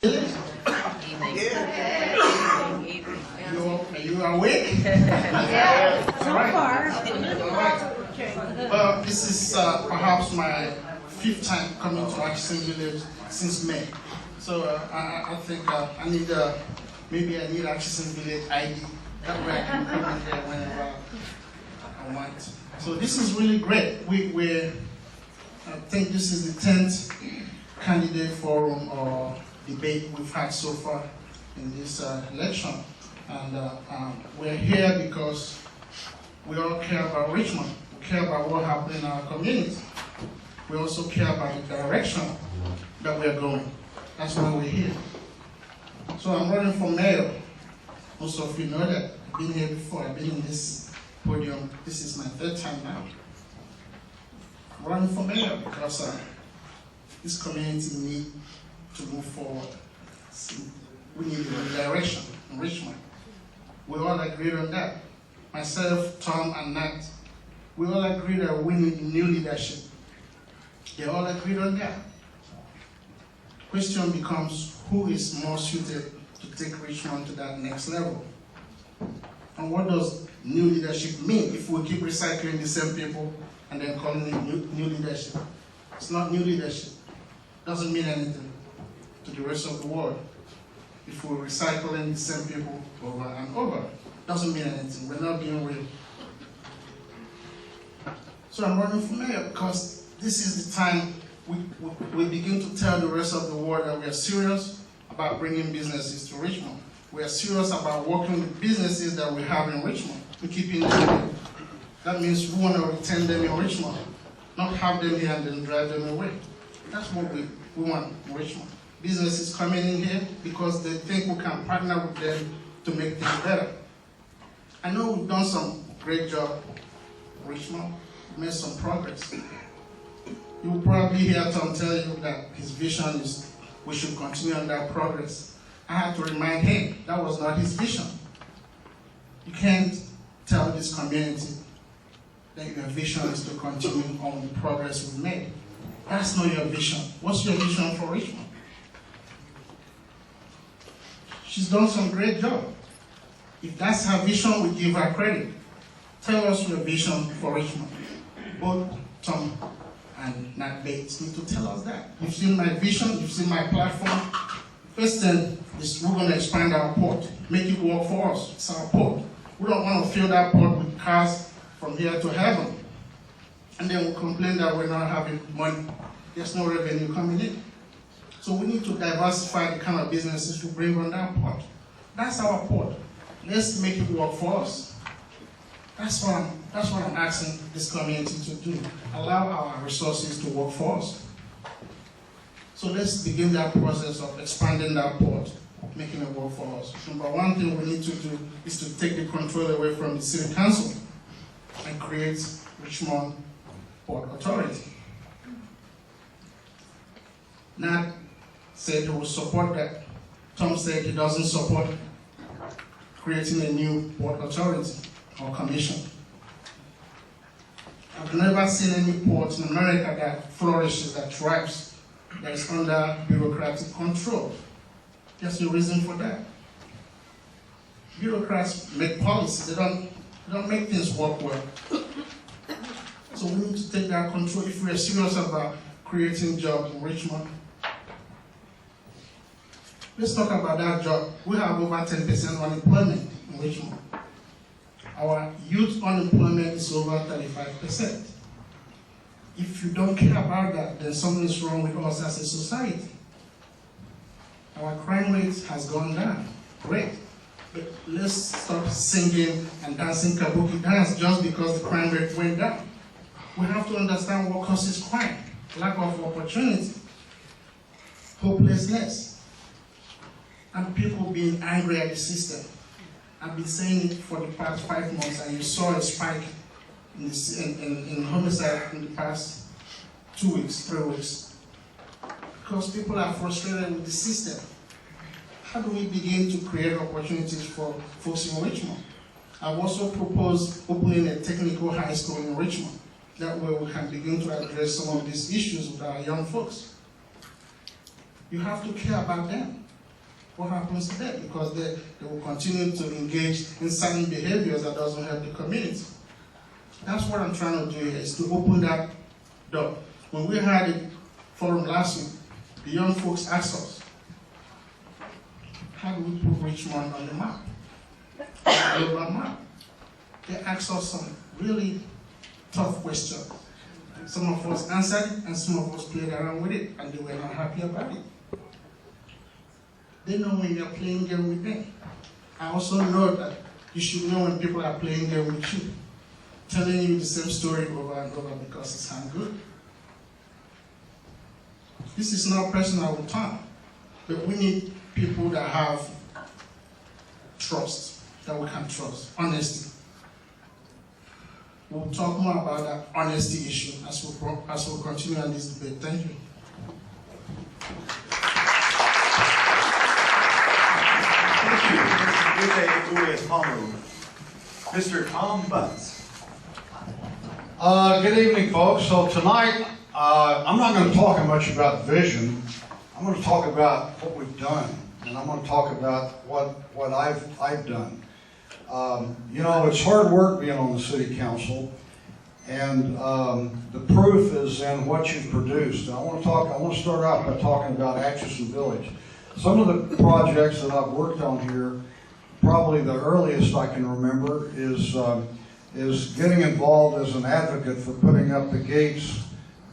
Are you awake? Yeah, so far. All right. Well, this is perhaps my 5th time coming to Atchison Village since May. So I think I need maybe I need Atchison Village ID. That way I can come in there whenever I want. So this is really great. I think this is the 10th candidate forum or debate we've had so far in this election. And we're here because we all care about Richmond. We care about what happened in our community. We also care about the direction that we're going. That's why we're here. So I'm running for mayor. Most of you know that. I've been here before. I've been in this podium. This is my 3rd time now. I'm running for mayor because this community needs to move forward. We need a direction in Richmond. We all agreed on that. Myself, Tom, and Nat, we all agreed that we need new leadership. They all agreed on that. Question becomes, who is more suited to take Richmond to that next level? And what does new leadership mean if we keep recycling the same people and then calling it new leadership? It's not new leadership. It doesn't mean anything to the rest of the world. If we're recycling the same people over and over, it doesn't mean anything. We're not being real. So I'm running for mayor because this is the time we begin to tell the rest of the world that we are serious about bringing businesses to Richmond. We are serious about working with businesses that we have in Richmond and keeping them here. That means we want to retain them in Richmond, not have them here and then drive them away. That's what we want in Richmond. Businesses coming in here because they think we can partner with them to make things better. I know we've done some great job in Richmond. We've made some progress. You will probably hear Tom tell you that his vision is we should continue on that progress. I had to remind him that was not his vision. You can't tell this community that your vision is to continue on the progress we've made. That's not your vision. What's your vision for Richmond? She's done some great job. If that's her vision, we give her credit. Tell us your vision for Richmond. Both Tom and Nat Bates need to tell us that. You've seen my vision, you've seen my platform. First thing is we're going to expand our port, make it work for us. It's our port. We don't want to fill that port with cars from here to heaven. And then we'll complain that we're not having money. There's no revenue coming in. So we need to diversify the kind of businesses we bring on that port. That's our port. Let's make it work for us. That's what I'm asking this community to do. Allow our resources to work for us. So let's begin that process of expanding that port, making it work for us. Number one thing we need to do is to take the control away from the City Council and create Richmond Port Authority. Nat said he will support that. Tom said he doesn't support creating a new port authority or commission. I've never seen any port in America that flourishes, that thrives, that is under bureaucratic control. There's a reason for that. Bureaucrats make policy, they don't make things work well. So we need to take that control if we are serious about creating jobs in Richmond. Let's talk about that job. We have over 10% unemployment in Richmond. Our youth unemployment is over 35%. If you don't care about that, then something is wrong with us as a society. Our crime rate has gone down. Great. But let's stop singing and dancing kabuki dance just because the crime rate went down. We have to understand what causes crime. Lack of opportunity, hopelessness, and people being angry at the system. I've been saying it for the past 5 months, and you saw a spike in homicide in the past 2 weeks, 3 weeks. Because people are frustrated with the system. How do we begin to create opportunities for folks in Richmond? I've also proposed opening a technical high school in Richmond. That way we can begin to address some of these issues with our young folks. You have to care about them. what happens to them? Because they will continue to engage in certain behaviors that doesn't help the community. That's what I'm trying to do here, is to open that door. When we had a forum last week, the young folks asked us, how do we put Richmond on the map? On the global map. They asked us some really tough questions. Some of us answered it, and some of us played around with it, and they were not happy about it. They know when you're playing game with them. I also know that you should know when people are playing game with you, telling you the same story over and over because it sounds good. This is not personal with Tom, but we need people that have trust, that we can trust, honesty. We'll talk more about that honesty issue as we continue on this debate. Thank you. Mr. Tom Butts. Good evening, folks. So tonight, I'm not going to talk much about vision. I'm going to talk about what we've done, and I'm going to talk about what I've done. You know, it's hard work being on the city council, and the proof is in what you've produced. I want to start out by talking about Atchison Village. Some of the projects that I've worked on here, probably the earliest I can remember is getting involved as an advocate for putting up the gates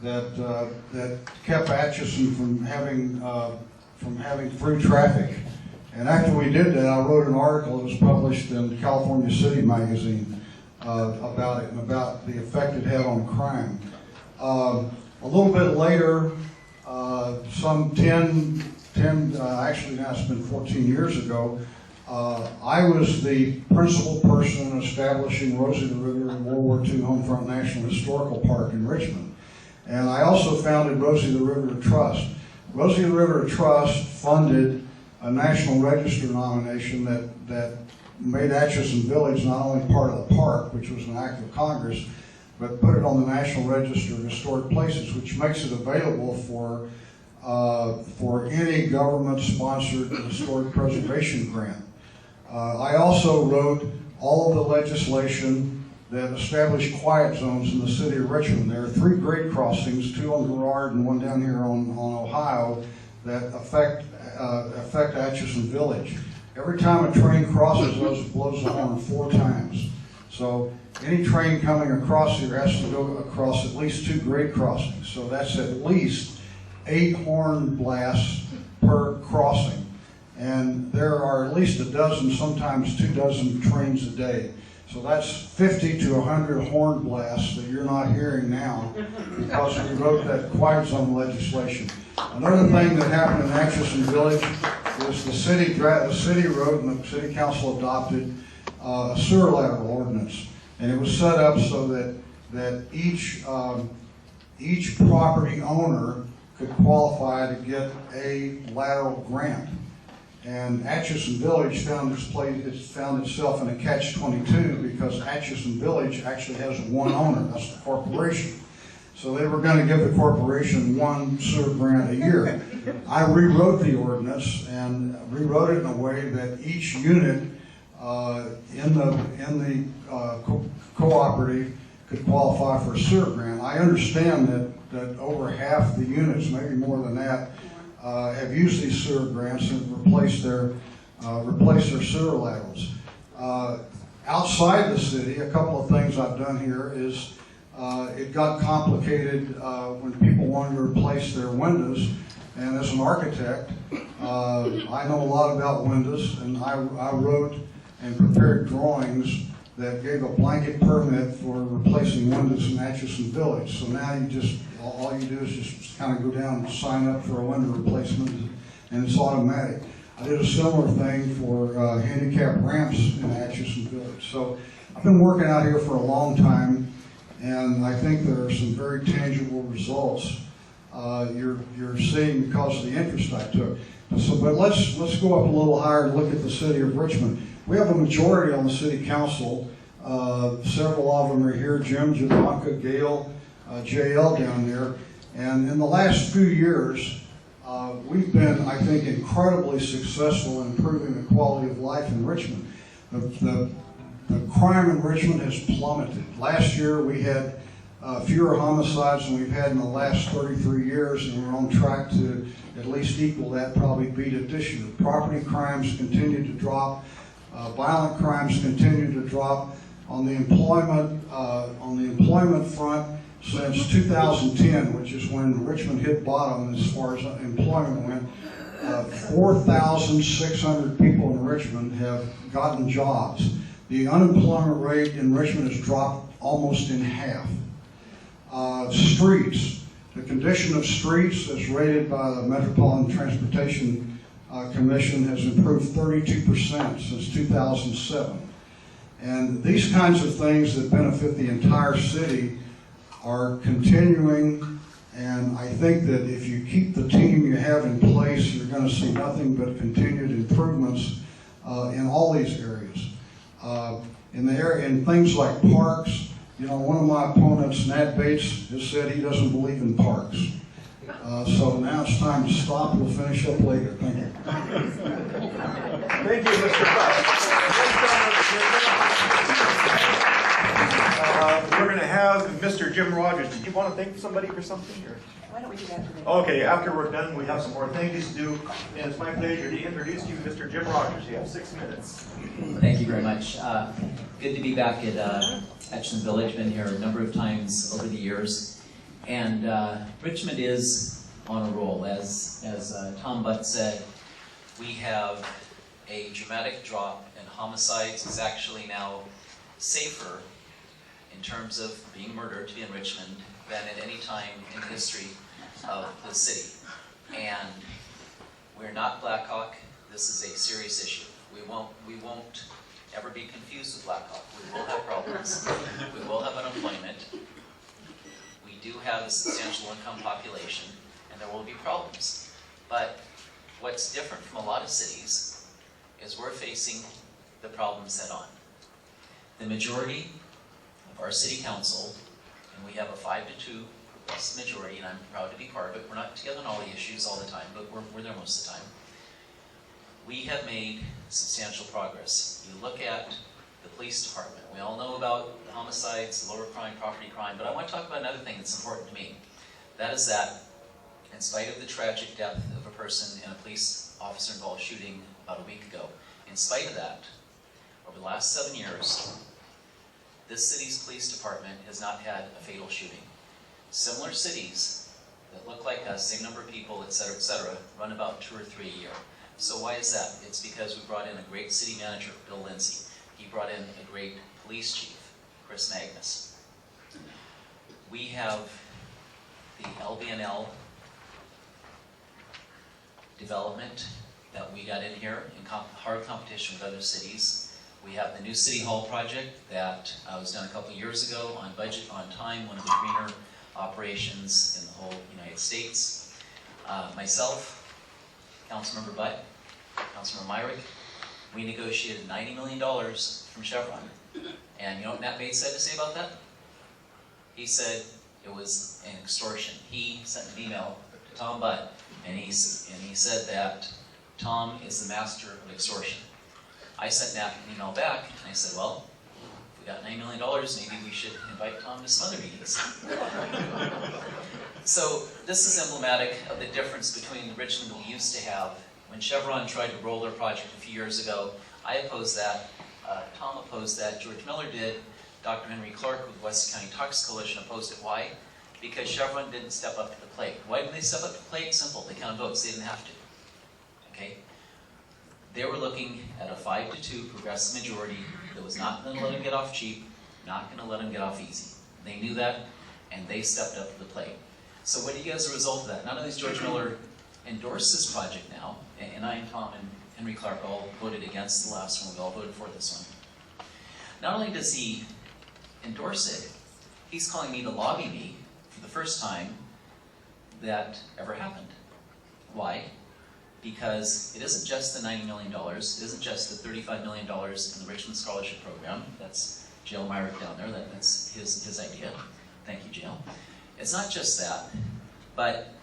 that kept Atchison from having through traffic. And after we did that, I wrote an article that was published in California City magazine about it and about the effect it had on crime. A little bit later, some 10, actually now it's been 14 years ago, I was the principal person in establishing Rosie the River World War II Homefront National Historical Park in Richmond. And I also founded Rosie the River Trust. Rosie the River Trust funded a National Register nomination that made Atchison Village not only part of the park, which was an act of Congress, but put it on the National Register of Historic Places, which makes it available for any government-sponsored historic preservation grant. I also wrote all of the legislation that established quiet zones in the city of Richmond. There are 3 grade crossings, 2 on Girard and 1 down here on Ohio, that affect Atchison Village. Every time a train crosses those, it blows the horn 4 times. So any train coming across here has to go across at least 2 grade crossings. So that's at least 8 horn blasts per crossing. And there are at least a dozen, sometimes 2 dozen trains a day. So that's 50 to 100 horn blasts that you're not hearing now because we wrote that quiet zone legislation. Another thing that happened in Atchison Village is the city wrote and the city council adopted a sewer lateral ordinance. And it was set up so that each property owner could qualify to get a lateral grant. And Atchison Village found itself in a catch-22 because Atchison Village actually has 1 owner, that's the corporation. So they were going to give the corporation 1 sewer grant a year. I rewrote the ordinance and rewrote it in a way that each unit in the cooperative could qualify for a sewer grant. I understand that over half the units, maybe more than that, have used these sewer grants and replaced their sewer laterals. Outside the city, a couple of things I've done here is it got complicated when people wanted to replace their windows. And as an architect, I know a lot about windows, and I wrote and prepared drawings that gave a blanket permit for replacing windows in Atchison Village. So now all you do is just kind of go down and sign up for a window replacement, and it's automatic. I did a similar thing for handicap ramps in Atchison Village. So I've been working out here for a long time, and I think there are some very tangible results you're seeing because of the interest I took. So, but let's go up a little higher and look at the city of Richmond. We have a majority on the city council. Several of them are here: Jim, Javanka, Gail, JL down there. And in the last few years, we've been, I think, incredibly successful in improving the quality of life in Richmond. The crime in Richmond has plummeted. Last year we had fewer homicides than we've had in the last 33 years, and we're on track to at least equal that, probably beat it this year. Property crimes continue to drop. Violent crimes continue to drop. On the employment front, since 2010, which is when Richmond hit bottom as far as employment went, 4,600 people in Richmond have gotten jobs. The unemployment rate in Richmond has dropped almost in half. Streets. The condition of streets, as rated by the Metropolitan Transportation Commission, has improved 32% since 2007. And these kinds of things that benefit the entire city are continuing, and I think that if you keep the team you have in place, you're going to see nothing but continued improvements in all these areas. In things like parks, you know, one of my opponents, Nat Bates, has said he doesn't believe in parks. So now it's time to stop. We'll finish up later. Thank you. Thank you, Mr. Butts. We're going to have Mr. Jim Rogers. Did you want to thank somebody for something? Or? Why don't we do that today? Okay, after we're done, we have some more thank yous to do. And it's my pleasure to introduce you to Mr. Jim Rogers. You have 6 minutes. Thank you very much. Good to be back at Atchison Village. Been here a number of times over the years. And Richmond is on a roll. As Tom Butt said, we have a dramatic drop in homicides. It's actually now safer in terms of being murdered to be in Richmond than at any time in the history of the city. And we're not Black Hawk. This is a serious issue. We won't ever be confused with Black Hawk. We will have problems. We will have unemployment. We do have a substantial income population, and there will be problems. But what's different from a lot of cities is we're facing the problems head on. The majority of our city council, and we have a 5-2 progressive majority, and I'm proud to be part of it. We're not together on all the issues all the time, but we're there most of the time. We have made substantial progress. You look at the police department. We all know about the homicides, lower crime, property crime, but I want to talk about another thing that's important to me. That is that, in spite of the tragic death of a person in a police officer involved shooting about a week ago, in spite of that, over the last 7 years, this city's police department has not had a fatal shooting. Similar cities that look like us, same number of people, et cetera, run about 2 or 3 a year. So why is that? It's because we brought in a great city manager, Bill Lindsay. He brought in a great police chief, Chris Magnus. We have the LBNL development that we got in here in hard competition with other cities. We have the new City Hall project that was done a couple of years ago on budget, on time, one of the greener operations in the whole United States. Myself, Councilmember Butt, Councilmember Myrick, we negotiated $90 million from Chevron. And you know what Nat Bates said to say about that? He said it was an extortion. He sent an email to Tom Butt, and he said that Tom is the master of extortion. I sent Nat an email back, and I said, well, if we got $9 million, maybe we should invite Tom to some other meetings. So this is emblematic of the difference between the Richmond we used to have. When Chevron tried to roll their project a few years ago, I opposed that. Tom opposed that. George Miller did. Dr. Henry Clark with West County Tox Coalition opposed it. Why? Because Chevron didn't step up to the plate. Why didn't they step up to the plate? Simple. They counted votes. They didn't have to. Okay? They were looking at a 5-2 progressive majority that was not going to let them get off cheap, not going to let them get off easy. They knew that, and they stepped up to the plate. So what do you get as a result of that? Not only does George Miller endorse this project now, and I and Tom and Henry Clark all voted against the last one, we all voted for this one. Not only does he endorse it, he's calling me to lobby me for the first time that ever happened. Why? Because it isn't just the $90 million, it isn't just the $35 million in the Richmond Scholarship Program. That's Jail Myrick down there, that's his idea. Thank you, Jail. It's not just that, but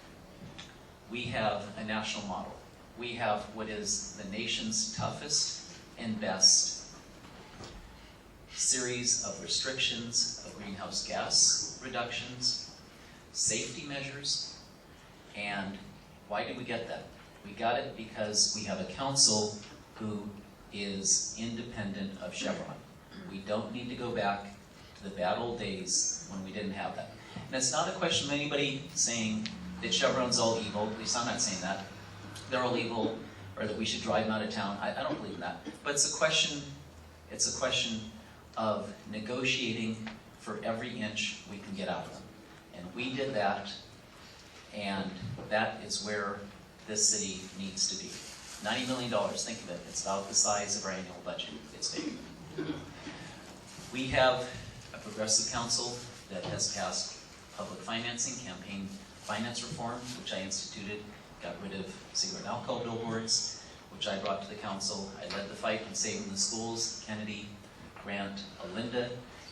we have a national model. We have what is the nation's toughest and best series of restrictions of greenhouse gas reductions, safety measures, and why did we get that? We got it because we have a council who is independent of Chevron. We don't need to go back to the bad old days when we didn't have that. And it's not a question of anybody saying that Chevron's all evil, at least I'm not saying that. They're all evil, or that we should drive them out of town. I don't believe in that. But it's a question of negotiating for every inch we can get out of them. And we did that, and that is where this city needs to be. $90 million, think of it. It's about the size of our annual budget. It's big. We have a progressive council that has passed public financing, campaign finance reform, which I instituted, got rid of cigarette and alcohol billboards, which I brought to the council. I led the fight in saving the schools, Kennedy, Grant, Alinda,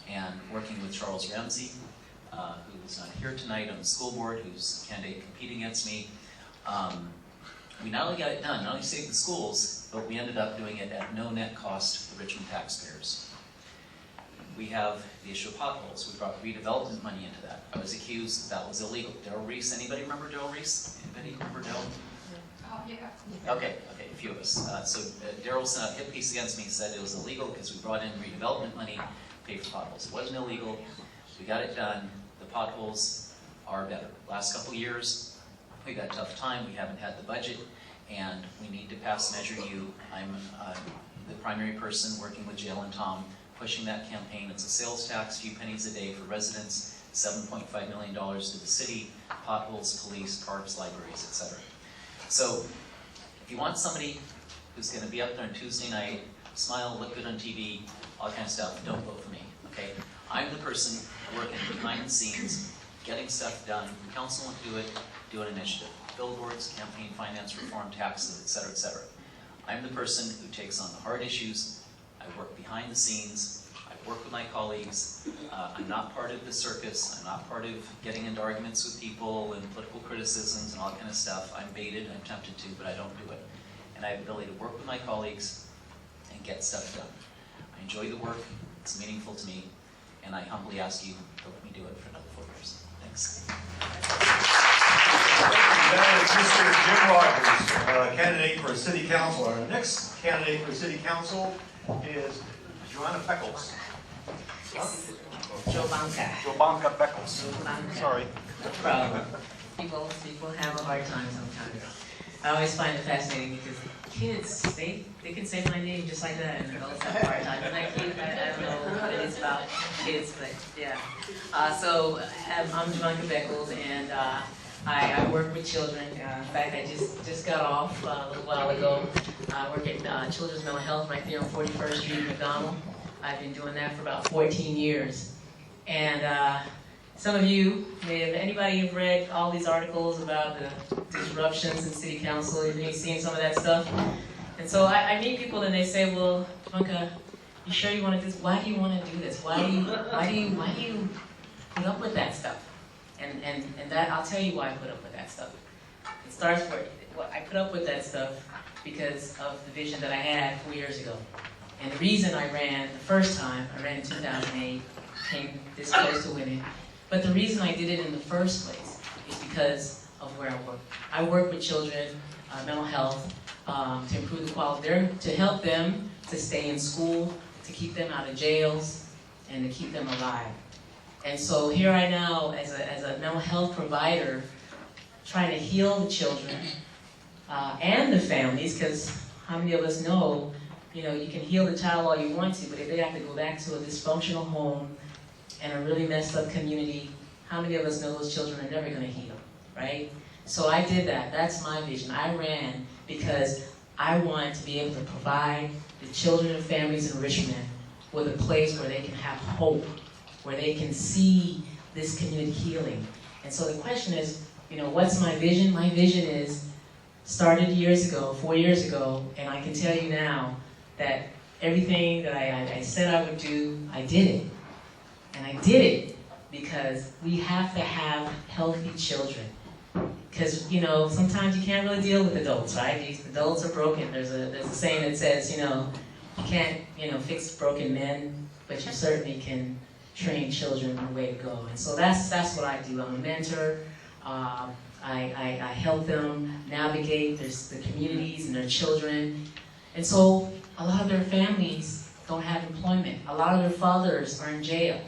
and working with Charles Ramsey, who is not here tonight on the school board, who's a candidate competing against me. We not only got it done, not only saved the schools, but we ended up doing it at no net cost to the Richmond taxpayers. We have the issue of potholes. We brought redevelopment money into that. I was accused that was illegal. Daryl Reese, anybody remember Daryl Reese? Anybody remember Daryl? Oh, yeah. Okay, a few of us. So Daryl sent a hit piece against me and said it was illegal because we brought in redevelopment money to pay for potholes. It wasn't illegal. We got it done. The potholes are better. Last couple of years, we got a tough time. We haven't had the budget, and we need to pass Measure U. I'm the primary person working with Jail and Tom, pushing that campaign. It's a sales tax, few pennies a day for residents, $7.5 million to the city, potholes, police, parks, libraries, etc. So if you want somebody who's going to be up there on Tuesday night, smile, look good on TV, all kind of stuff, don't vote for me, okay? I'm the person working behind the scenes, getting stuff done. The council won't do an initiative. Billboards, campaign finance reform, taxes, etc., etc. I'm the person who takes on the hard issues. I work behind the scenes. I work with my colleagues. I'm not part of the circus. I'm not part of getting into arguments with people and political criticisms and all that kind of stuff. I'm baited, I'm tempted to, but I don't do it. And I have the ability to work with my colleagues and get stuff done. I enjoy the work. It's meaningful to me. And I humbly ask you to let me do it for another 4 years. Thanks. That is Mr. Jim Rogers, candidate for City Council. Our next candidate for City Council is Joanna Beckles. Jobanka Beckles. Sorry. No problem. People have a hard time sometimes. I always find it fascinating because kids, they can say my name just like that, and adults have a hard time. And I don't know what it is about kids, but yeah. So I'm Jobanka Beckles, and I work with children. In fact, I just got off a little while ago. I work at Children's Mental Health right there on 41st Street, McDonald. I've been doing that for about 14 years. And some of you anybody have read all these articles about the disruptions in City Council? Have you seen some of that stuff? And so I meet people and they say, well, Jobanka, you sure you want to do this? Why do you want to do this? Why do you put up with that stuff? And that, I'll tell you why I put up with that stuff. It starts I put up with that stuff because of the vision that I had 4 years ago. And the reason I ran the first time, I ran in 2008, came this close to winning. But the reason I did it in the first place is because of where I work. I work with children, mental health, to improve the quality, to help them to stay in school, to keep them out of jails, and to keep them alive. And so here I now, as a mental health provider, trying to heal the children and the families, because how many of us know, you can heal the child all you want to, but if they have to go back to a dysfunctional home and a really messed up community, how many of us know those children are never going to heal, right? So I did that. That's my vision. I ran because I want to be able to provide the children and families in Richmond with a place where they can have hope, where they can see this community healing. And so the question is, what's my vision? My vision started 4 years ago, and I can tell you now that everything that I said I would do, I did it. And I did it because we have to have healthy children. because you know sometimes you can't really deal with adults, right? These adults are broken. There's a saying that says, you know, you can't fix broken men, but you certainly can train children the way to go. And so that's what I do. I'm a mentor. I help them navigate the communities and their children. And so a lot of their families don't have employment. A lot of their fathers are in jail.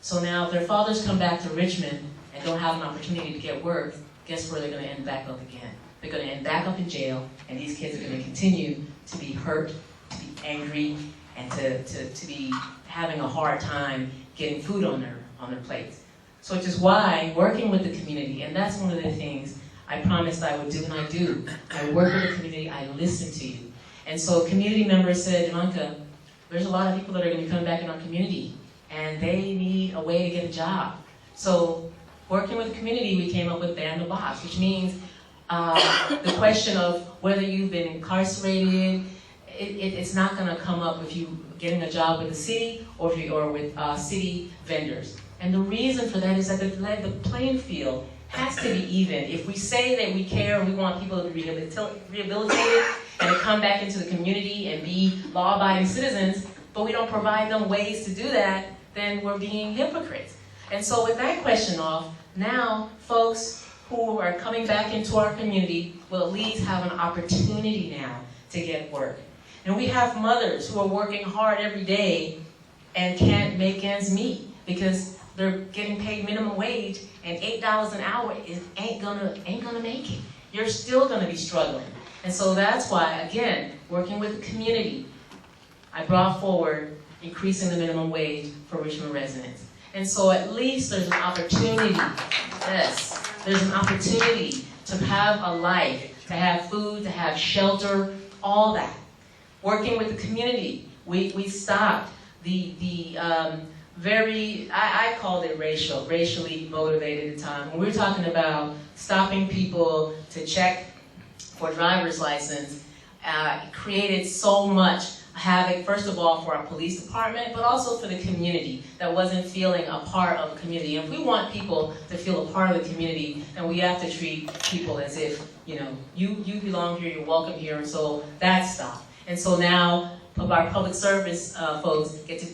So now if their fathers come back to Richmond and don't have an opportunity to get work, guess where they're going to end back up again? They're going to end back up in jail, and these kids are going to continue to be hurt, to be angry, and to be having a hard time getting food on their plates. So which is why working with the community, and that's one of the things I promised I would do, and I do. I work with the community, I listen to you. And so community members said, Ivanka, there's a lot of people that are going to be coming back in our community, and they need a way to get a job. So working with the community, we came up with Ban the Box, which means the question of whether you've been incarcerated, it's not going to come up if you getting a job with the city or with city vendors. And the reason for that is that the playing field has to be even. If we say that we care and we want people to be rehabilitated and to come back into the community and be law-abiding citizens, but we don't provide them ways to do that, then we're being hypocrites. And so with that question off, now folks who are coming back into our community will at least have an opportunity now to get work. And we have mothers who are working hard every day and can't make ends meet because they're getting paid minimum wage, and $8 an hour ain't gonna make it. You're still gonna be struggling. And so that's why, again, working with the community, I brought forward increasing the minimum wage for Richmond residents. And so at least there's an opportunity, yes, there's an opportunity to have a life, to have food, to have shelter, all that. Working with the community, we stopped the I called it racially motivated at the time. When we were talking about stopping people to check for driver's license, it created so much havoc, first of all, for our police department, but also for the community that wasn't feeling a part of the community. And if we want people to feel a part of the community, then we have to treat people as if, you belong here, you're welcome here, and so that stopped. And so now our public service folks get to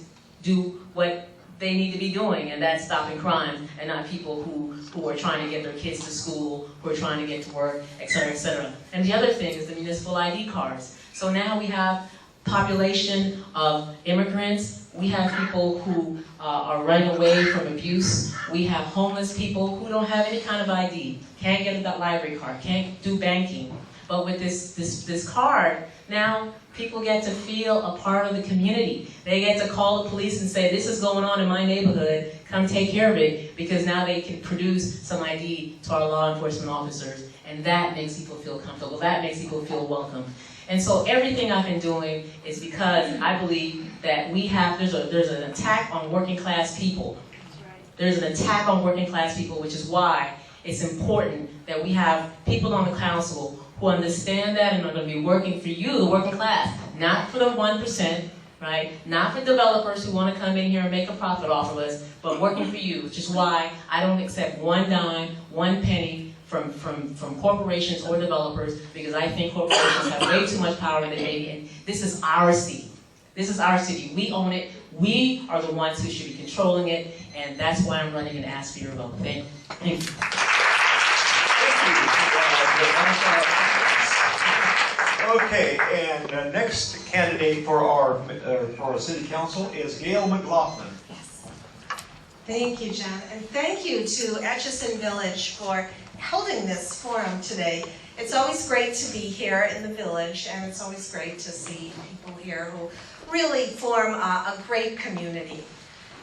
do what they need to be doing, and that's stopping crime, and not people who are trying to get their kids to school, who are trying to get to work, et cetera, et cetera. And the other thing is the municipal ID cards. So now we have population of immigrants, we have people who are running away from abuse, we have homeless people who don't have any kind of ID, can't get a library card, can't do banking. But with this card, now people get to feel a part of the community. They get to call the police and say, this is going on in my neighborhood, come take care of it, because now they can produce some ID to our law enforcement officers, and that makes people feel comfortable, that makes people feel welcome. And so everything I've been doing is because I believe that there's an attack on working class people. There's an attack on working class people, which is why it's important that we have people on the council who understand that and are going to be working for you, the working class, not for the 1%, right? Not for developers who want to come in here and make a profit off of us, but working for you, which is why I don't accept one dime, one penny from corporations or developers, because I think corporations have way too much power in the city, and this is our city. This is our city. We own it. We are the ones who should be controlling it, and that's why I'm running and ask for your vote. Thank you. Thank you. Okay, and next candidate for our city council is Gail McLaughlin. Thank you, John, and thank you to Atchison Village for holding this forum today. It's always great to be here in the village, and it's always great to see people here who really form a great community.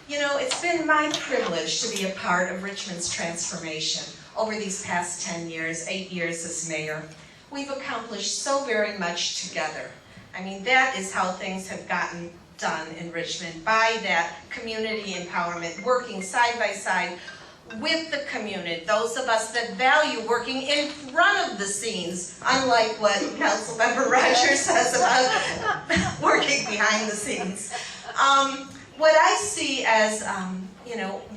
You know, it's been my privilege to be a part of Richmond's transformation over these past 10 years, 8 years as mayor. We've accomplished so very much together. I mean, that is how things have gotten done in Richmond, by that community empowerment, working side by side with the community, those of us that value working in front of the scenes, unlike what Councilmember Rogers says about working behind the scenes. What I see as,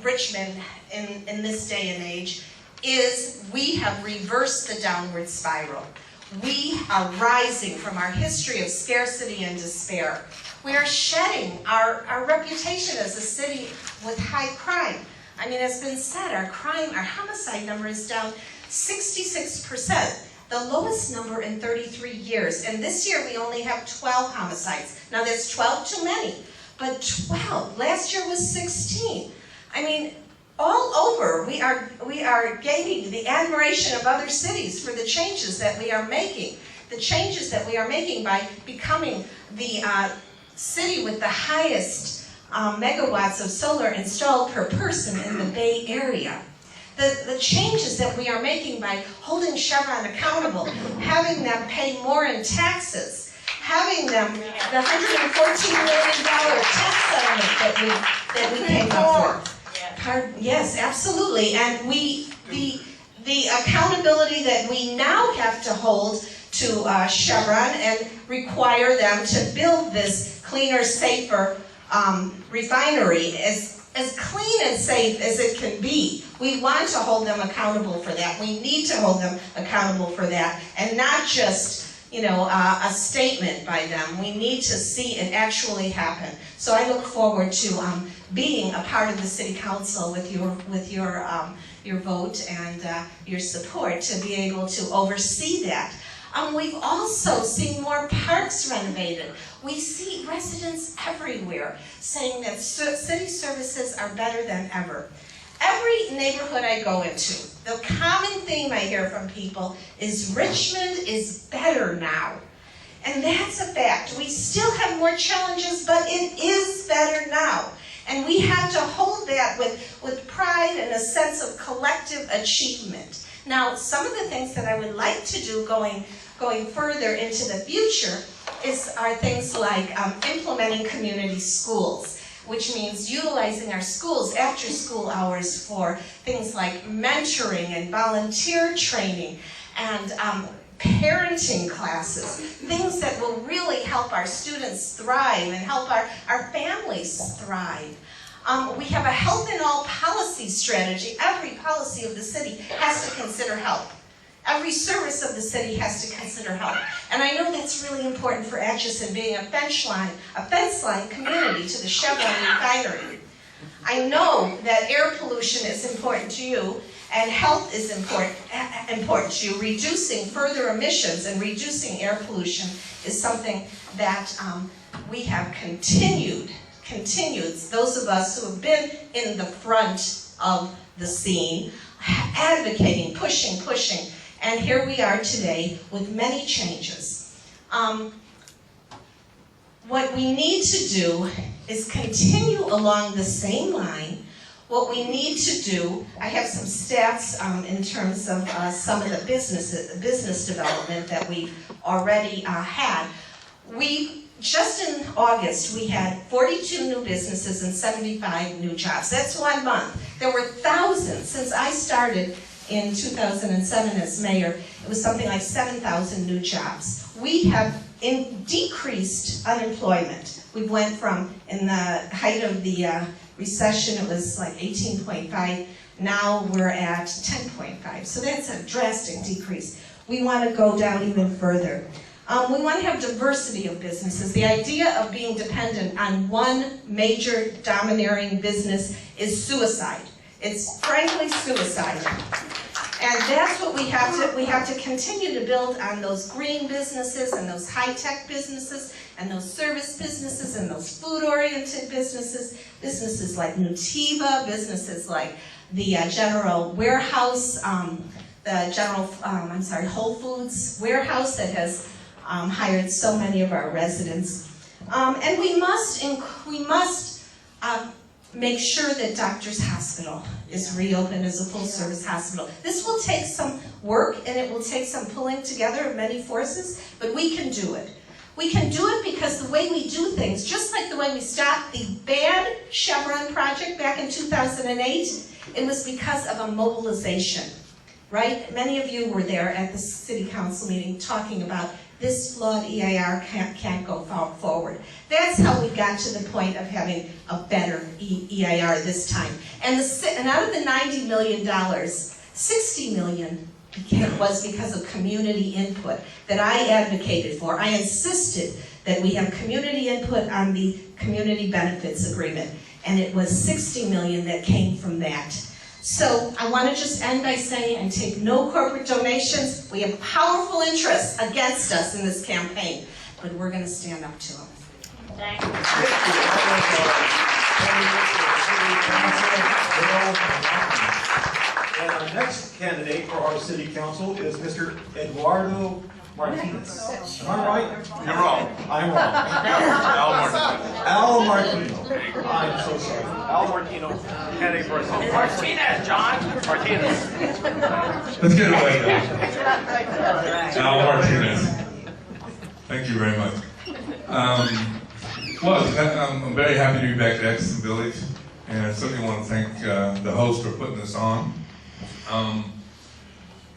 Richmond in this day and age is we have reversed the downward spiral. We are rising from our history of scarcity and despair. We are shedding our reputation as a city with high crime. I mean, it's been said, our homicide number is down 66%, the lowest number in 33 years. And this year we only have 12 homicides. Now that's 12 too many, but 12. Last year was 16. I mean, all over we are gaining the admiration of other cities for the changes that we are making. The changes that we are making by becoming the city with the highest megawatts of solar installed per person in the Bay Area. The changes that we are making by holding Chevron accountable, having them pay more in taxes, having them, the $114 million tax settlement that we came up with. Yes, absolutely. And the accountability that we now have to hold to Chevron and require them to build this cleaner, safer refinery as clean and safe as it can be. We want to hold them accountable for that. We need to hold them accountable for that, and not just, you know, a statement by them. We need to see it actually happen. So I look forward to being a part of the City Council with your vote and your support to be able to oversee that. We've also seen more parks renovated. We see residents everywhere saying that city services are better than ever. Every neighborhood I go into, the common theme I hear from people is Richmond is better now. And that's a fact. We still have more challenges, but it is better now. And we have to hold that with pride and a sense of collective achievement. Now, some of the things that I would like to do going further into the future are things like implementing community schools, which means utilizing our schools after school hours for things like mentoring and volunteer training and parenting classes, things that will really help our students thrive and help our families thrive. We have a health in all policy strategy. Every policy of the city has to consider health. Every service of the city has to consider health. And I know that's really important for Atchison, being a fence line community to the Chevron refinery. I know that air pollution is important to you, and health is important to you. Reducing further emissions and reducing air pollution is something that we have continued, those of us who have been in the front of the scene, advocating, pushing, and here we are today with many changes. What we need to do is continue along the same line. What we need to do, I have some stats in terms of some of the business development that we've already had. Just in August, we had 42 new businesses and 75 new jobs. That's 1 month. There were thousands. Since I started in 2007 as mayor, it was something like 7,000 new jobs. We have decreased unemployment. We went from, in the height of the recession, it was like 18.5. Now we're at 10.5. So that's a drastic decrease. We want to go down even further. We want to have diversity of businesses. The idea of being dependent on one major domineering business is suicide. It's frankly suicide. And that's what we have to continue to build on those green businesses and those high-tech businesses and those service businesses and those food-oriented businesses like Nutiva, businesses like the General Warehouse, Whole Foods Warehouse that has hired so many of our residents. And we must make sure that Doctors Hospital is reopened as a full-service hospital. This will take some work and it will take some pulling together of many forces, but we can do it. We can do it because the way we do things, just like the way we stopped the bad Chevron project back in 2008, it was because of a mobilization, right? Many of you were there at the City Council meeting talking about this flawed EIR can't go forward. That's how we got to the point of having a better EIR this time. And out of the $90 million $60 million was because of community input that I advocated for. I insisted that we have community input on the community benefits agreement, and it was $60 million that came from that. So I want to just end by saying, and take no corporate donations. We have powerful interests against us in this campaign, but we're going to stand up to them. Thank you. And our next candidate for our city council is Mr. Eduardo Martinez. Am I right? You're wrong. I'm wrong. Al Martino. Al Martino. I'm so sorry. Al Martino, candidate for city. Martinez, John. Martinez. Let's get it right now. Al Martinez. Thank you very much. I'm very happy to be back at Atchison Village, and I certainly want to thank the host for putting this on.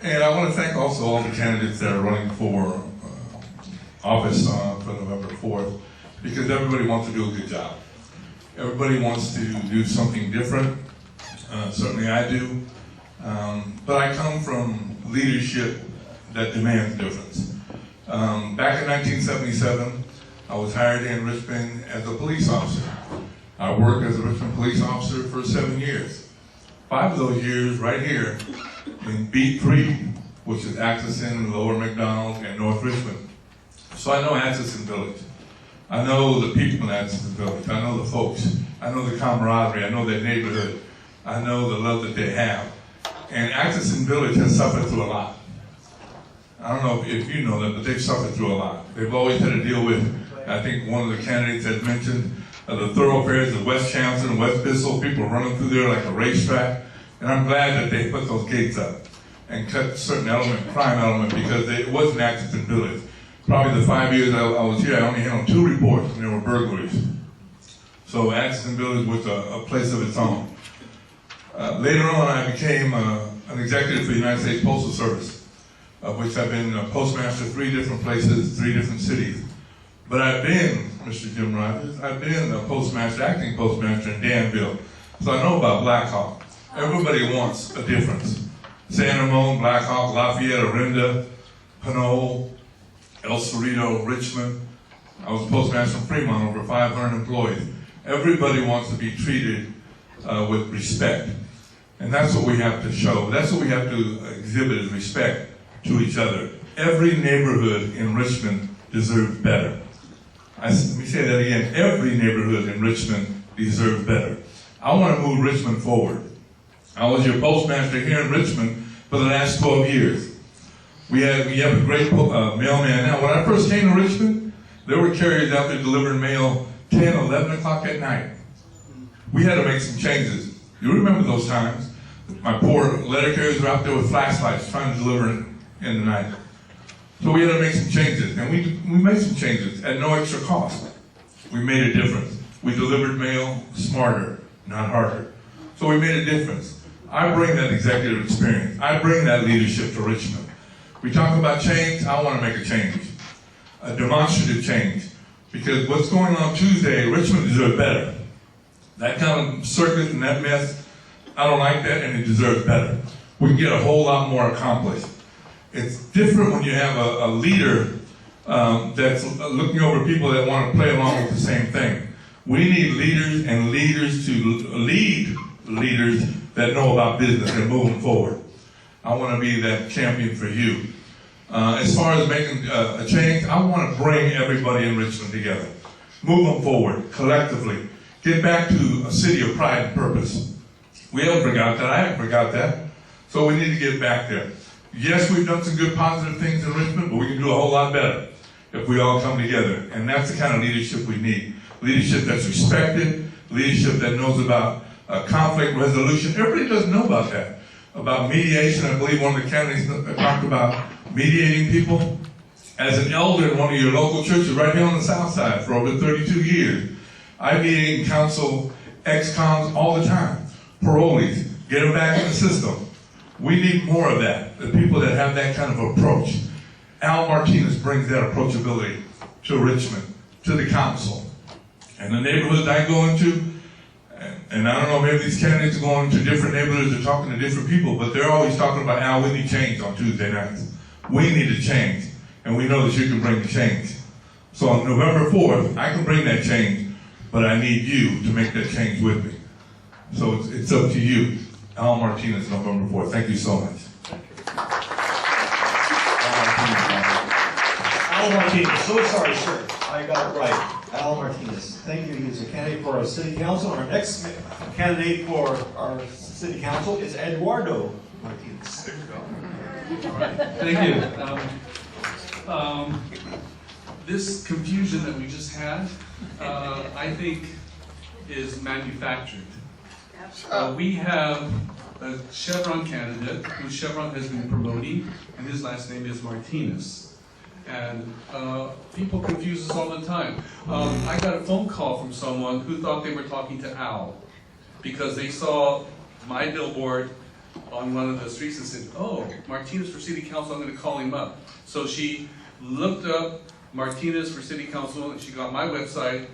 And I want to thank also all the candidates that are running for office for November 4th, because everybody wants to do a good job. Everybody wants to do something different. Certainly I do. But I come from leadership that demands difference. Back in 1977, I was hired in Richmond as a police officer. I worked as a Richmond police officer for 7 years. 5 of those years right here in Beat 3, which is Atchison, Lower McDonald, and North Richmond. So I know Atchison Village. I know the people in Atchison Village. I know the folks. I know the camaraderie. I know their neighborhood. I know the love that they have. And Atchison Village has suffered through a lot. I don't know if you know that, but they've suffered through a lot. They've always had to deal with, I think one of the candidates had mentioned, the thoroughfares of West Chancellor and West Bissell, people running through there like a racetrack. And I'm glad that they put those gates up and cut a certain crime element, because it wasn't Atchison Village. Probably the 5 years I was here, I only handled 2 reports, and there were burglaries. So Atchison Village was a place of its own. Later on, I became an executive for the United States Postal Service, of which I've been a postmaster 3 different places, 3 different cities. But I've been, Mr. Jim Rogers, I've been a postmaster, acting postmaster in Danville. So I know about Black Hawk. Everybody wants a difference. San Ramon, Black Hawk, Lafayette, Orinda, Pinole, El Cerrito, Richmond. I was a postmaster in Fremont, over 500 employees. Everybody wants to be treated with respect. And that's what we have to show. That's what we have to exhibit, is respect to each other. Every neighborhood in Richmond deserves better. Let me say that again. Every neighborhood in Richmond deserves better. I want to move Richmond forward. I was your postmaster here in Richmond for the last 12 years. We have a great mailman now. When I first came to Richmond, there were carriers out there delivering mail 10, 11 o'clock at night. We had to make some changes. You remember those times? My poor letter carriers were out there with flashlights trying to deliver in the night. So we had to make some changes, and we made some changes at no extra cost. We made a difference. We delivered mail smarter, not harder. So we made a difference. I bring that executive experience. I bring that leadership to Richmond. We talk about change. I want to make a change, a demonstrative change, because what's going on Tuesday, Richmond deserves better. That kind of circus and that mess, I don't like that, and it deserves better. We can get a whole lot more accomplished. It's different when you have a leader that's looking over people that want to play along with the same thing. We need leaders and leaders to lead leaders that know about business and moving forward. I want to be that champion for you. As far as making a change, I want to bring everybody in Richmond together. Move them forward, collectively. Get back to a city of pride and purpose. We haven't forgot that. I haven't forgot that. So we need to get back there. Yes, we've done some good positive things in Richmond, but we can do a whole lot better if we all come together. And that's the kind of leadership we need. Leadership that's respected, leadership that knows about conflict resolution. Everybody doesn't know about that. About mediation, I believe one of the candidates talked about mediating people. As an elder in one of your local churches right here on the south side for over 32 years, I mediate and counsel ex-cons all the time. Parolees, get them back in the system. We need more of that, the people that have that kind of approach. Al Martinez brings that approachability to Richmond, to the council. And the neighborhoods I go into, And I don't know, maybe these candidates are going to different neighborhoods and talking to different people, but they're always talking about how we need change on Tuesday nights. We need to change, and we know that you can bring the change. So on November 4th, I can bring that change, but I need you to make that change with me. So it's up to you. Al Martinez, November 4th. Thank you so much. Al Martinez, so sorry, sir. I got it right. Al Martinez. Thank you. He's a candidate for our city council. Our next candidate for our city council is Eduardo Martinez. Thank you. This confusion that we just had, I think, is manufactured. We have a Chevron candidate who Chevron has been promoting, and his last name is Martinez. And people confuse us all the time. I got a phone call from someone who thought they were talking to Al because they saw my billboard on one of the streets and said, "Oh, Martinez for city council, I'm going to call him up." So she looked up Martinez for city council and she got my website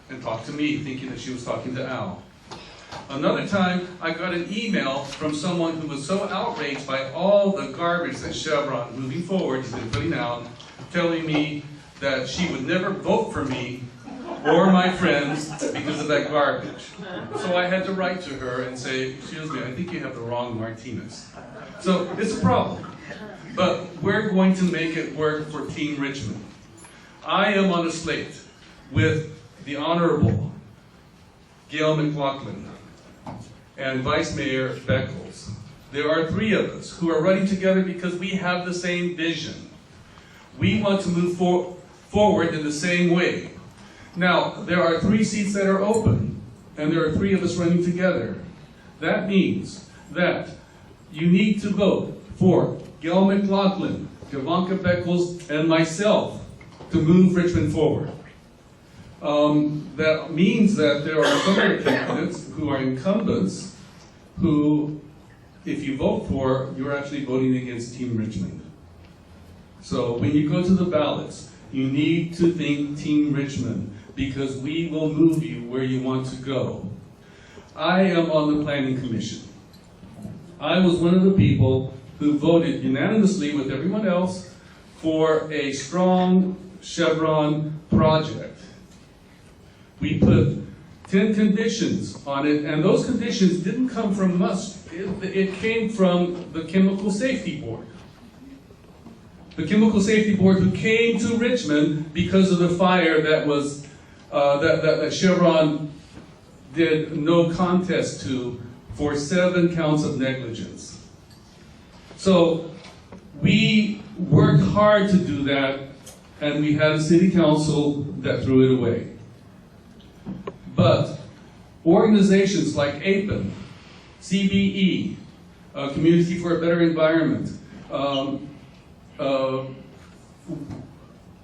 and talked to me thinking that she was talking to Al. Another time, I got an email from someone who was so outraged by all the garbage that Chevron, moving forward, has been putting out, telling me that she would never vote for me or my friends because of that garbage. So I had to write to her and say, "Excuse me, I think you have the wrong Martinez." So it's a problem. But we're going to make it work for Team Richmond. I am on a slate with the Honorable Gail McLaughlin and Vice Mayor Beckles. There are three of us who are running together because we have the same vision. We want to move forward in the same way. Now, there are 3 seats that are open, and there are 3 of us running together. That means that you need to vote for Gail McLaughlin, Javanka Beckles, and myself to move Richmond forward. That means that there are some other candidates who are incumbents who, if you vote for, you're actually voting against Team Richmond. So when you go to the ballots, you need to think Team Richmond because we will move you where you want to go. I am on the Planning Commission. I was one of the people who voted unanimously with everyone else for a strong Chevron project. We put 10 conditions on it, and those conditions didn't come from us. It came from the Chemical Safety Board. The Chemical Safety Board who came to Richmond because of the fire that was that Chevron did no contest to for 7 counts of negligence. So we worked hard to do that, and we had a city council that threw it away. But organizations like APEN, CBE, Community for a Better Environment,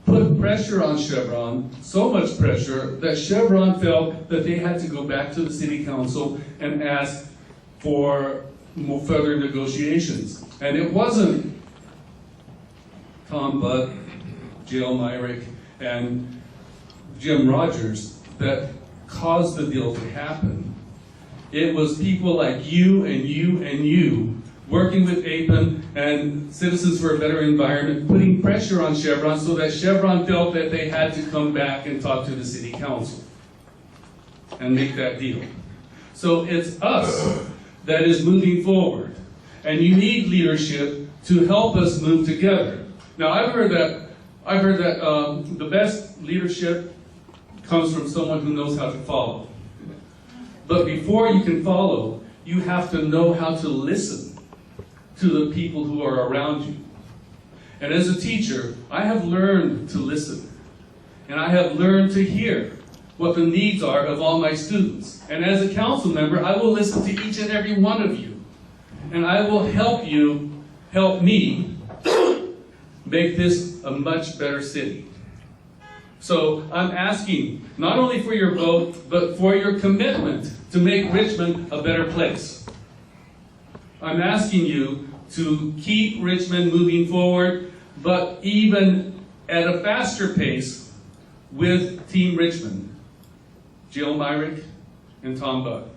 put pressure on Chevron, so much pressure that Chevron felt that they had to go back to the city council and ask for further negotiations. And it wasn't Tom Budd, Jill Myrick, and Jim Rogers that caused the deal to happen. It was people like you and you and you working with APEN and Citizens for a Better Environment, putting pressure on Chevron so that Chevron felt that they had to come back and talk to the city council and make that deal. So it's us that is moving forward. And you need leadership to help us move together. Now I've heard that the best leadership comes from someone who knows how to follow. But before you can follow, you have to know how to listen to the people who are around you. And as a teacher, I have learned to listen. And I have learned to hear what the needs are of all my students. And as a council member, I will listen to each and every one of you. And I will help you, help me, make this a much better city. So I'm asking not only for your vote, but for your commitment to make Richmond a better place. I'm asking you to keep Richmond moving forward, but even at a faster pace with Team Richmond, Jill Myrick and Tom Budd.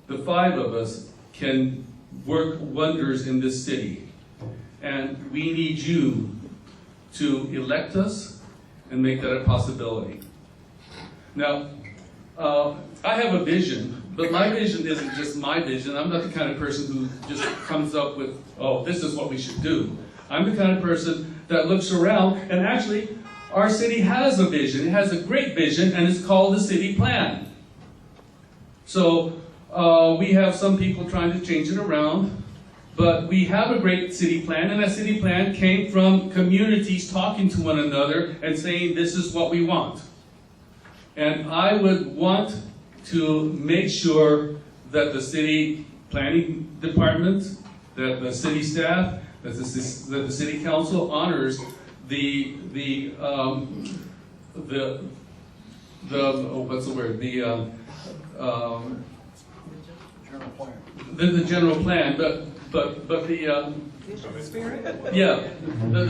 the 5 of us can work wonders in this city. And we need you to elect us and make that a possibility. Now, I have a vision, but my vision isn't just my vision. I'm not the kind of person who just comes up with, oh, this is what we should do. I'm the kind of person that looks around, and actually, our city has a vision. It has a great vision, and it's called the city plan. So, we have some people trying to change it around, but we have a great city plan, and that city plan came from communities talking to one another and saying, this is what we want. And I would want to make sure that the city planning department, that the city staff, that the city council honors the general plan, but the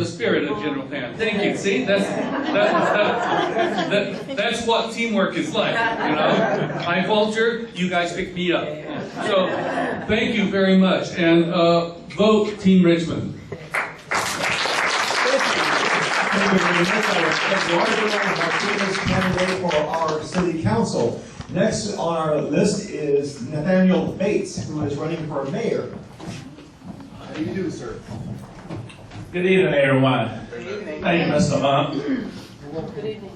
spirit of general plan. Thank you. See, that's what teamwork is like. You know, I falter, you guys pick me up. So, thank you very much, and vote Team Richmond. Thank you very much. Candidate for our city council. Next on our list is Nathaniel Bates, who is running for mayor. How do you do, sir? Good evening, everyone. Good evening. Thank you, Mr. Hunt. Good evening.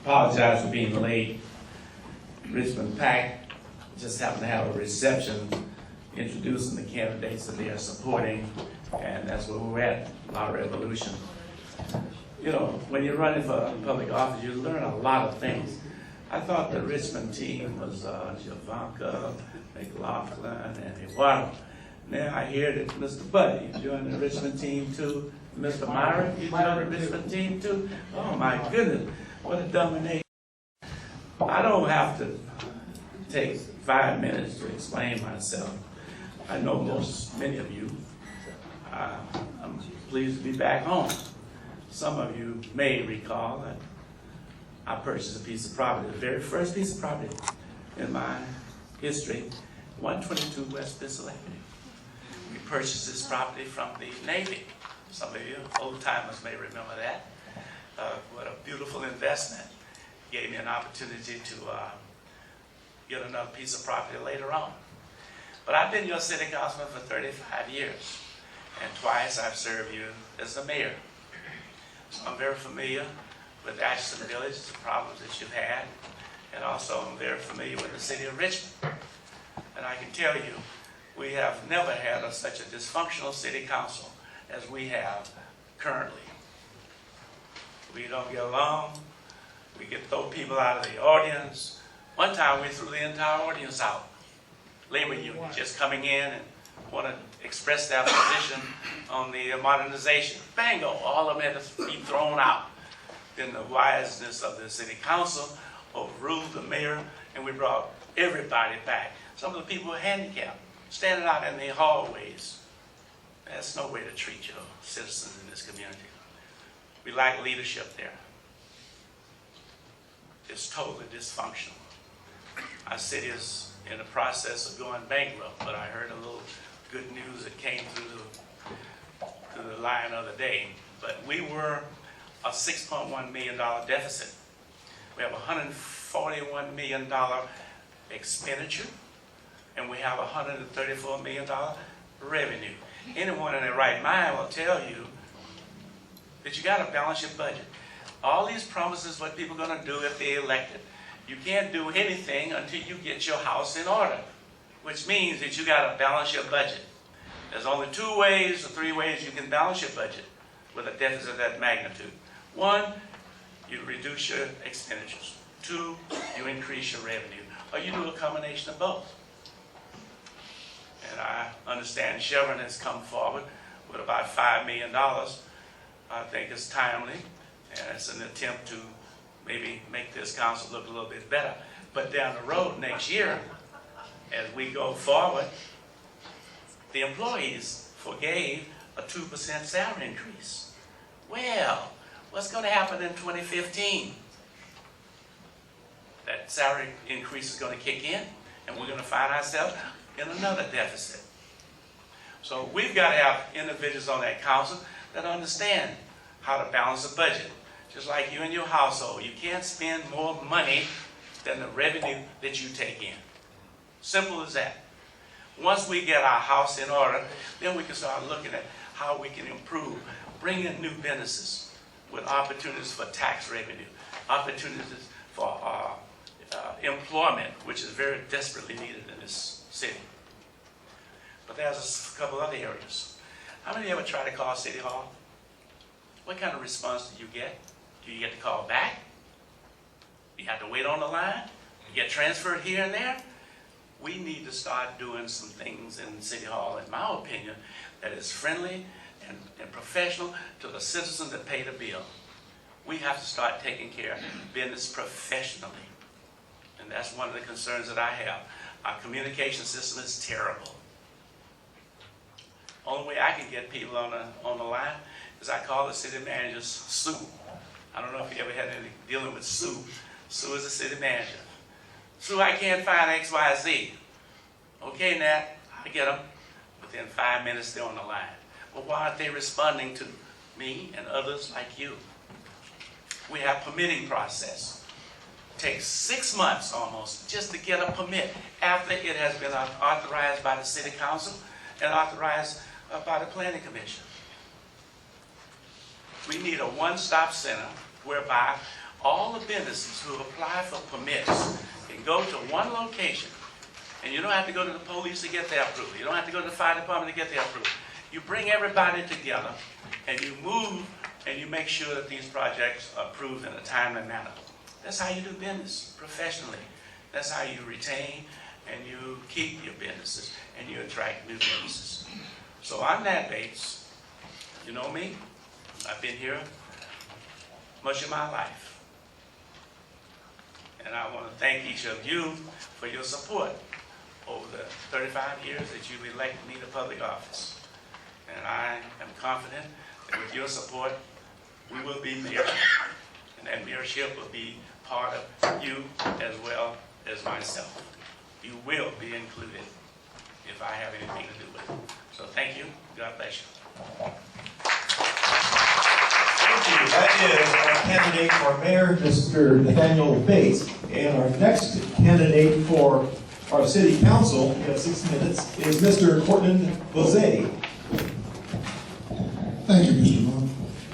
Apologize for being late. Richmond PAC just happened to have a reception introducing the candidates that they are supporting, and that's where we're at, our revolution. You know, when you're running for public office, you learn a lot of things. I thought the Richmond team was Javanka, McLaughlin, and Eduardo. Now I hear that Mr. Buddy joined the Richmond team too. Mr. Myron, you joined the Richmond team too? Oh my goodness, what a domination. I don't have to take 5 minutes to explain myself. I know many of you. I'm pleased to be back home. Some of you may recall that I purchased a piece of property, the very first piece of property in my history, 122 West Bissell Avenue. We purchased this property from the Navy. Some of you old timers may remember that. What a beautiful investment. Gave me an opportunity to get another piece of property later on. But I've been your city councilman for 35 years, and twice I've served you as the mayor. So I'm very familiar with Atchison Village, the problems that you've had, and also I'm very familiar with the city of Richmond. And I can tell you, we have never had such a dysfunctional city council as we have currently. We don't get along. We get throw people out of the audience. One time we threw the entire audience out. Labor union just coming in and want to express their position on the modernization. Bango, all of them had to be thrown out. Then the wiseness of the city council overruled the mayor, and we brought everybody back. Some of the people were handicapped, standing out in the hallways. That's no way to treat your citizens in this community. We lack leadership there. It's totally dysfunctional. Our city is in the process of going bankrupt, but I heard a little good news that came through the line the other day. But we were a $6.1 million deficit. We have a $141 million expenditure, and we have a $134 million revenue. Anyone in their right mind will tell you that you got to balance your budget. All these promises, what people are going to do if they're elected. You can't do anything until you get your house in order, which means that you got to balance your budget. There's only 2 ways or 3 ways you can balance your budget with a deficit of that magnitude. 1, you reduce your expenditures. 2, you increase your revenue. Or you do a combination of both. And I understand Chevron has come forward with about $5 million. I think it's timely, and it's an attempt to maybe make this council look a little bit better. But down the road next year, as we go forward, the employees forgave a 2% salary increase. Well, what's going to happen in 2015? That salary increase is going to kick in, and we're gonna find ourselves in another deficit. So we've got to have individuals on that council that understand how to balance a budget. Just like you and your household, you can't spend more money than the revenue that you take in. Simple as that. Once we get our house in order, then we can start looking at how we can improve, bring in new businesses with opportunities for tax revenue, opportunities for employment, which is very desperately needed in this city. But there's a couple other areas. How many ever try to call City Hall? What kind of response do you get? Do you get to call back? You have to wait on the line? You get transferred here and there? We need to start doing some things in City Hall, in my opinion, that is friendly and professional to the citizens that pay the bill. We have to start taking care of business professionally. And that's one of the concerns that I have. Our communication system is terrible. Only way I can get people on the line is I call the city manager Sue. I don't know if you ever had any dealing with Sue. Sue is the city manager. Sue, I can't find X, Y, Z. Okay, Nat, I get them. Within 5 minutes, they're on the line. But why aren't they responding to me and others like you? We have permitting process. It takes 6 months almost just to get a permit after it has been authorized by the city council and authorized by the planning commission. We need a one-stop center whereby all the businesses who apply for permits can go to one location, and you don't have to go to the police to get their approval. You don't have to go to the fire department to get their approval. You bring everybody together, and you move, and you make sure that these projects are approved in a timely manner. That's how you do business professionally. That's how you retain and you keep your businesses, and you attract new businesses. So I'm Nat Bates. You know me. I've been here much of my life. And I want to thank each of you for your support over the 35 years that you've elected me to public office. And I am confident that with your support, we will be mayor. And that mayorship will be part of you as well as myself. You will be included if I have anything to do with it. So thank you. God bless you. Thank you. That is our candidate for mayor, Mr. Nathaniel Bates. And our next candidate for our city council, we have 6 minutes, is Mr. Cortland Bozay. Thank you, Mr. Monk.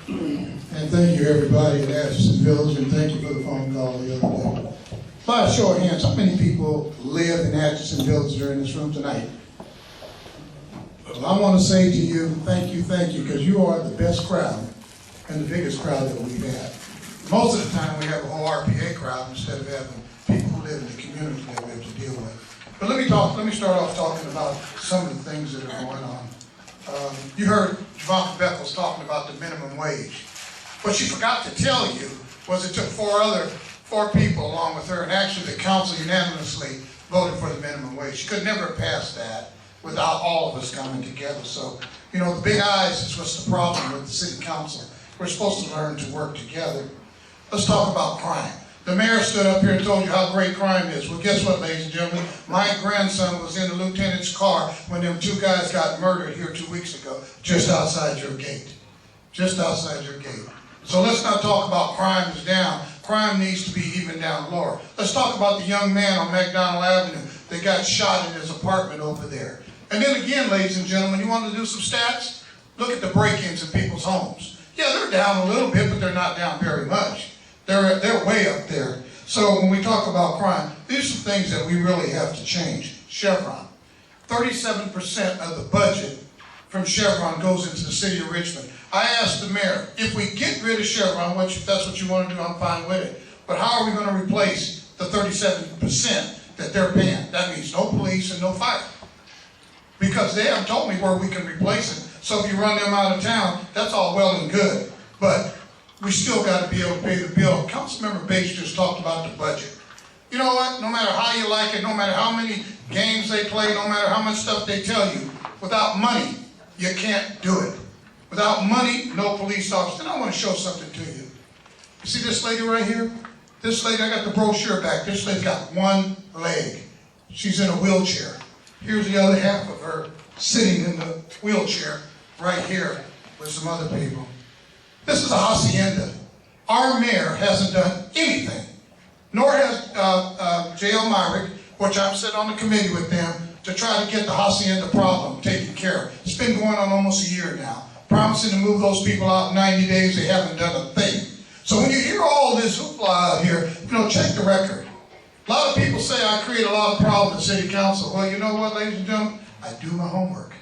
And thank you, everybody at Atchison Village, and thank you for the phone call the other day. By a show of hands, how many people live in Atchison Village during this room tonight? Well, I want to say to you, thank you, because you are the best crowd and the biggest crowd that we've had. Most of the time, we have a whole RPA crowd instead of having people who live in the community that we have to deal with. But let me start off talking about some of the things that are going on. You heard Javonka Beckles talking about the minimum wage. What she forgot to tell you was it took four people along with her, and actually the council unanimously voted for the minimum wage. She could never have passed that without all of us coming together. So, you know, the big eyes is what's the problem with the city council. We're supposed to learn to work together. Let's talk about crime. The mayor stood up here and told you how great crime is. Well, guess what, ladies and gentlemen? My grandson was in the lieutenant's car when them 2 guys got murdered here 2 weeks ago, just outside your gate. Just outside your gate. So let's not talk about crime is down. Crime needs to be even down lower. Let's talk about the young man on McDonald Avenue that got shot in his apartment over there. And then again, ladies and gentlemen, you want to do some stats? Look at the break-ins in people's homes. Yeah, they're down a little bit, but they're not down very much. They're way up there. So when we talk about crime, these are some things that we really have to change. Chevron. 37% of the budget from Chevron goes into the city of Richmond. I asked the mayor, if we get rid of Chevron, if that's what you want to do, I'm fine with it. But how are we going to replace the 37% that they're paying? That means no police and no fire. Because they haven't told me where we can replace it. So if you run them out of town, that's all well and good. But we still got to be able to pay the bill. Councilmember Bates just talked about the budget. You know what? No matter how you like it, no matter how many games they play, no matter how much stuff they tell you, without money, you can't do it. Without money, no police officer. And I want to show something to you. You see this lady right here? This lady, I got the brochure back. This lady's got one leg. She's in a wheelchair. Here's the other half of her sitting in the wheelchair right here with some other people. This is a hacienda. Our mayor hasn't done anything, nor has J.L. Myrick, which I've sat on the committee with them, to try to get the hacienda problem taken care of. It's been going on almost a year now. Promising to move those people out in 90 days, they haven't done a thing. So when you hear all this hoopla out here, check the record. A lot of people say I create a lot of problems in city council. Well, you know what, ladies and gentlemen? I do my homework.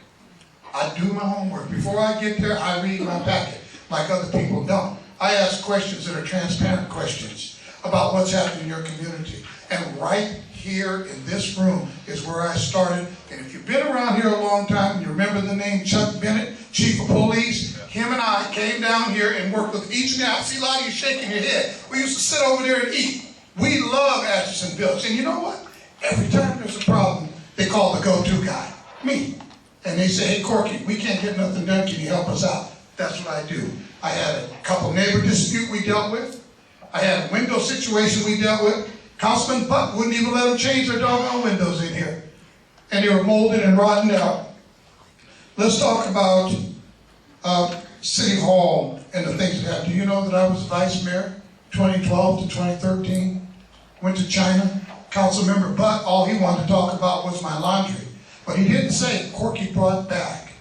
I do my homework. Before I get there, I read my packet like other people don't. I ask questions that are transparent questions about what's happening in your community. And right here in this room is where I started. And if you've been around here a long time, you remember the name Chuck Bennett, Chief of Police. Him and I came down here and worked with each and every. I see a lot of you shaking your head. We used to sit over there and eat. We love Atchison Village. And you know what? Every time there's a problem, they call the go-to guy, me. And they say, hey, Corky, we can't get nothing done. Can you help us out? That's what I do. I had a couple neighbor dispute we dealt with. I had a window situation we dealt with. Councilman Buck wouldn't even let them change their doggone windows in here. And they were molded and rotten out. Let's talk about City Hall and the things that happened. Do you know that I was vice mayor 2012 to 2013? Went to China. Councilmember Butt, all he wanted to talk about was my laundry. But he didn't say Corky brought back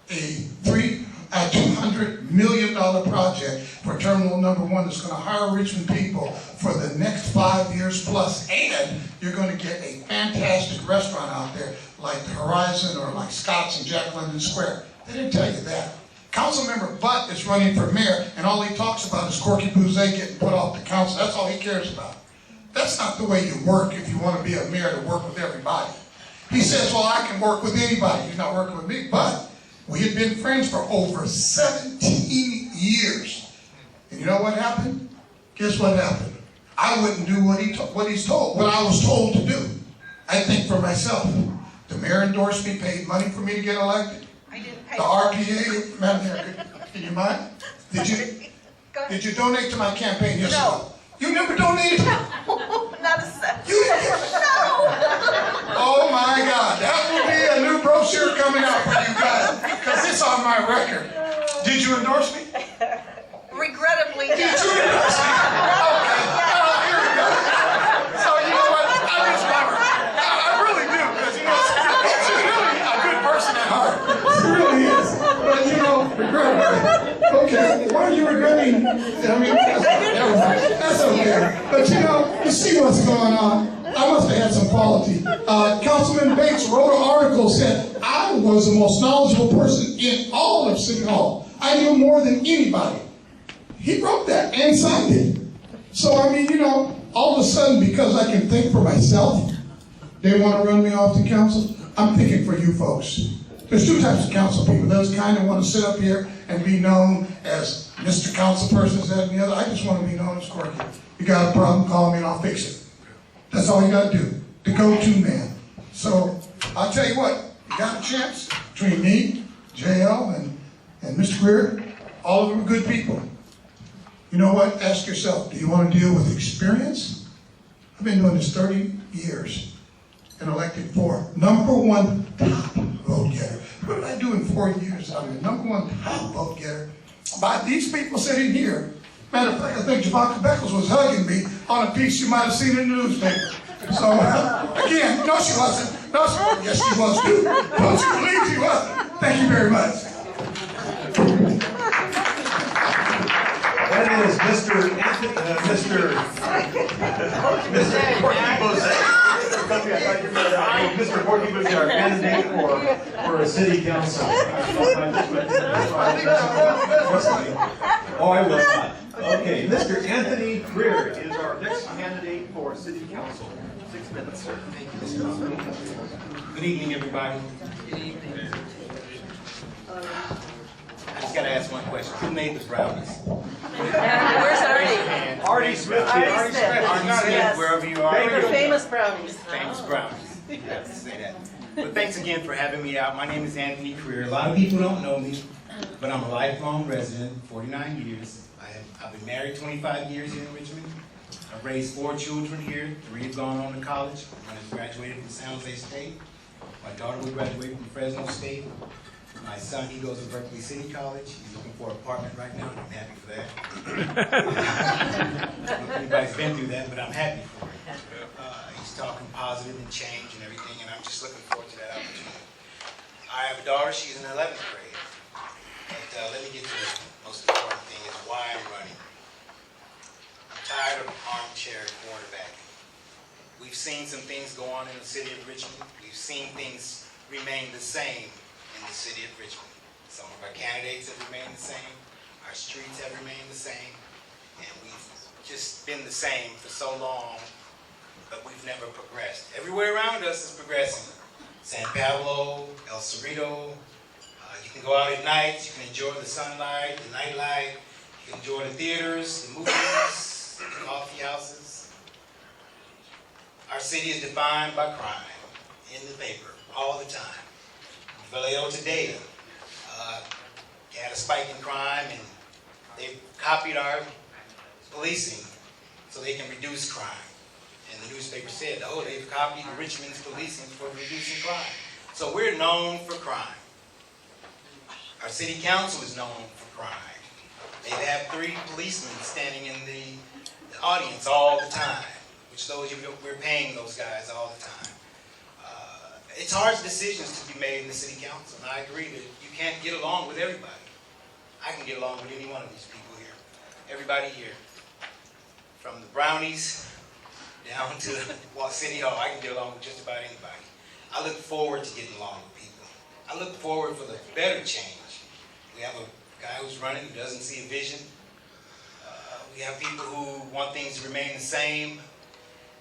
a $200 million project for Terminal Number 1 that's going to hire Richmond people for the next 5 years plus. And you're going to get a fantastic restaurant out there like the Horizon or like Scott's in Jack London Square. They didn't tell you that. Councilmember Butt is running for mayor, and all he talks about is Corky Bouzet getting put off the council. That's all he cares about. That's not the way you work if you want to be a mayor to work with everybody. He says, well, I can work with anybody. He's not working with me, but we had been friends for over 17 years. And you know what happened? Guess what happened? I wouldn't do what I was told to do. I think for myself. The mayor endorsed me, paid money for me to get elected. I didn't pay. The RPA, Madam Mayor, can you mind? Did you donate to my campaign? Yes, No. You never donated? Not a cent. You didn't? No. Oh my God, that will be a new brochure coming out for you guys, because it's on my record. Did you endorse me? Regrettably, Did you endorse me? Okay, here we go. So you know what, I just love her. I really do, because she's really a good person at heart. She really is. But regrettably. Okay, why are you regretting? I mean, that's okay. But you see what's going on. I must have had some quality. Councilman Bates wrote an article, said I was the most knowledgeable person in all of City Hall. I knew more than anybody. He wrote that and signed it. So, I mean, all of a sudden, because I can think for myself, they want to run me off the council. I'm thinking for you folks. There's two types of council people. Those kind of want to sit up here and be known as Mr. Council Person, that and the other. I just want to be known as Corky. You got a problem, call me and I'll fix it. That's all you got to do. The go-to man. So I'll tell you what, you got a chance between me, JL, and Mr. Greer. All of them are good people. You know what? Ask yourself, do you want to deal with experience? I've been doing this 30 years and elected for #1 top vote getter. What did I do in 4 years? I'm the #1 top vote getter by these people sitting here. Matter of fact, I think Javonka Beckles was hugging me on a piece you might have seen in the newspaper. So, again, no, she wasn't. No, yes, she was too. Don't you believe she wasn't? Thank you very much. That is Mr. Corky Bouzet. Mr. Corky Bouzet, our candidate for a city council. Oh, I will not. Okay, Mr. Anthony Greer is our next candidate for city council. 6 minutes, sir. Thank you, Mr. Good evening, everybody. Good evening. I just got to ask one question. Who made the brownies? Where's Artie? Artie Smith. Artie Smith, wherever you are. They're famous brownies. Famous brownies. I have to say that. But thanks again for having me out. My name is Anthony Greer. A lot of people don't know me, but I'm a lifelong resident, 49 years. I've been married 25 years here in Richmond. I've raised 4 children here. 3 have gone on to college. One has graduated from San Jose State. My daughter will graduate from Fresno State. My son, he goes to Berkeley City College. He's looking for an apartment right now, and I'm happy for that. I don't know if anybody's been through that, but I'm happy for it. He's talking positive and change and everything, and I'm just looking forward to that opportunity. I have a daughter. She's in the 11th grade. But let me get to the most important thing, is why I'm running. I'm tired of armchair quarterbacking. We've seen some things go on in the city of Richmond. We've seen things remain the same in the city of Richmond. Some of our candidates have remained the same. Our streets have remained the same. And we've just been the same for so long, but we've never progressed. Everywhere around us is progressing. San Pablo, El Cerrito. You can go out at night. You can enjoy the sunlight, the nightlight. You can enjoy the theaters, the movies, the coffee houses. Our city is defined by crime in the paper all the time. Vallejo today had a spike in crime, and they've copied our policing so they can reduce crime. And the newspaper said, oh, they've copied Richmond's policing for reducing crime. So we're known for crime. Our city council is known for crime. They have 3 policemen standing in the audience all the time, which we're paying those guys all the time. It's hard decisions to be made in the city council, and I agree that you can't get along with everybody. I can get along with any one of these people here. Everybody here. From the brownies down to City Hall, I can get along with just about anybody. I look forward to getting along with people. I look forward for the better change. We have a guy who's running who doesn't see a vision. We have people who want things to remain the same.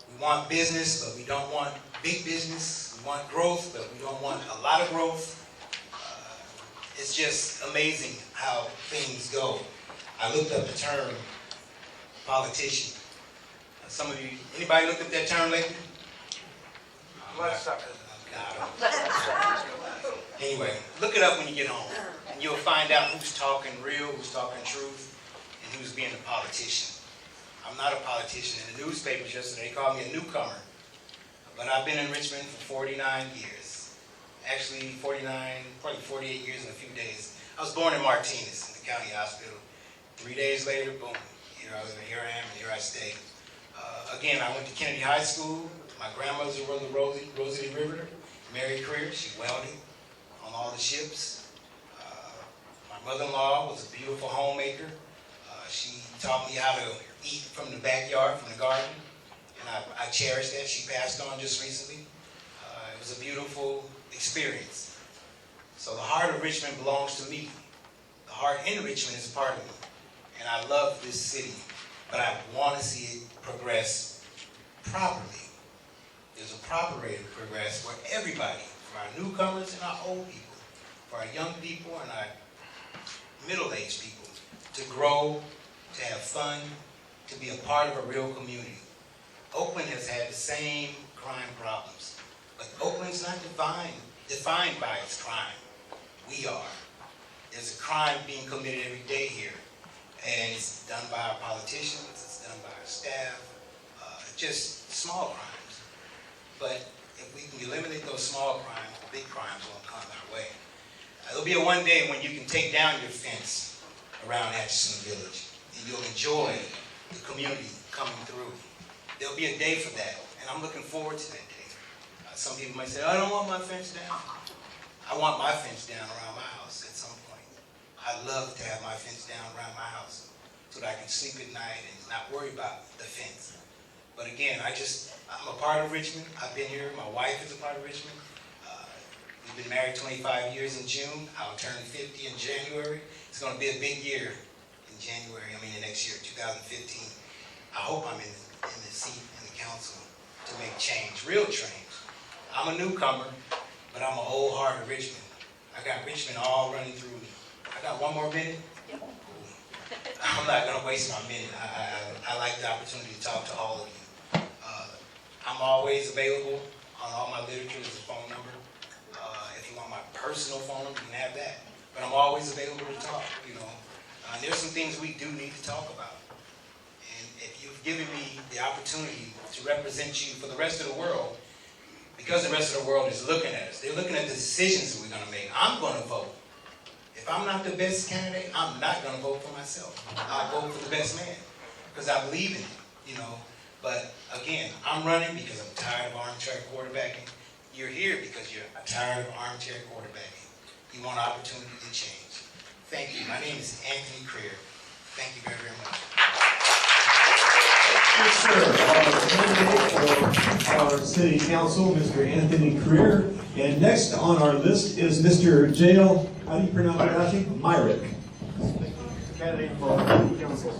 We want business, but we don't want big business. We want growth, but we don't want a lot of growth. It's just amazing how things go. I looked up the term politician. Some of you, anybody looked up that term lately? Anyway, look it up when you get home, and you'll find out who's talking real, who's talking truth, and who's being a politician. I'm not a politician. In the newspapers yesterday, they called me a newcomer. But I've been in Richmond for 49 years. Actually, 49, probably 48 years in a few days. I was born in Martinez, in the county hospital. 3 days later, boom, here I am, and here I stay. Again, I went to Kennedy High School. My grandmother was the Rosie River, married career. She welded on all the ships. My mother-in-law was a beautiful homemaker. She taught me how to eat from the backyard, from the garden. And I cherish that. She passed on just recently. It was a beautiful experience. So the heart of Richmond belongs to me. The heart in Richmond is a part of me. And I love this city. But I want to see it progress properly. There's a proper way to progress for everybody, for our newcomers and our old people, for our young people and our middle-aged people, to grow, to have fun, to be a part of a real community. Oakland has had the same crime problems, but Oakland's not defined by its crime. We are. There's a crime being committed every day here, and it's done by our politicians, it's done by our staff, just small crimes. But if we can eliminate those small crimes, the big crimes won't come our way. There'll be one day when you can take down your fence around Atchison Village, and you'll enjoy the community coming through. There'll be a day for that, and I'm looking forward to that day. Some people might say, I don't want my fence down. I want my fence down around my house at some point. I'd love to have my fence down around my house so that I can sleep at night and not worry about the fence. But again, I'm a part of Richmond. I've been here. My wife is a part of Richmond. We've been married 25 years in June. I'll turn 50 in January. It's going to be a big year in January, the next year, 2015. I hope I'm in the seat in the council to make change, real change. I'm a newcomer, but I'm an old heart of Richmond. I got Richmond all running through me. I got one more minute? Yep. I'm not going to waste my minute. I like the opportunity to talk to all of you. I'm always available on all my literature. There's a phone number. If you want my personal phone number, you can have that. But I'm always available to talk, There's some things we do need to talk about. And if you giving me the opportunity to represent you for the rest of the world, because the rest of the world is looking at us. They're looking at the decisions that we're going to make. I'm going to vote. If I'm not the best candidate, I'm not going to vote for myself. I'll vote for the best man because I believe in him, But again, I'm running because I'm tired of armchair quarterbacking. You're here because you're tired of armchair quarterbacking. You want opportunity to change. Thank you. My name is Anthony Creer. Thank you very, very much. Yes, sir. Our city council, Mr. Anthony Creer. And next on our list is Mr. J.L. How do you pronounce your last name? Myrick. Candidate for city council.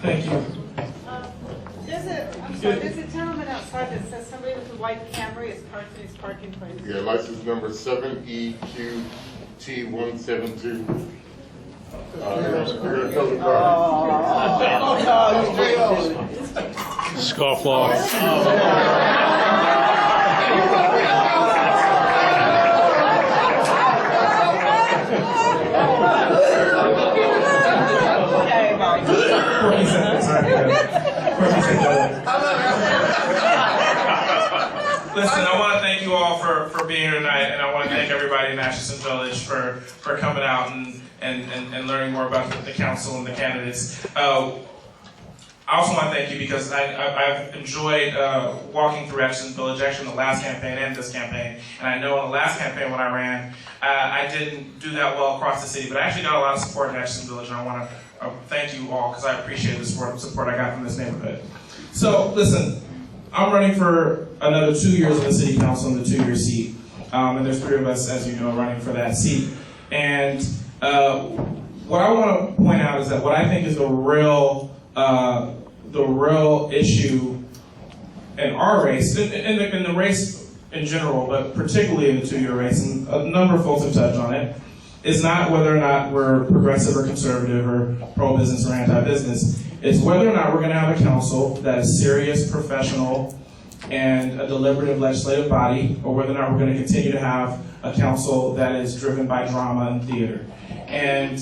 Thank you. There's a gentleman outside that says somebody with a white Camry is parked in his parking place. Yeah, license number 7EQT172. Scofflaw. Listen, I want to thank you all for being here tonight, and I want to thank everybody in Atchison Village for coming out and learning more about the council and the candidates. I also want to thank you because I've enjoyed walking through Atchison Village, actually in the last campaign and this campaign. And I know in the last campaign when I ran, I didn't do that well across the city, but I actually got a lot of support in Atchison Village, and I want to thank you all because I appreciate the support I got from this neighborhood. So, listen, I'm running for another 2 years in the city council in the 2-year seat. And there's 3 of us, as you know, running for that seat. And what I want to point out is that what I think is the real issue in our race, in the race in general, but particularly in the 2-year race, and a number of folks have touched on it, is not whether or not we're progressive or conservative or pro-business or anti-business. It's whether or not we're going to have a council that is serious, professional, and a deliberative legislative body, or whether or not we're going to continue to have a council that is driven by drama and theater. And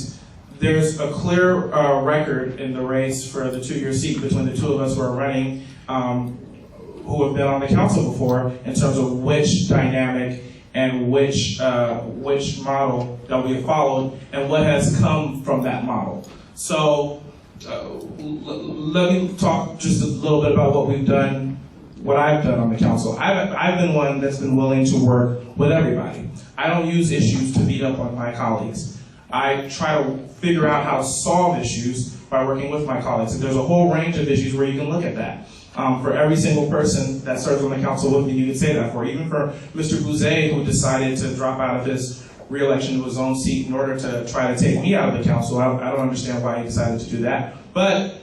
there's a clear record in the race for the 2-year seat between the 2 of us who are running, who have been on the council before, in terms of which dynamic and which model that we have followed and what has come from that model. So let me talk just a little bit about what we've done, what I've done on the council. I've been one that's been willing to work with everybody. I don't use issues to beat up on my colleagues. I try to figure out how to solve issues by working with my colleagues. And there's a whole range of issues where you can look at that. For every single person that serves on the council with me, you can say that for. Even for Mr. Bouzet, who decided to drop out of his re-election to his own seat in order to try to take me out of the council. I don't understand why he decided to do that. But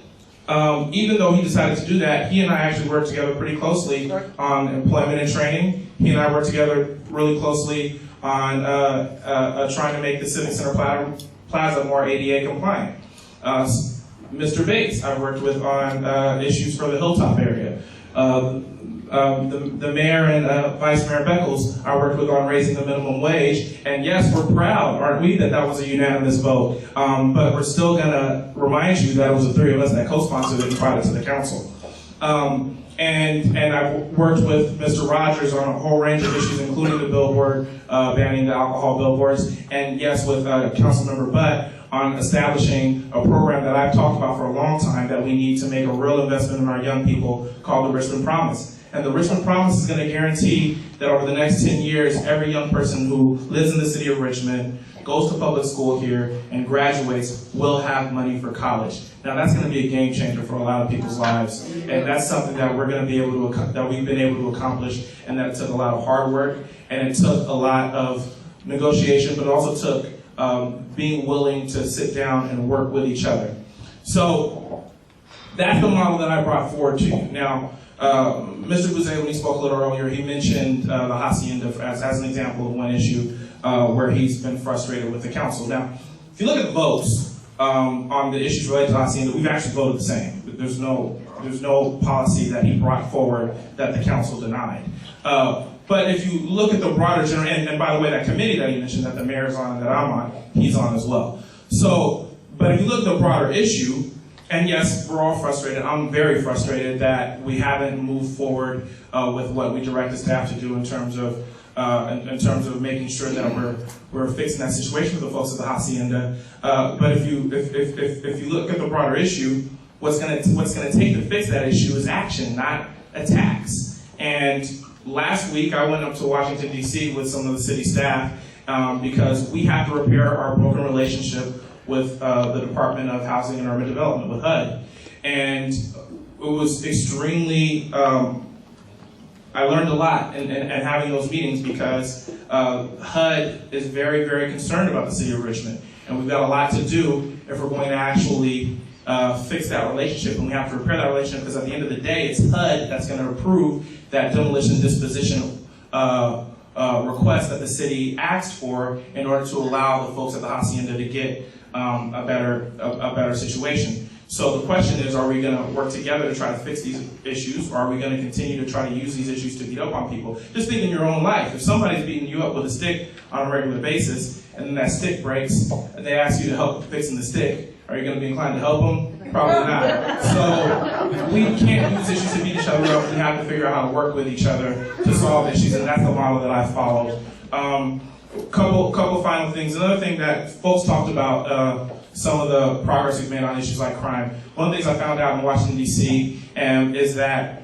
even though he decided to do that, he and I actually worked together pretty closely on employment and training. He and I worked together really closely on trying to make the Civic Center Plaza more ADA compliant. Mr. Bates, I've worked with on issues for the Hilltop area. The mayor and Vice Mayor Beckles, I worked with on raising the minimum wage. And yes, we're proud, aren't we, that that was a unanimous vote. But we're still going to remind you that it was the 3 of us that co-sponsored it and brought it to the council. And I've worked with Mr. Rogers on a whole range of issues, including the billboard, banning the alcohol billboards, and yes, with Councilmember Butt on establishing a program that I've talked about for a long time that we need to make a real investment in our young people called the Richmond Promise. And the Richmond Promise is going to guarantee that over the next 10 years, every young person who lives in the city of Richmond, goes to public school here, and graduates will have money for college. Now that's going to be a game changer for a lot of people's lives, and that's something that we're going to be able to, that we've been able to accomplish, and that it took a lot of hard work, and it took a lot of negotiation, but it also took being willing to sit down and work with each other. So that's the model that I brought forward to you. Now, Mr. Bouzet, when he spoke a little earlier, he mentioned the Hacienda as an example of one issue where he's been frustrated with the council. Now, if you look at the votes on the issues related to Hacienda, we've actually voted the same. There's no policy that he brought forward that the council denied. But if you look at the broader general, and by the way, that committee that he mentioned that the mayor's on and that I'm on, he's on as well. So, but if you look at the broader issue, And yes, we're all frustrated. I'm very frustrated that we haven't moved forward with what we directed staff to do in terms of making sure that we're fixing that situation for the folks at the hacienda. But if you look at the broader issue, what's going to take to fix that issue is action, not attacks. And last week I went up to Washington D.C. with some of the city staff because we have to repair our broken relationship with the Department of Housing and Urban Development, with HUD. And it was extremely, I learned a lot in having those meetings because HUD is very, very concerned about the city of Richmond. And we've got a lot to do if we're going to actually fix that relationship. And we have to repair that relationship because at the end of the day, it's HUD that's going to approve that demolition disposition request that the city asked for in order to allow the folks at the hacienda to get a better situation. So the question is, are we going to work together to try to fix these issues, or are we going to continue to try to use these issues to beat up on people? Just think in your own life. If somebody's beating you up with a stick on a regular basis, and then that stick breaks, and they ask you to help fixing the stick, are you going to be inclined to help them? Probably not. So we can't use issues to beat each other up. We have to figure out how to work with each other to solve issues, and that's the model that I followed. Couple final things. Another thing that folks talked about, some of the progress we've made on issues like crime. One of the things I found out in Washington, D.C. is that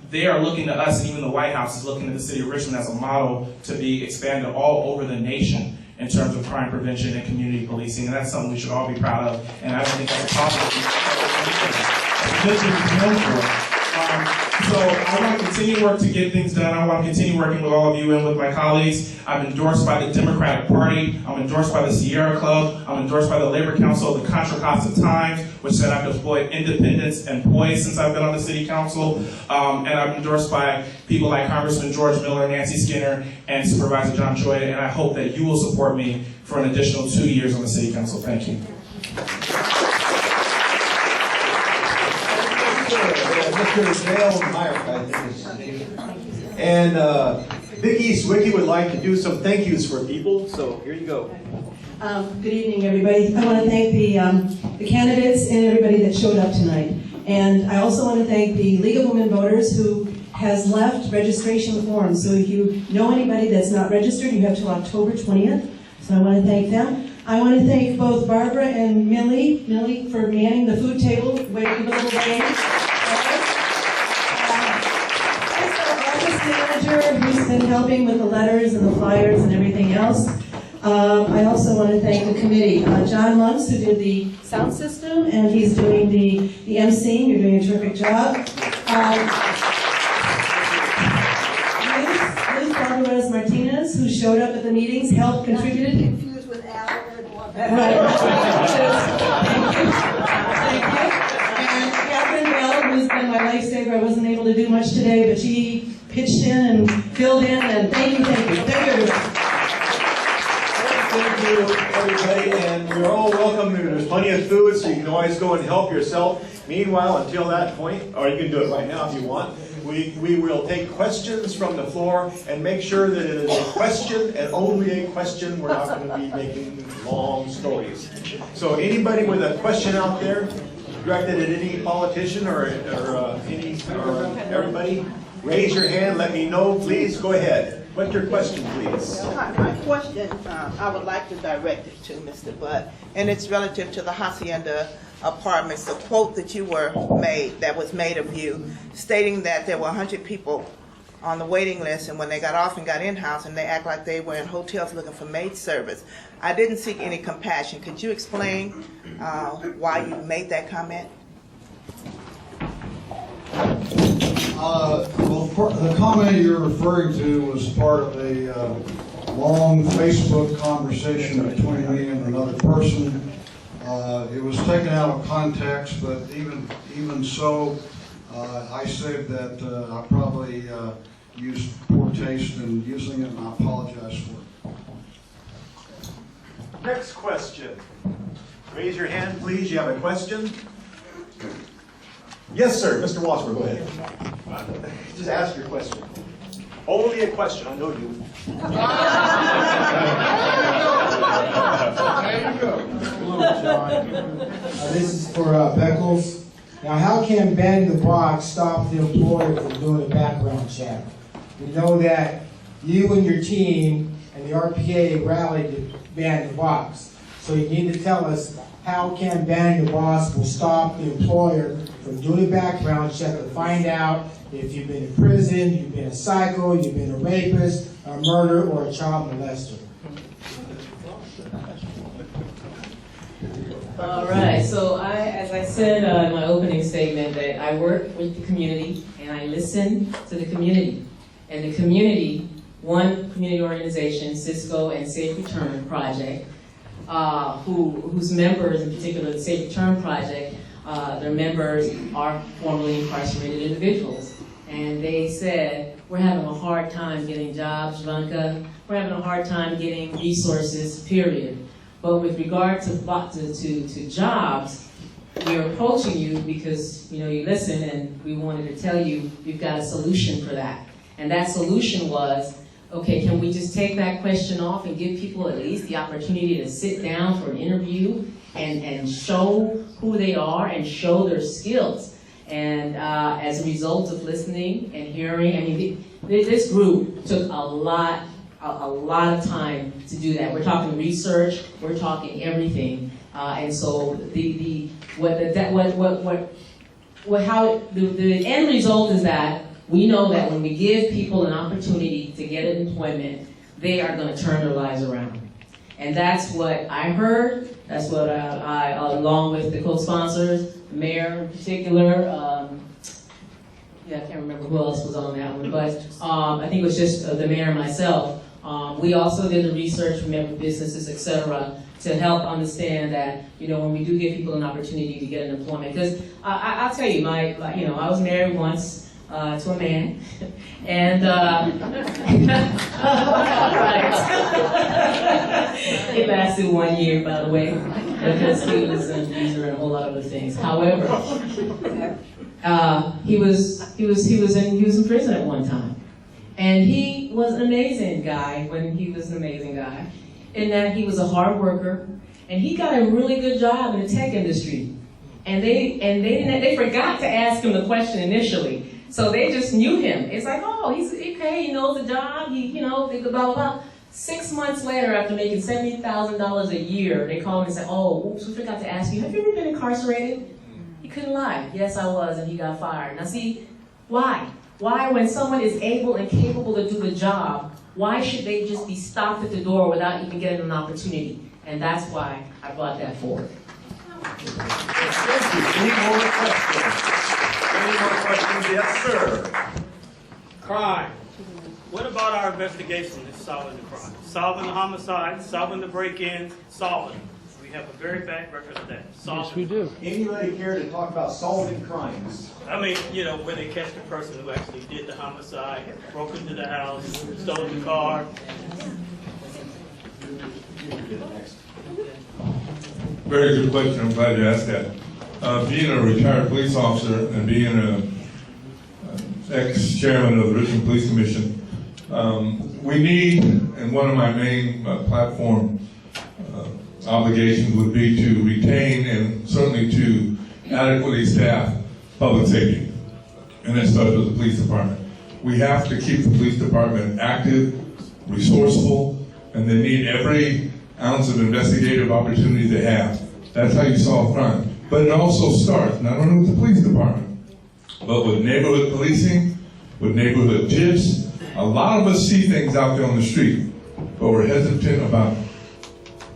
they are looking to us, and even the White House is looking at the city of Richmond as a model to be expanded all over the nation in terms of crime prevention and community policing, and that's something we should all be proud of, and I don't think that's a problem. It's a good thing to be known for. So I want to continue to work to get things done. I want to continue working with all of you and with my colleagues. I'm endorsed by the Democratic Party. I'm endorsed by the Sierra Club. I'm endorsed by the Labor Council of the Contra Costa Times, which said I've deployed independence and poise since I've been on the City Council. And I'm endorsed by people like Congressman George Miller, Nancy Skinner, and Supervisor John Choya. And I hope that you will support me for an additional 2 years on the City Council. Thank you. Mr. Dale Meyer, I think is his name. And Vicki Zwicky would like to do some thank yous for people, so here you go. Good evening, everybody. I want to thank the candidates and everybody that showed up tonight. And I also want to thank the League of Women Voters who has left registration forms. So if you know anybody that's not registered, you have till October 20th. So I want to thank them. I want to thank both Barbara and Millie for manning the food table, waiting for the little game. Manager who's been helping with the letters and the flyers and everything else. I also want to thank the committee. John Monks, who did the sound system, and he's doing the emceeing. You're doing a terrific job. Liz Alvarez Martinez, who showed up at the meetings, helped, contributed. Confused with Al. Right. Thank you. And Catherine Bell, who's been my lifesaver. I wasn't able to do much today, but she pitched in and filled in, and thank you, everybody. Thank you, everybody, and you're all welcome. There's plenty of food, so you can always go and help yourself. Meanwhile, until that point, or you can do it right now if you want, we will take questions from the floor and make sure that it is a question and only a question. We're not going to be making long stories. So anybody with a question out there directed at any politician or everybody, raise your hand, let me know, please. Go ahead. What's your question, please? My question, I would like to direct it to Mr. Butt, and it's relative to the Hacienda Apartments. The quote that was made of you, stating that there were 100 people on the waiting list, and when they got off and got in-house, and they act like they were in hotels looking for maid service. I didn't seek any compassion. Could you explain why you made that comment? Well, the comment you're referring to was part of a long Facebook conversation between me and another person. It was taken out of context, but even so, I said that I probably used poor taste in using it, and I apologize for it. Next question. Raise your hand, please. You have a question? Yes, sir. Mr. Wasser, go ahead. Just ask your question. Only a question. I know you. There you go. John. This is for Beckles. Now, how can banning the box stop the employer from doing a background check? We know that you and your team and the RPA rallied to ban the box. So you need to tell us how can banning the box will stop the employer from doing a background check to find out if you've been in prison, you've been a psycho, you've been a rapist, a murderer, or a child molester. All right, so as I said in my opening statement, that I work with the community and I listen to the community. And the community, one community organization, Cisco and Safe Return Project, whose members, in particular the Safe Return Project, their members are formerly incarcerated individuals. And they said, we're having a hard time getting jobs, Vanka. We're having a hard time getting resources, period. But with regard to jobs, we're approaching you because you listen, and we wanted to tell you we've got a solution for that. And that solution was, okay, can we just take that question off and give people at least the opportunity to sit down for an interview and show who they are and show their skills? And as a result of listening and hearing, I mean, this group took a lot of time to do that. We're talking research, we're talking everything, and so the end result is that we know that when we give people an opportunity to get an employment, they are going to turn their lives around. And that's what I heard. That's what I along with the co-sponsors, the mayor in particular. I can't remember who else was on that one, but I think it was just the mayor and myself. We also did the research, we met with businesses, etc., to help understand that, when we do give people an opportunity to get an employment. Because I'll tell you, I was married once to a man, and it lasted 1 year, by the way, because he was an abuser and a whole lot of other things. However, he was in prison at one time. And he was an amazing guy when he was an amazing guy, in that he was a hard worker, and he got a really good job in the tech industry. And they forgot to ask him the question initially, so they just knew him. It's like, oh, he's okay, he knows the job, blah blah blah. 6 months later, after making $70,000 a year, they called him and said, oh, oops, we forgot to ask you, have you ever been incarcerated? He couldn't lie. Yes, I was, and he got fired. Now see, why? Why, when someone is able and capable to do the job, why should they just be stopped at the door without even getting an opportunity? And that's why I brought that forward. Thank you. Any more questions? Any more questions? Yes, sir. Crime. What about our investigation in solving the crime? Solving the homicide, solving the break-ins, solving. We have a very bad record of that. Yes, we do. Anybody care to talk about solving crimes? I mean, where they catch the person who actually did the homicide, broke into the house, stole the car. Very good question. I'm glad you asked that. Being a retired police officer and being an ex-chairman of the Richmond Police Commission, we need, and one of my main platform obligations would be to retain and certainly to adequately staff public safety. And that starts with the police department. We have to keep the police department active, resourceful, and they need every ounce of investigative opportunity they have. That's how you solve crime. But it also starts not only with the police department, but with neighborhood policing, with neighborhood tips. A lot of us see things out there on the street, but we're hesitant about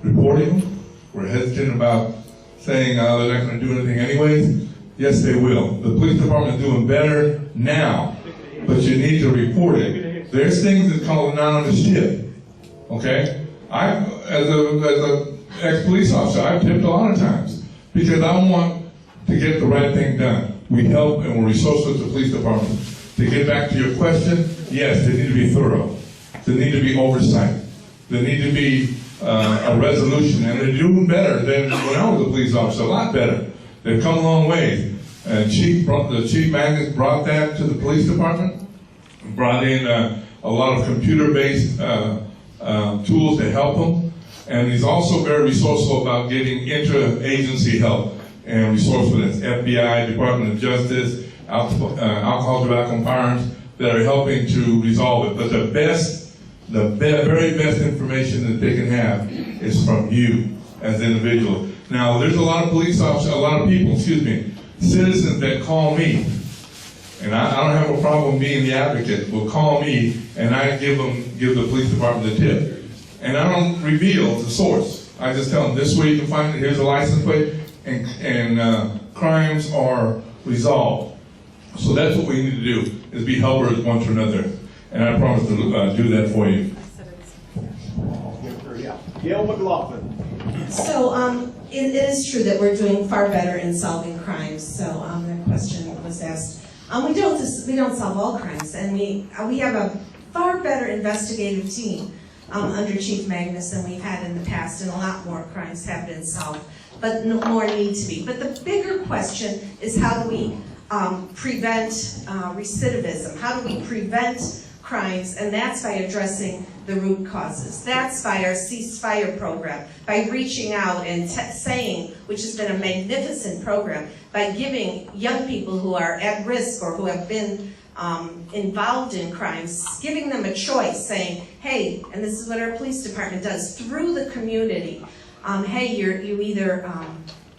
reporting them. We're hesitant about saying, they're not going to do anything anyways. Yes, they will. The police department is doing better now, but you need to report it. There's things that call anonymous tip, okay? As a ex-police officer, I've tipped a lot of times because I want to get the right thing done. We help and we're resourceful with the police department. To get back to your question, yes, they need to be thorough. There need to be oversight. There need to be a resolution, and they're doing better than when I was a police officer, a lot better. They've come a long way. And the Chief Magnus brought that to the police department, brought in a lot of computer-based tools to help them. And he's also very resourceful about getting inter-agency help and resourcefulness. FBI, Department of Justice, alcohol, tobacco, and firearms that are helping to resolve it. But the very best information that they can have is from you as individuals. Now, there's a lot of police officers, a lot of people, citizens that call me, and I don't have a problem being the advocate, will call me and I give the police department the tip. And I don't reveal the source. I just tell them, this way you can find it, here's a license plate, and crimes are resolved. So that's what we need to do, is be helpers one to another. And I promise to do that for you. Gail McLaughlin. So it is true that we're doing far better in solving crimes. So that question was asked. We don't solve all crimes, and we have a far better investigative team under Chief Magnus than we've had in the past, and a lot more crimes have been solved, but more need to be. But the bigger question is, how do we prevent recidivism? How do we prevent crimes? And that's by addressing the root causes. That's by our ceasefire program, by reaching out and saying, which has been a magnificent program, by giving young people who are at risk or who have been involved in crimes, giving them a choice, saying, hey, and this is what our police department does through the community, hey, you either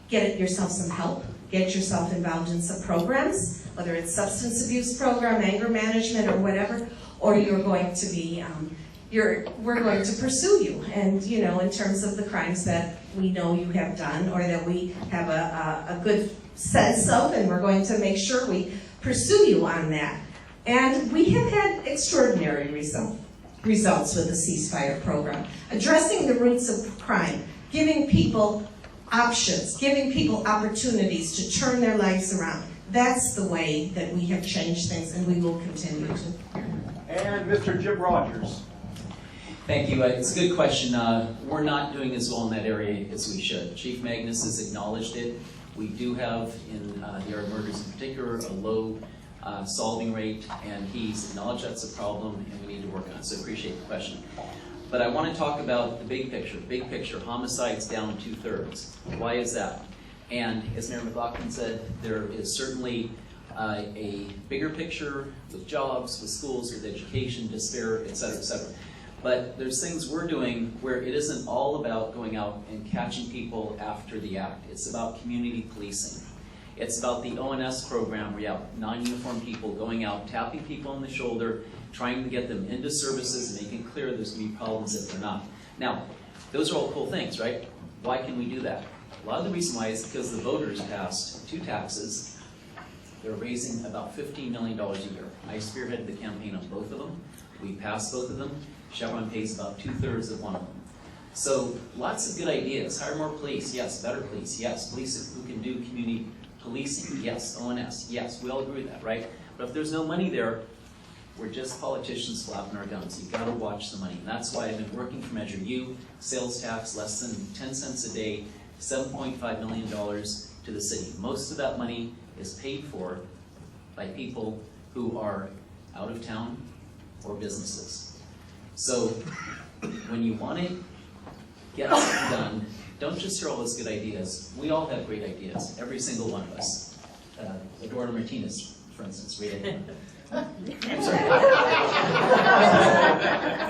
get yourself some help, get yourself involved in some programs, whether it's substance abuse program, anger management, or whatever, or you're going to be, we're going to pursue you, and in terms of the crimes that we know you have done or that we have a good sense of, and we're going to make sure we pursue you on that. And we have had extraordinary results with the ceasefire program, addressing the roots of crime, giving people options, giving people opportunities to turn their lives around. That's the way that we have changed things, and we will continue to. And Mr. Jim Rogers. Thank you. It's a good question. We're not doing as well in that area as we should. Chief Magnus has acknowledged it. We do have, in the area of murders in particular, a low solving rate, and he's acknowledged that's a problem, and we need to work on it. So I appreciate the question. But I want to talk about the big picture. Big picture, homicides down 2/3. Why is that? And as Mayor McLaughlin said, there is certainly a bigger picture with jobs, with schools, with education, despair, et cetera, et cetera. But there's things we're doing where it isn't all about going out and catching people after the act. It's about community policing. It's about the ONS program where you have non-uniformed people going out, tapping people on the shoulder, trying to get them into services and making clear there's going to be problems if they're not. Now, those are all cool things, right? Why can we do that? A lot of the reason why is because the voters passed 2 taxes. They're raising about $15 million a year. I spearheaded the campaign on both of them. We passed both of them. Chevron pays about 2/3 of one of them. So lots of good ideas. Hire more police, yes. Better police, yes. Police who can do community policing, yes. ONS, yes. We all agree with that, right? But if there's no money there, we're just politicians flapping our gums. You've got to watch the money. And that's why I've been working for Measure U, sales tax less than 10 cents a day, $7.5 million to the city. Most of that money is paid for by people who are out of town or businesses. So when you want to get something done, don't just hear all those good ideas. We all have great ideas, every single one of us. Eduardo Martinez, for instance, great idea. I'm sorry.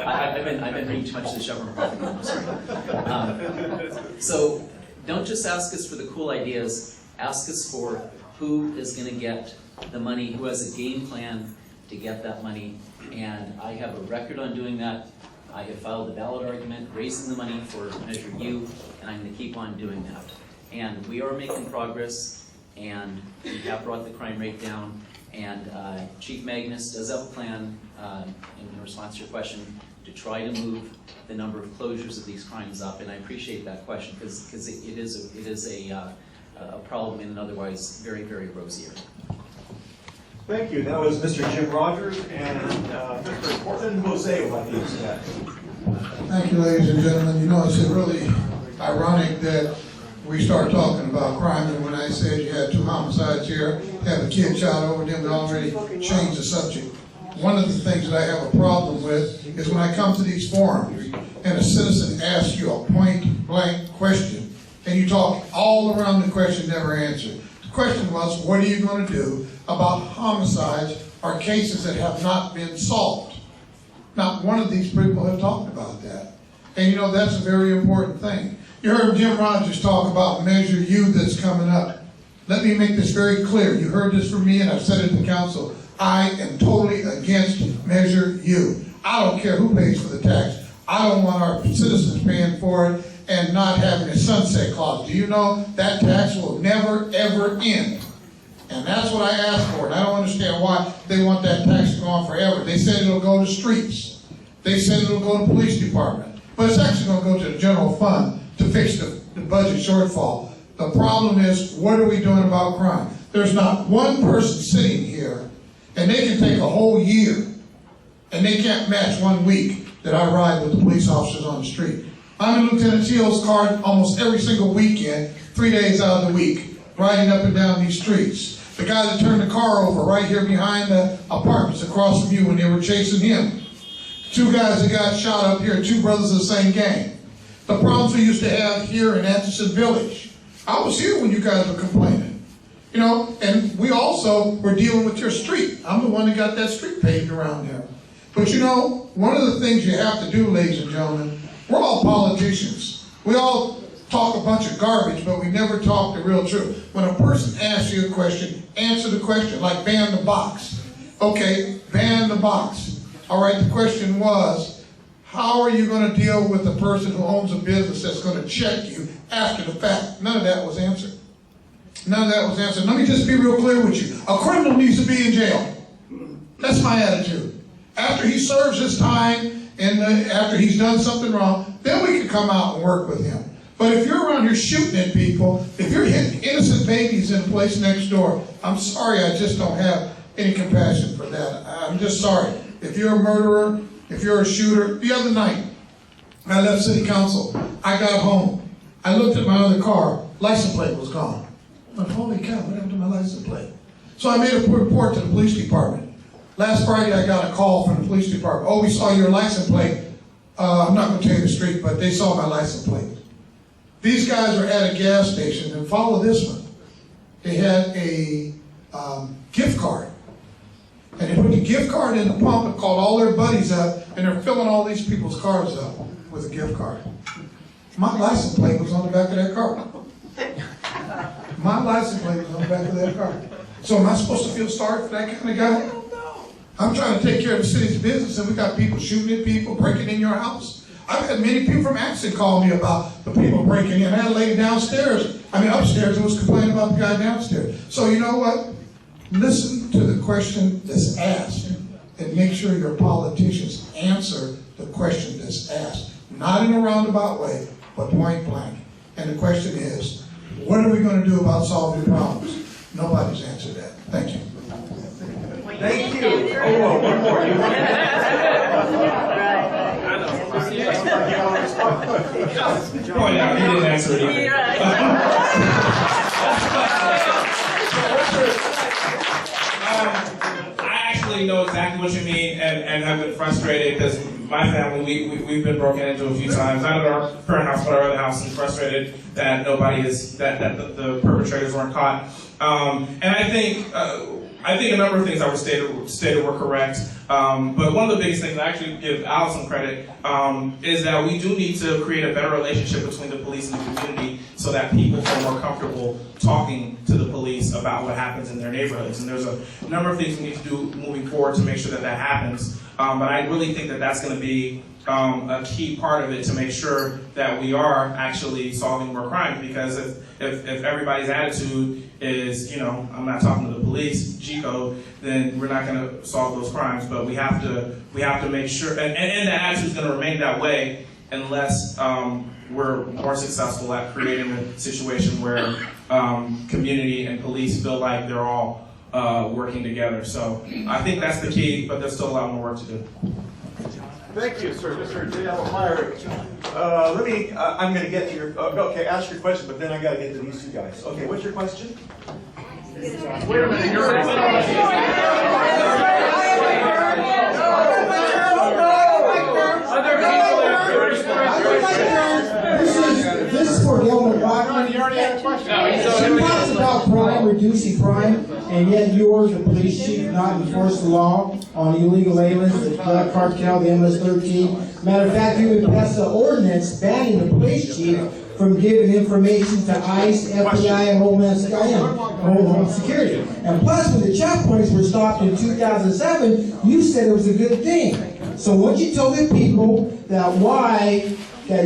I've been reading too much of the Chevron Profit. I'm sorry. So don't just ask us for the cool ideas. Ask us for who is going to get the money, who has a game plan to get that money. And I have a record on doing that. I have filed a ballot argument, raising the money for Measure U, and I'm going to keep on doing that. And we are making progress, and we have brought the crime rate down. And Chief Magnus does have a plan, in response to your question, to try to move the number of closures of these crimes up. And I appreciate that question, because it is a problem in an otherwise very, very rosy area. Thank you. That was Mr. Jim Rogers, and Mr. Portland Jose would like to use that. Thank you, ladies and gentlemen. You know, it's really ironic that we start talking about crime, and when I said you had 2 homicides here, have a kid shot over them, we already changed the subject. one of the things that I have a problem with is when I come to these forums and a citizen asks you a point blank question and you talk all around the question, never answered. The question was, what are you going to do about homicides or cases that have not been solved? Not one of these people have talked about that. And you know, that's a very important thing. You heard Jim Rogers talk about Measure U that's coming up. Let me make this very clear. You heard this from me and I've said it to the council. I am totally against Measure U. I don't care who pays for the tax. I don't want our citizens paying for it and not having a sunset clause. Do you know that tax will never, ever end? And that's what I asked for. And I don't understand why they want that tax to go on forever. They said it'll go to streets. They said it'll go to the police department. But it's actually going to go to the general fund to fix the budget shortfall. The problem is, what are we doing about crime? There's not one person sitting here, and they can take a whole year, and they can't match 1 week that I ride with the police officers on the street. I'm in Lieutenant Teal's car almost every single weekend, 3 days out of the week, riding up and down these streets. The guy that turned the car over right here behind the apartments across from you when they were chasing him. 2 guys that got shot up here, 2 brothers of the same gang. The problems we used to have here in Atchison Village. I was here when you guys were complaining. You know, and we also were dealing with your street. I'm the one that got that street paved around there. But you know, one of the things you have to do, ladies and gentlemen, we're all politicians. We all talk a bunch of garbage, but we never talk the real truth. When a person asks you a question, answer the question, like ban the box. Okay, ban the box. All right, the question was, how are you going to deal with the person who owns a business that's going to check you after the fact? None of that was answered. None of that was answered. Let me just be real clear with you. A criminal needs to be in jail. That's my attitude. After he serves his time and after he's done something wrong, then we can come out and work with him. But if you're around here shooting at people, if you're hitting innocent babies in a place next door, I'm sorry, I just don't have any compassion for that. I'm just sorry. If you're a murderer, if you're a shooter, the other night, I left City Council. I got home. I looked at my other car. License plate was gone. I went, holy cow, what happened to my license plate? So I made a report to the police department. Last Friday, I got a call from the police department. Oh, we saw your license plate. I'm not going to tell you the street, but they saw my license plate. These guys were at a gas station, and follow this one. They had a gift card. And they put the gift card in the pump and called all their buddies up, and they're filling all these people's cars up with a gift card. My license plate was on the back of that car. My license plate was on the back of that car. So am I supposed to feel sorry for that kind of guy? I'm trying to take care of the city's business, and we got people shooting at people, breaking in your house. I've had many people from Atchison call me about the people breaking in. I had a lady downstairs, upstairs, who was complaining about the guy downstairs. So you know what? Listen to the question that's asked and make sure your politicians answer the question that's asked. Not in a roundabout way, but point blank. And the question is, what are we going to do about solving problems? Nobody's answered that. Thank you. Thank you. Oh, one more. Point out, he didn't answer it either. I actually know exactly what you mean, and have been frustrated because my family, we've been broken into a few times, not at our current house, but our other house, and frustrated that that the perpetrators weren't caught. And I think a number of things that were stated were correct. But one of the biggest things, I actually give Allison credit, is that we do need to create a better relationship between the police and the community so that people feel more comfortable talking to the police about what happens in their neighborhoods. And there's a number of things we need to do moving forward to make sure that that happens. But I really think that that's going to be a key part of it to make sure that we are actually solving more crime. Because if everybody's attitude is, I'm not talking to the police, G-code, then we're not going to solve those crimes. But we have to make sure, and that attitude is going to remain that way unless we're more successful at creating a situation where community and police feel like they're all working together. So I think that's the key, but there's still a lot more work to do. Thank you, sir. Mr. J.L. Meyer. I'm going to get to your, okay, ask your question, but then I got to get to these two guys. Okay, what's your question? Wait a minute, you're This is for Gilman Bachman. You already had a question. She talks about crime, reducing crime, and yet yours, the police chief, not enforce the law on illegal aliens, the drug cartel, the MS-13. Matter of fact, you would pass an ordinance banning the police chief from giving information to ICE, FBI, and Homeland Security. And plus, when the checkpoints were stopped in 2007, you said it was a good thing. So what you told the people that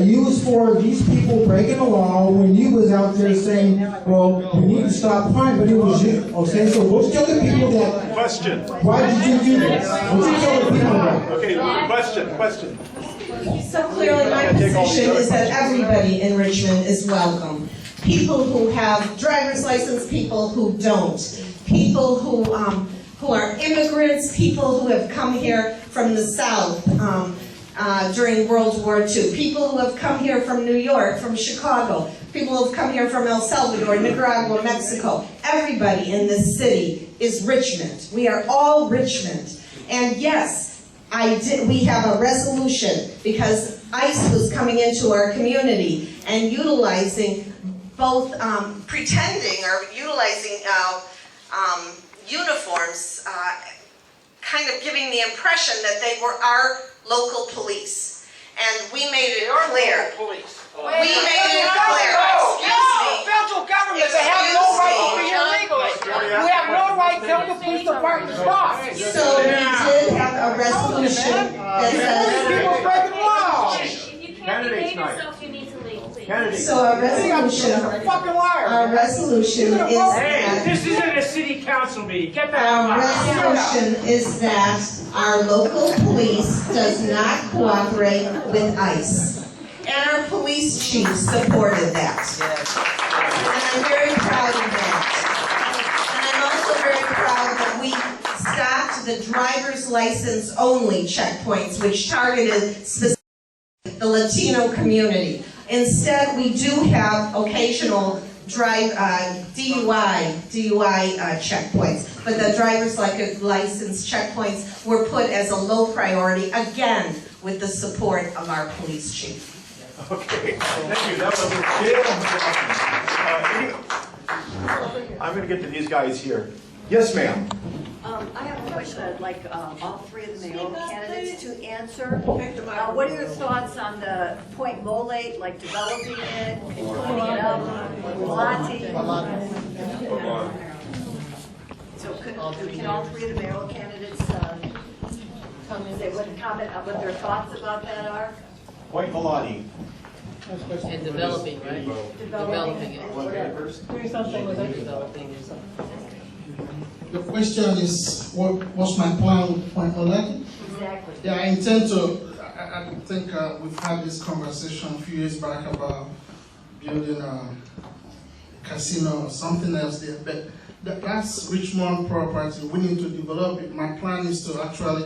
you was for these people breaking the law when you was out there saying, well, we need to stop crime, but it was you. Okay, so what you tell the people that... Question. Why did you do this? What you tell the people that? Okay, question. So clearly, my position is that everybody in Richmond is welcome. People who have driver's license, people who don't, people who are immigrants, people who have come here from the South during World War II, people who have come here from New York, from Chicago, people who have come here from El Salvador, Nicaragua, Mexico. Everybody in this city is Richmond. We are all Richmond. And yes, we have a resolution because ICE was coming into our community and utilizing both pretending or utilizing uniforms, kind of giving the impression that they were our local police. And we made it clear. We made it clear. Excuse me. Federal government, they have no right to be illegal. You have no right to tell the police department to stop. So we did have a resolution that says... People breaking laws. If you can't behave yourself, you need to leave, please. So our resolution is that... This isn't a city council meeting. Get Our resolution is that our local police does not cooperate with ICE. And our police chief supported that. And I'm very proud of that. And I'm also very proud that we stopped the driver's license only checkpoints, which targeted specifically the Latino community. Instead, we do have occasional DUI checkpoints, but the driver's license checkpoints were put as a low priority, again, with the support of our police chief. Okay, thank you. That was a I'm going to get to these guys here. Yes, ma'am. I have a question I'd like all three of the mayoral candidates to answer. What are your thoughts on the Point Molate, like developing it, cleaning it up, So can all three of the mayoral candidates say comment on what their thoughts about that are? Point Malati. And developing, right? Developing it. Developing it. The question is, what's my plan with Point Malati? Exactly. Yeah, I intend to, I think we've had this conversation a few years back about building a casino or something else there, but that's Richmond property. We need to develop it. My plan is to actually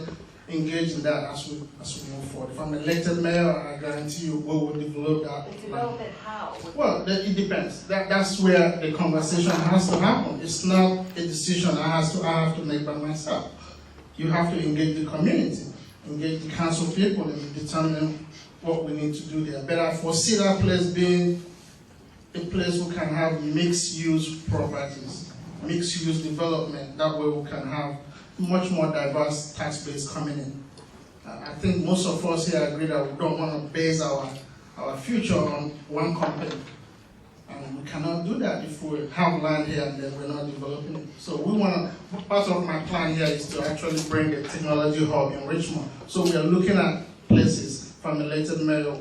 engage in that as we move forward. If I'm elected mayor, I guarantee you we will develop that. Develop it how? Well, it depends. That's where the conversation has to happen. It's not a decision I have to make by myself. You have to engage the community, engage the council people in determining what we need to do there. But I foresee that place being a place we can have mixed-use properties, mixed-use development. That way we can have much more diverse tax base coming in. I think most of us here agree that we don't want to base our future on one company. And we cannot do that if we have land here and then we're not developing it. So part of my plan here is to actually bring a technology hub in Richmond. So we are looking at places from elected mayor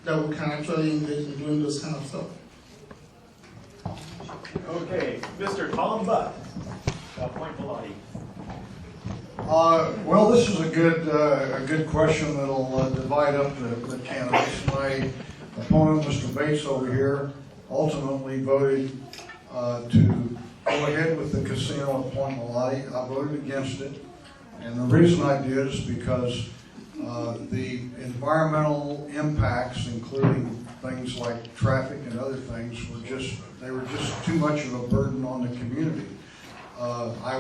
that we can actually engage in doing those kind of stuff. Okay, Mr. Tom Butt, Point Malati. Well, this is a good question that'll divide up the candidates. My opponent, Mr. Bates over here, ultimately voted to go ahead with the casino at Point Malati. I voted against it, and the reason I did is because the environmental impacts, including things like traffic and other things, were just too much of a burden on the community. I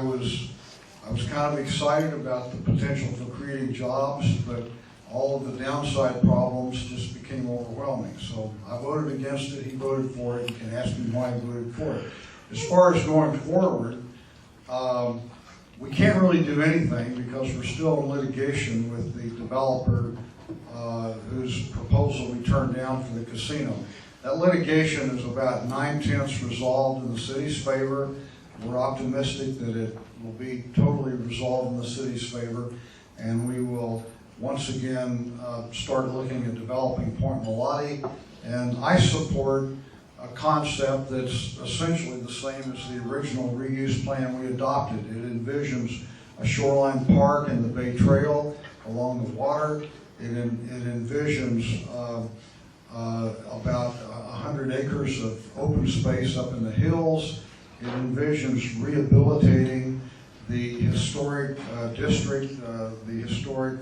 was kind of excited about the potential for creating jobs, but all of the downside problems just became overwhelming. So I voted against it, he voted for it. You can ask me why I voted for it. As far as going forward, we can't really do anything because we're still in litigation with the developer whose proposal we turned down for the casino. That litigation is about 9/10 resolved in the city's favor. We're optimistic that it will be totally resolved in the city's favor, and we will once again start looking at developing Point Malati. And I support a concept that's essentially the same as the original reuse plan we adopted. It envisions a shoreline park in the Bay Trail along the water. It envisions about 100 acres of open space up in the hills. It envisions rehabilitating the historic district, the historic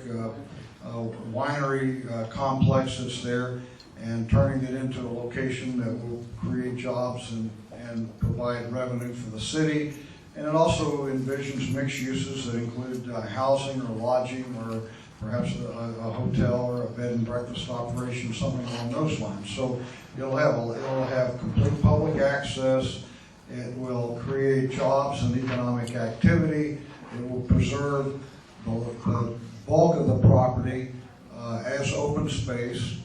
winery complex that's there, and turning it into a location that will create jobs and provide revenue for the city. And it also envisions mixed uses that include housing or lodging or perhaps a hotel or a bed and breakfast operation, something along those lines. So it'll have complete public access. It will create jobs and economic activity. It will preserve the bulk of the property as open space.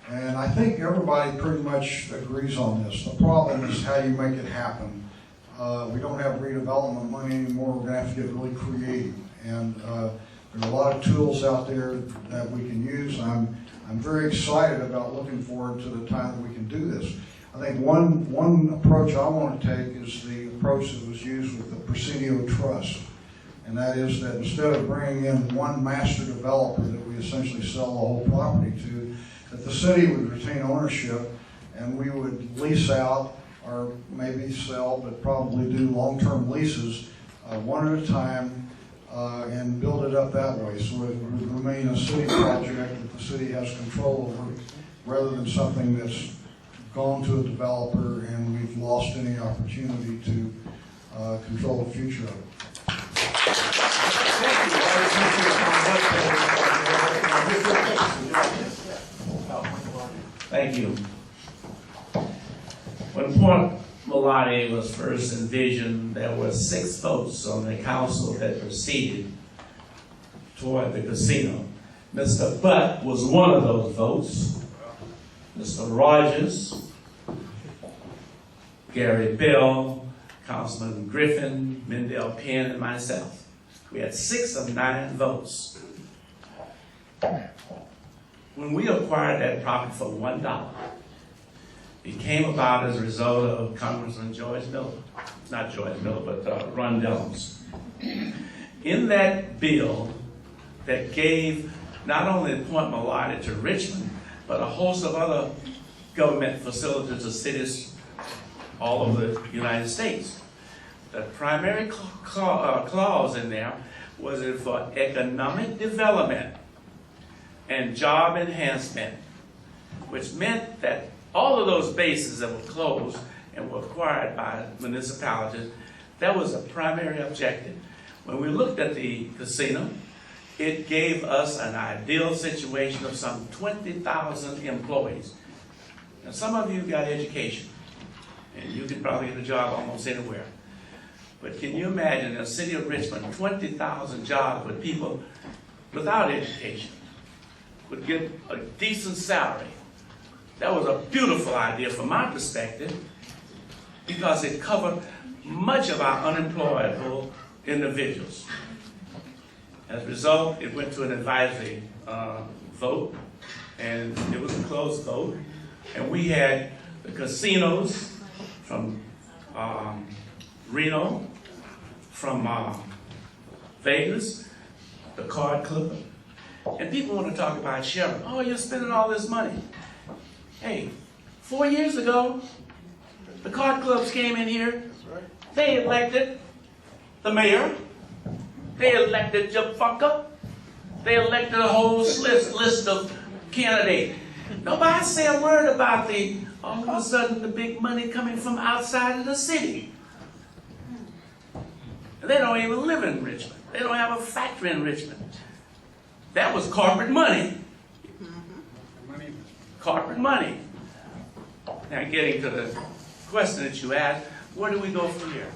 And I think everybody pretty much agrees on this. The problem is how you make it happen. We don't have redevelopment money anymore. We're going to have to get really creative. And there are a lot of tools out there that we can use. I'm very excited about looking forward to the time that we can do this. I think one approach I want to take is the approach that was used with the Presidio Trust. And that is that instead of bringing in one master developer that we essentially sell the whole property to, that the city would retain ownership and we would lease out or maybe sell, but probably do long-term leases one at a time and build it up that way. So it would remain a city project that the city has control over rather than something that's gone to a developer and we've lost any opportunity to control the future of it. Thank you. When Point Malati was first envisioned, there were 6 votes on the council that proceeded toward the casino. Mr. Butt was one of those votes. Mr. Rogers, Gary Bell, Councilman Griffin, Mendel Penn, and myself. We had 6 of 9 votes. When we acquired that property for $1, it came about as a result of Congressman George Miller. Not George Miller, but Ron Dellums. In that bill that gave not only Point Malati to Richmond, but a host of other government facilities or cities all over the United States. The primary clause in there was for economic development and job enhancement, which meant that all of those bases that were closed and were acquired by municipalities, that was a primary objective. When we looked at the casino, it gave us an ideal situation of some 20,000 employees. Now, some of you got education, and you could probably get a job almost anywhere. But can you imagine in the city of Richmond, 20,000 jobs with people without education would get a decent salary? That was a beautiful idea from my perspective because it covered much of our unemployable individuals. As a result, it went to an advisory vote, and it was a closed vote. And we had the casinos from Reno, from Vegas, the card club. And people want to talk about Chevron. Oh, you're spending all this money. Hey, 4 years ago, the card clubs came in here. They elected the mayor. They elected Jafunka. They elected a whole list of candidates. Nobody said a word about all of a sudden the big money coming from outside of the city. And they don't even live in Richmond. They don't have a factory in Richmond. That was corporate money. corporate money. Now getting to the question that you asked, where do we go from here?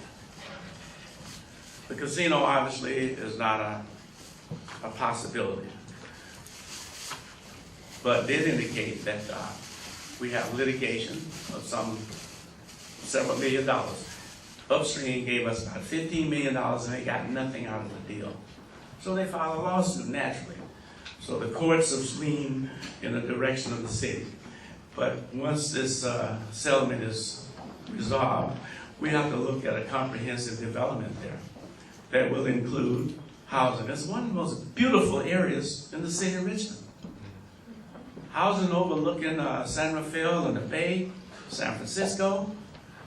The casino obviously is not a possibility, but did indicate that we have litigation of several $1 million. Upstream gave us about $15 million and they got nothing out of the deal. So they filed a lawsuit naturally. So the courts have leaned in the direction of the city. But once this settlement is resolved, we have to look at a comprehensive development there that will include housing. It's one of the most beautiful areas in the city of Richmond. Housing overlooking San Rafael and the Bay, San Francisco.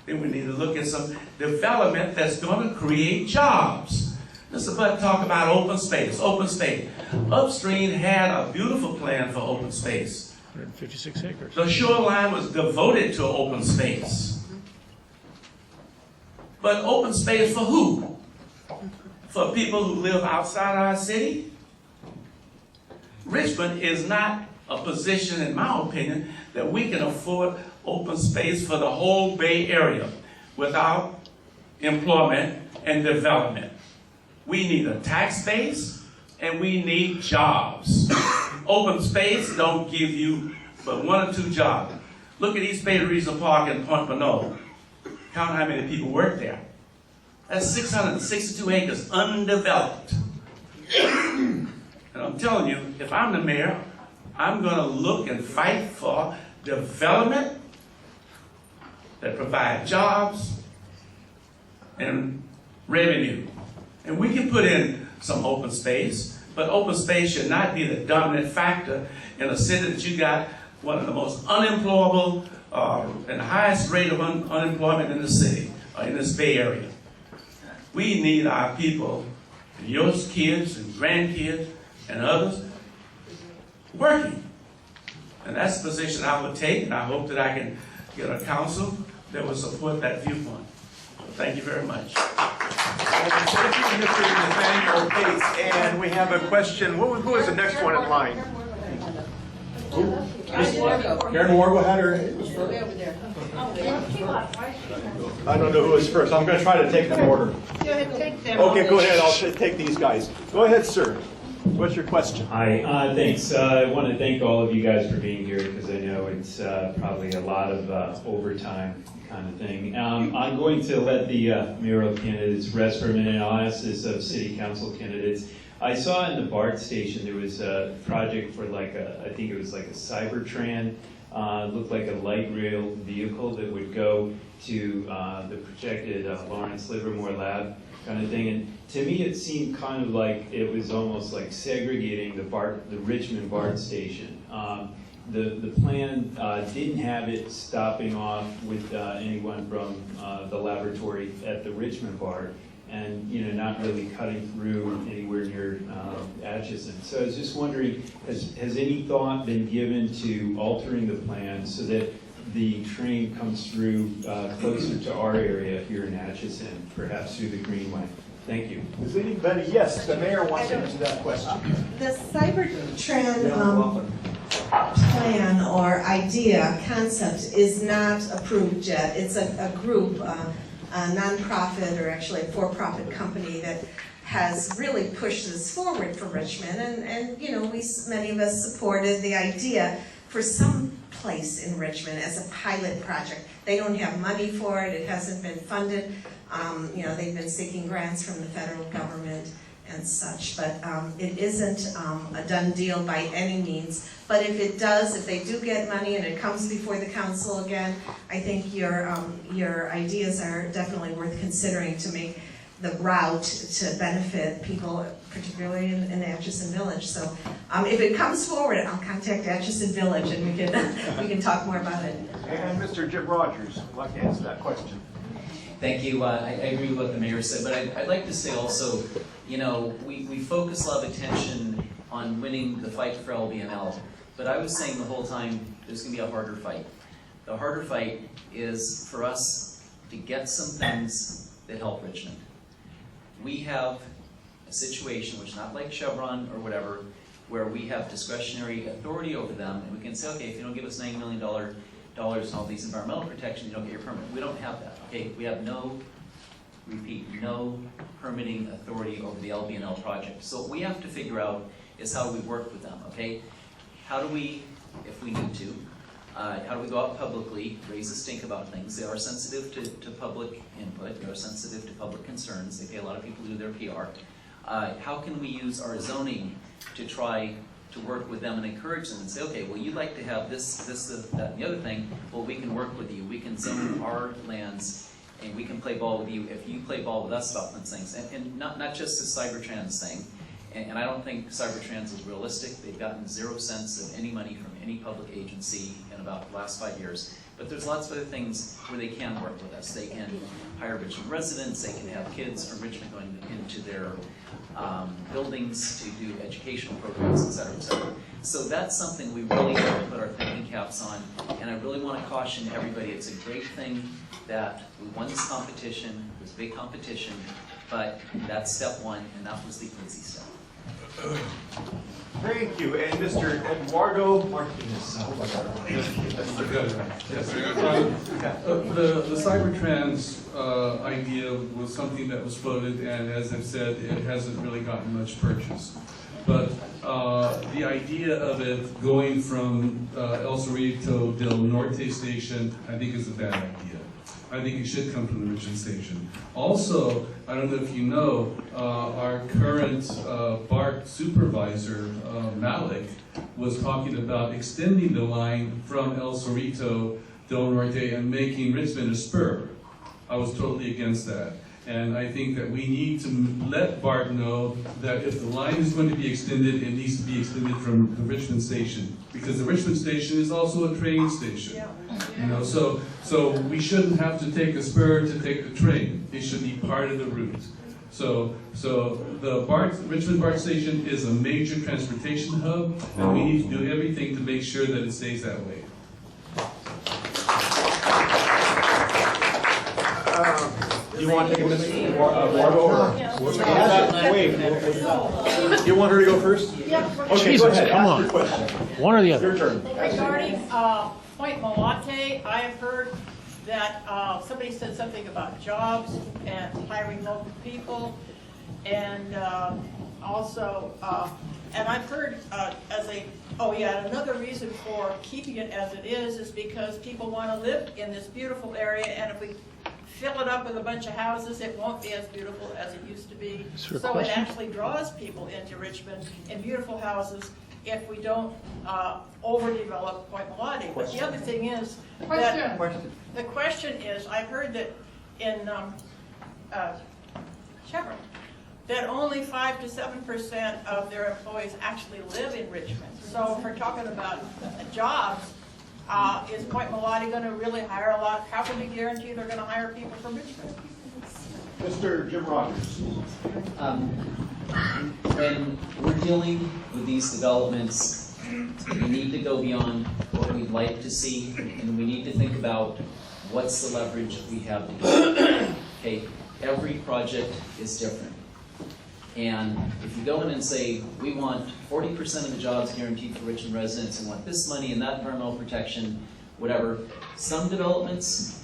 Then we need to look at some development that's going to create jobs. Mr. Budd talked about open space, open space. Upstream had a beautiful plan for open space. 156 acres. The shoreline was devoted to open space. But open space for who? For people who live outside our city? Richmond is not a position, in my opinion, that we can afford open space for the whole Bay Area without employment and development. We need a tax base and we need jobs. Open space don't give you but 1 or 2 jobs. Look at East Bay Regional Park in Point Pinole. Count how many people work there. That's 662 acres undeveloped. And I'm telling you, if I'm the mayor, I'm going to look and fight for development that provide jobs and revenue. And we can put in some open space, but open space should not be the dominant factor in a city that you got one of the most unemployable and the highest rate of unemployment in the city, in this Bay Area. We need our people, and your kids and grandkids and others, working. And that's the position I would take, and I hope that I can get a council that will support that viewpoint. So thank you very much. Thank you, Mr. Nathaniel Bates. And we have a question. Who is the next one in line? Karen Wargo had her. I don't know who is first. I'm going to try to take them in order. Go ahead, take them. Okay, go ahead. I'll take these guys. Go ahead, sir. What's your question? Hi, thanks. I want to thank all of you guys for being here because I know it's probably a lot of overtime kind of thing. I'm going to let the mayoral candidates rest for a minute. I'll ask this of city council candidates. I saw in the BART station there was a project for I think it was like a Cybertran. Looked like a light rail vehicle that would go to the projected Lawrence Livermore Lab kind of thing. And to me, it seemed kind of like it was almost like segregating the Richmond BART station. The plan didn't have it stopping off with anyone from the laboratory at the Richmond BART, and not really cutting through anywhere near Atchison. So I was just wondering, has any thought been given to altering the plan so that the train comes through closer to our area here in Atchison, perhaps through the Greenway? Thank you. Does anybody? Yes, the mayor wants to answer that question. The Cybertran plan or idea, concept is not approved yet. It's a group, a nonprofit or actually a for-profit company that has really pushed this forward for Richmond, and many of us supported the idea for some place in Richmond as a pilot project. They don't have money for it, it hasn't been funded. They've been seeking grants from the federal government and such, but it isn't a done deal by any means. But if it does, if they do get money and it comes before the council again, I think your ideas are definitely worth considering to make the route to benefit people, particularly in Atchison Village. So if it comes forward, I'll contact Atchison Village and we can talk more about it. And Mr. Jim Rogers would like to answer that question. Thank you. I agree with what the mayor said, but I'd like to say also, we focus a lot of attention on winning the fight for LBNL, but I was saying the whole time there's going to be a harder fight. The harder fight is for us to get some things that help Richmond. We have a situation, which is not like Chevron or whatever, where we have discretionary authority over them, and we can say, okay, if you don't give us $90 million and all these environmental protections, you don't get your permit. We don't have that, okay? We have no permitting authority over the LBNL project. So what we have to figure out is how do we work with them, okay? How do we, if we need to, how do we go out publicly, raise a stink about things? They are sensitive to public input. They are sensitive to public concerns. They pay a lot of people to do their PR. How can we use our zoning to try to work with them and encourage them and say, okay, well, you'd like to have this, that, and the other thing. Well, we can work with you. We can zone our lands, and we can play ball with you if you play ball with us about those things. And not just the Cybertrans thing. And I don't think Cybertrans is realistic. They've gotten 0 cents of any money from any public agency in about the last 5 years. But there's lots of other things where they can work with us. They can hire Richmond residents. They can have kids from Richmond going into their buildings to do educational programs, et cetera, et cetera. So that's something we really have to put our thinking caps on. And I really want to caution everybody, it's a great thing that we won this competition. It was a big competition, but that's step one, and that was the easy step. Thank you. And Mr. Eduardo Martinez. I hope I got it right. The Cybertrans idea was something that was floated, and as I've said, it hasn't really gotten much purchase. But the idea of it going from El Cerrito del Norte station, I think is a bad idea. I think it should come from the Richmond station. Also, I don't know if you know, our current BART supervisor, Malik, was talking about extending the line from El Cerrito del Norte and making Richmond a spur. I was totally against that. And I think that we need to let BART know that if the line is going to be extended, it needs to be extended from the Richmond station. Because the Richmond station is also a train station. You know, so we shouldn't have to take a spur to take the train. It should be part of the route. So the Richmond BART station is a major transportation hub, and we need to do everything to make sure that it stays that way. Do you want to take a minute, Eduardo, or? Wait. You want her to go first? Yeah. Okay, Jesus, go ahead. come Ask on. your question. One or the other. Your turn. Regarding Point Molate, I have heard that somebody said something about jobs and hiring local people, and also, and I've heard another reason for keeping it as it is because people want to live in this beautiful area, and if we fill it up with a bunch of houses, it won't be as beautiful as it used to be. So it actually draws people into Richmond in beautiful houses if we don't overdevelop Point Molate. But the other thing is that the question is, I've heard that in Chevron, that only 5 to 7% of their employees actually live in Richmond. So if we're talking about jobs, is Point Molate going to really hire a lot? How can we guarantee they're going to hire people from Richmond? Mr. Jim Rogers. When we're dealing with these developments, we need to go beyond what we'd like to see, and we need to think about what's the leverage we have to do. Okay, every project is different. And if you go in and say, we want 40% of the jobs guaranteed for Richmond residents and want this money and that environmental protection, whatever, some developments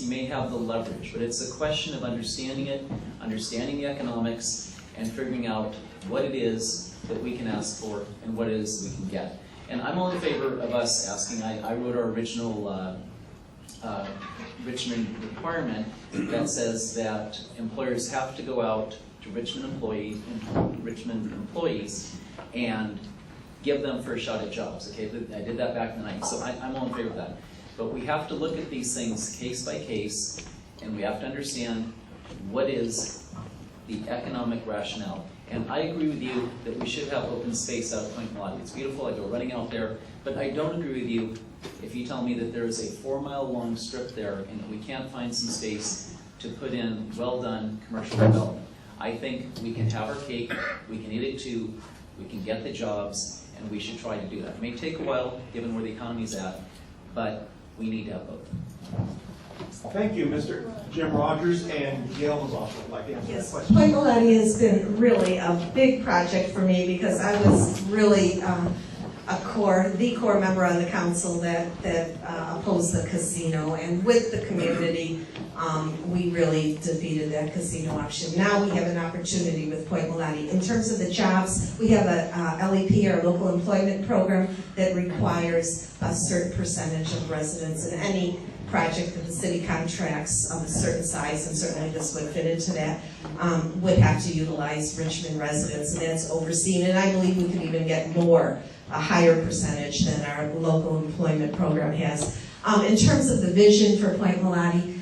you may have the leverage, but it's a question of understanding it, understanding the economics, and figuring out what it is that we can ask for and what it is we can get. And I'm all in favor of us asking. I wrote our original Richmond requirement that says that employers have to go out to Richmond employees and give them first shot at jobs. Okay, I did that back in the 90s, so I'm all in favor of that. But we have to look at these things case by case, and we have to understand what is the economic rationale. And I agree with you that we should have open space out of Point Molate. It's beautiful, I go running out there, but I don't agree with you if you tell me that there is a 4-mile-long strip there and that we can't find some space to put in well-done commercial development. I think we can have our cake, we can eat it too, we can get the jobs, and we should try to do that. It may take a while, given where the economy's at, but we need to have both. Thank you, Mr. Jim Rogers, and Gail was also like to answer that Yes, question. Point Melati has been really a big project for me because I was really the core member on the council that opposed the casino, and with the community, we really defeated that casino option. Now we have an opportunity with Point Melati. In terms of the jobs, we have a LEP, or local employment program, that requires a certain percentage of residents in any project that the city contracts of a certain size, and certainly this would fit into that, would have to utilize Richmond residents, and that's overseen. And I believe we could even get a higher percentage than our local employment program has. In terms of the vision for Point Melati,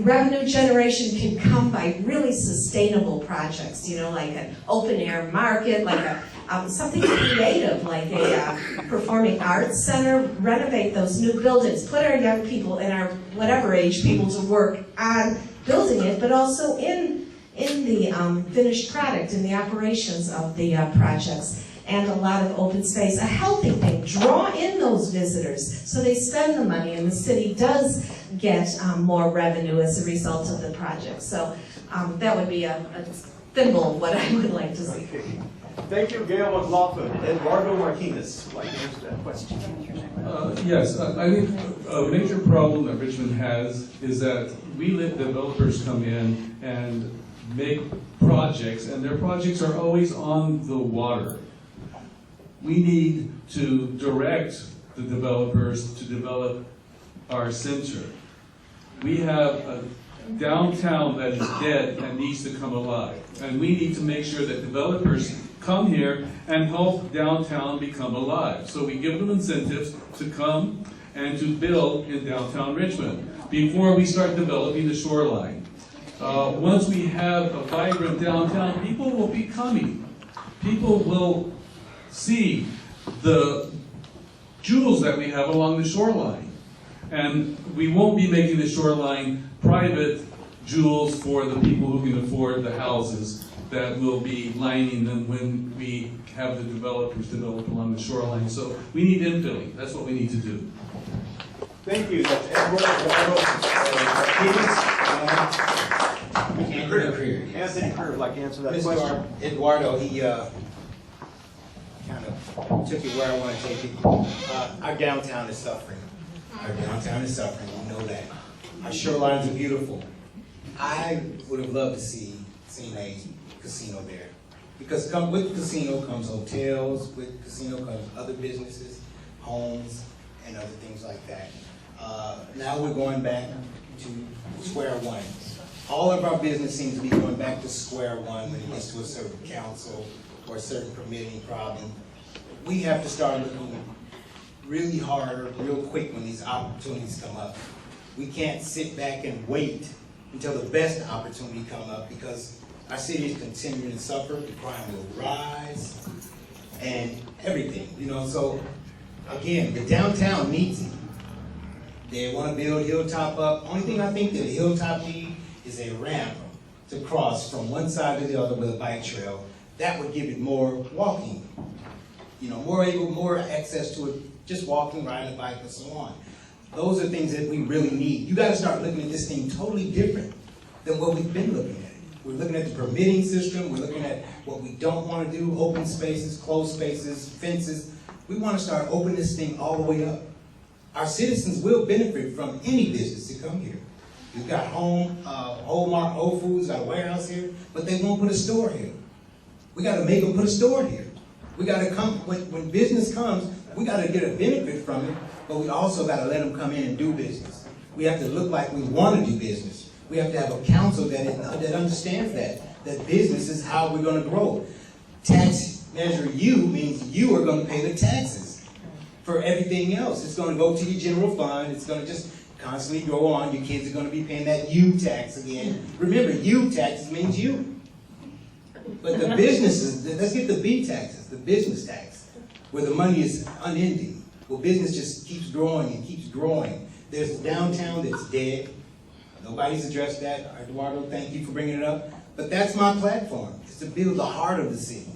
revenue generation can come by really sustainable projects, like an open air market, like something creative, like a performing arts center, renovate those new buildings, put our young people and our whatever age people to work on building it, but also in the finished product, in the operations of the projects. And a lot of open space, a healthy thing. Draw in those visitors so they spend the money, and the city does get more revenue as a result of the project. So that would be a thimble of what I would like to see. Thank you, Gail McLaughlin. Eduardo Martinez would like to answer that question. Yes, I think a major problem that Richmond has is that we let developers come in and make projects, and their projects are always on the water. We need to direct the developers to develop our center. We have a downtown that is dead and needs to come alive. And we need to make sure that developers come here and help downtown become alive. So we give them incentives to come and to build in downtown Richmond before we start developing the shoreline. Once we have a vibrant downtown, people will be coming. People will see the jewels that we have along the shoreline. And we won't be making the shoreline private jewels for the people who can afford the houses that will be lining them when we have the developers develop along the shoreline. So we need infilling. That's what we need to do. Thank you. That's Eduardo Martinez. Anthony Creer would like to answer that question. Eduardo, he kind of took it where I want to take it. Our downtown is suffering. Our downtown is suffering. We know that. Our shorelines are beautiful. I would have loved to seen a casino there, because with the casino comes hotels. With the casino comes other businesses, homes, and other things like that. Now we're going back to square one. All of our business seems to be going back to square one when it gets to a certain council or a certain permitting problem. We have to start looking really hard, real quick when these opportunities come up. We can't sit back and wait until the best opportunity comes up, because our city is continuing to suffer. The crime will rise and everything, So again, the downtown needs it. They want to build Hilltop up. Only thing I think that Hilltop needs is a ramp to cross from one side to the other with a bike trail. That would give it more walking, more access to it, just walking, riding a bike, and so on. Those are things that we really need. You got to start looking at this thing totally different than what we've been looking at. We're looking at the permitting system. We're looking at what we don't want to do: open spaces, closed spaces, fences. We want to start opening this thing all the way up. Our citizens will benefit from any business to come here. We've got Whole Foods, got a warehouse here, but they won't put a store here. We got to make them put a store here. We got to come, when business comes, we got to get a benefit from it, but we also got to let them come in and do business. We have to look like we want to do business. We have to have a council that understands that business is how we're going to grow. Tax measure U means you are going to pay the taxes for everything else. It's going to go to your general fund. It's going to just constantly go on. Your kids are going to be paying that U tax again. Remember, U taxes means you. But the businesses, let's get the B taxes, the business tax, where the money is unending. Well, business just keeps growing and keeps growing. There's a downtown that's dead. Nobody's addressed that. Eduardo, thank you for bringing it up. But that's my platform, is to build the heart of the city.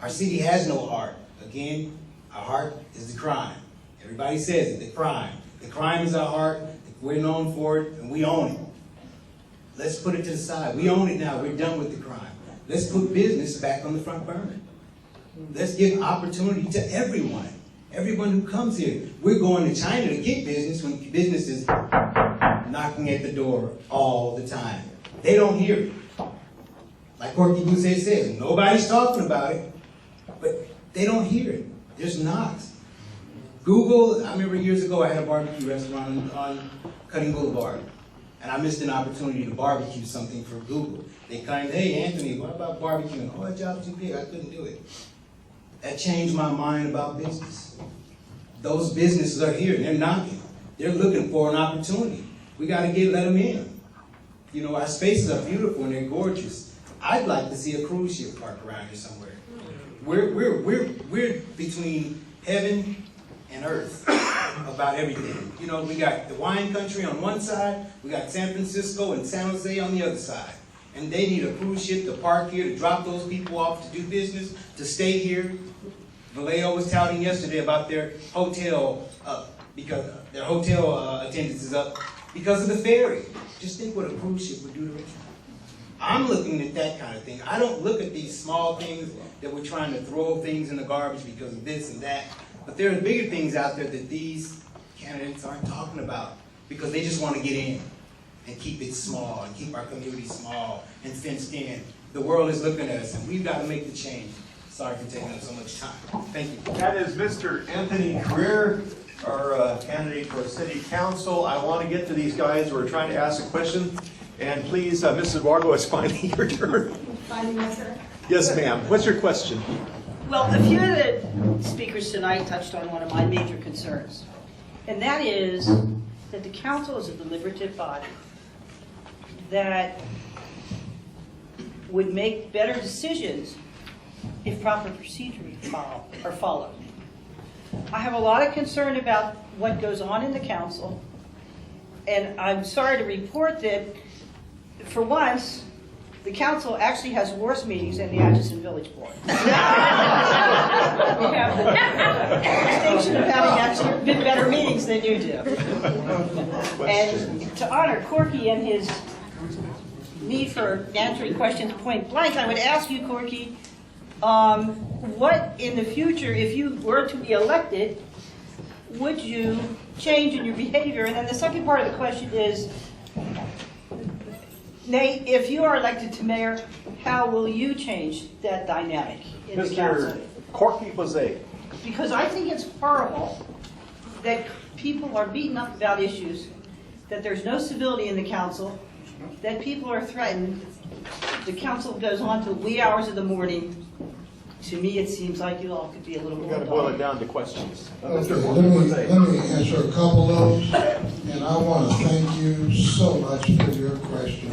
Our city has no heart. Again, our heart is the crime. Everybody says it, the crime. The crime is our heart. We're known for it, and we own it. Let's put it to the side. We own it now. We're done with the crime. Let's put business back on the front burner. Let's give opportunity to everyone. Everyone who comes here. We're going to China to get business when business is knocking at the door all the time. They don't hear it. Like Corky Bousse says, nobody's talking about it, but they don't hear it. There's knocks. Google, I remember years ago I had a barbecue restaurant on Cutting Boulevard, and I missed an opportunity to barbecue something for Google. They claimed, hey Anthony, what about barbecuing? Oh, that job's too big, I couldn't do it. That changed my mind about business. Those businesses are here, they're knocking. They're looking for an opportunity. We gotta let them in. You know, our spaces are beautiful and they're gorgeous. I'd like to see a cruise ship park around here somewhere. We're between heaven and earth about everything. You know, we got the wine country on one side, we got San Francisco and San Jose on the other side. And they need a cruise ship to park here, to drop those people off to do business, to stay here. Vallejo was touting yesterday about their hotel because their hotel attendance is up because of the ferry. Just think what a cruise ship would do to Richmond. I'm looking at that kind of thing. I don't look at these small things that we're trying to throw things in the garbage because of this and that. But there are bigger things out there that these candidates aren't talking about because they just want to get in and keep it small and keep our community small and fenced in. The world is looking at us and we've got to make the change. Sorry for taking up so much time. Thank you. That is Mr. Anthony Greer, our candidate for City Council. I want to get to these guys who are trying to ask a question. And please, Mrs. Wargo, it's finally your turn. Finally, my turn? Yes, ma'am. What's your question? Well, a few of the speakers tonight touched on one of my major concerns, and that is that the council is a deliberative body that would make better decisions if proper procedures are followed. I have a lot of concern about what goes on in the council, and I'm sorry to report that, for once, the council actually has worse meetings than the Atchison Village Board. We have the distinction of having actually been better meetings than you do. And to honor Corky and his need for answering questions point blank, I would ask you, Corky, what in the future, if you were to be elected, would you change in your behavior? And then the second part of the question is, Nate, if you are elected to mayor, how will you change that dynamic in the council? Mr. Corky Bousse. Because I think it's horrible that people are beaten up about issues, that there's no civility in the council, that people are threatened. The council goes on to wee hours of the morning. To me, it seems like you all could be a little more. We've got to boil it down to questions. Okay, let me answer a couple of those, and I want to thank you so much for your question,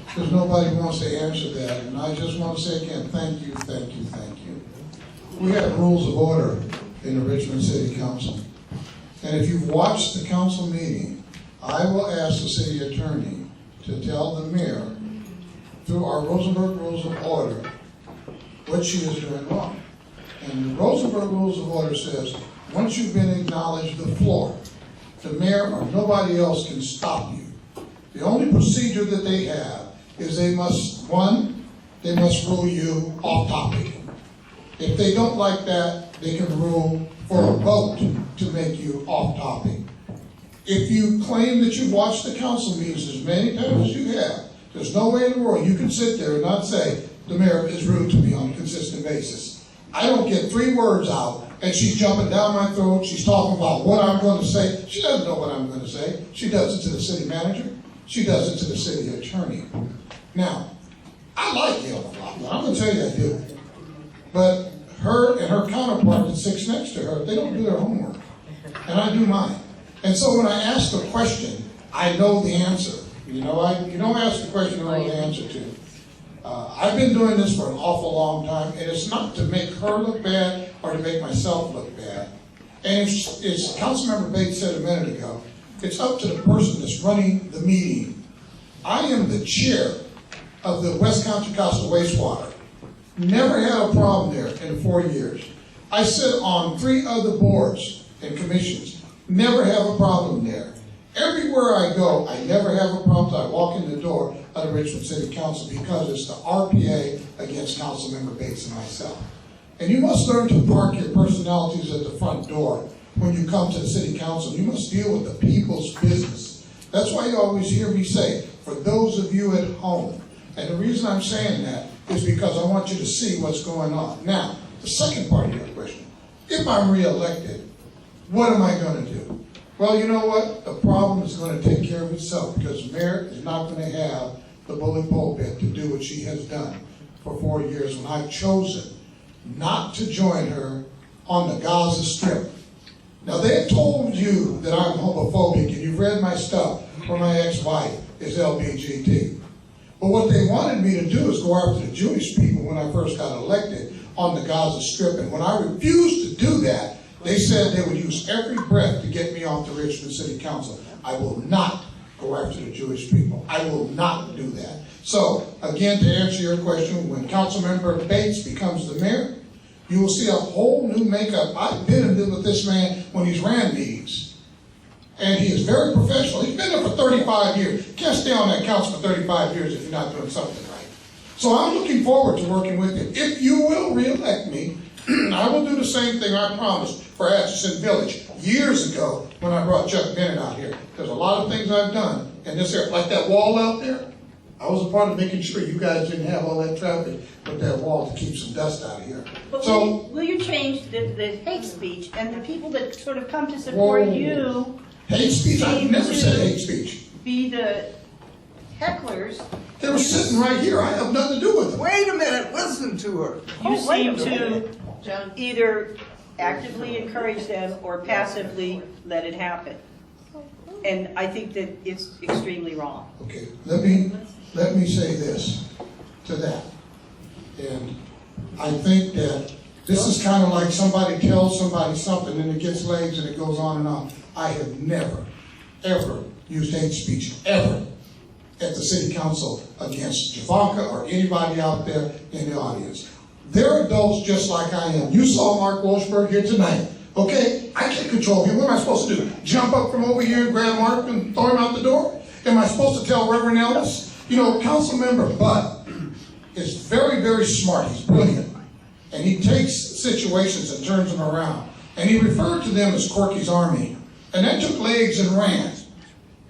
because nobody wants to answer that, and I just want to say again, thank you, thank you, thank you. We have rules of order in the Richmond City Council, and if you've watched the council meeting, I will ask the city attorney to tell the mayor, through our Rosenberg Rules of Order, what she is doing wrong. And the Rosenberg Rules of Order says, once you've been acknowledged the floor, the mayor or nobody else can stop you. The only procedure that they have is they must rule you off topic. If they don't like that, they can rule for a vote to make you off topic. If you claim that you've watched the council meetings as many times as you have, there's no way in the world you can sit there and not say, the mayor is rude to me on a consistent basis. I don't get 3 words out, and she's jumping down my throat. She's talking about what I'm going to say. She doesn't know what I'm going to say. She does it to the city manager. She does it to the city attorney. Now, I like Gail McLaughlin. I'm going to tell you I do. But her and her counterpart that sits next to her, they don't do their homework. And I do mine. And so when I ask the question, I know the answer. You don't ask the question you know the answer to. I've been doing this for an awful long time, and it's not to make her look bad or to make myself look bad. And as Councilmember Bates said a minute ago, it's up to the person that's running the meeting. I am the chair of the West Country Council Wastewater. Never had a problem there in 4 years. I sit on 3 other boards and commissions. Never have a problem there. Everywhere I go, I never have a problem. I walk in the door of the Richmond City Council because it's the RPA against Councilmember Bates and myself. And you must learn to park your personalities at the front door when you come to the City Council. You must deal with the people's business. That's why you always hear me say, for those of you at home. And the reason I'm saying that is because I want you to see what's going on. Now, the second part of your question, if I'm reelected, what am I going to do? Well, you know what? The problem is going to take care of itself because the mayor is not going to have the bully pulpit to do what she has done for 4 years when I've chosen not to join her on the Gaza Strip. Now, they've told you that I'm homophobic, and you've read my stuff where my ex-wife is LGBT. But what they wanted me to do is go after the Jewish people when I first got elected on the Gaza Strip. And when I refused to do that, they said they would use every breath to get me off the Richmond City Council. I will not go after the Jewish people. I will not do that. So, again, to answer your question, when Councilmember Bates becomes the mayor, you will see a whole new makeup. I've been with this man when he's ran meetings. And he is very professional. He's been there for 35 years. You can't stay on that council for 35 years if you're not doing something right. So I'm looking forward to working with him. If you will re-elect me, I will do the same thing I promised for Atchison Village years ago when I brought Chuck Bennett out here. There's a lot of things I've done in this area. Like that wall out there. I was a part of making sure you guys didn't have all that traffic with that wall to keep some dust out of here. But So, will you change the hate speech and the people that sort of come to support you? Hate speech? I've never said hate speech. Be the hecklers. They were sitting right here. I have nothing to do with them. Wait a minute, listen to her. You seem to either actively encourage them or passively let it happen. And I think that it's extremely wrong. Okay, let me say this to that. And I think that this is kind of like somebody tells somebody something and it gets legs and it goes on and on. I have never, ever used hate speech, ever, at the city council against Javanka or anybody out there in the audience. They're adults just like I am. You saw Mark Walshberg here tonight. Okay, I can't control him. What am I supposed to do? Jump up from over here and grab Mark and throw him out the door? Am I supposed to tell Reverend Ellis? You know, Councilmember Butt is very, very smart. He's brilliant. And he takes situations and turns them around. And he referred to them as Corky's Army. And that took legs and ran.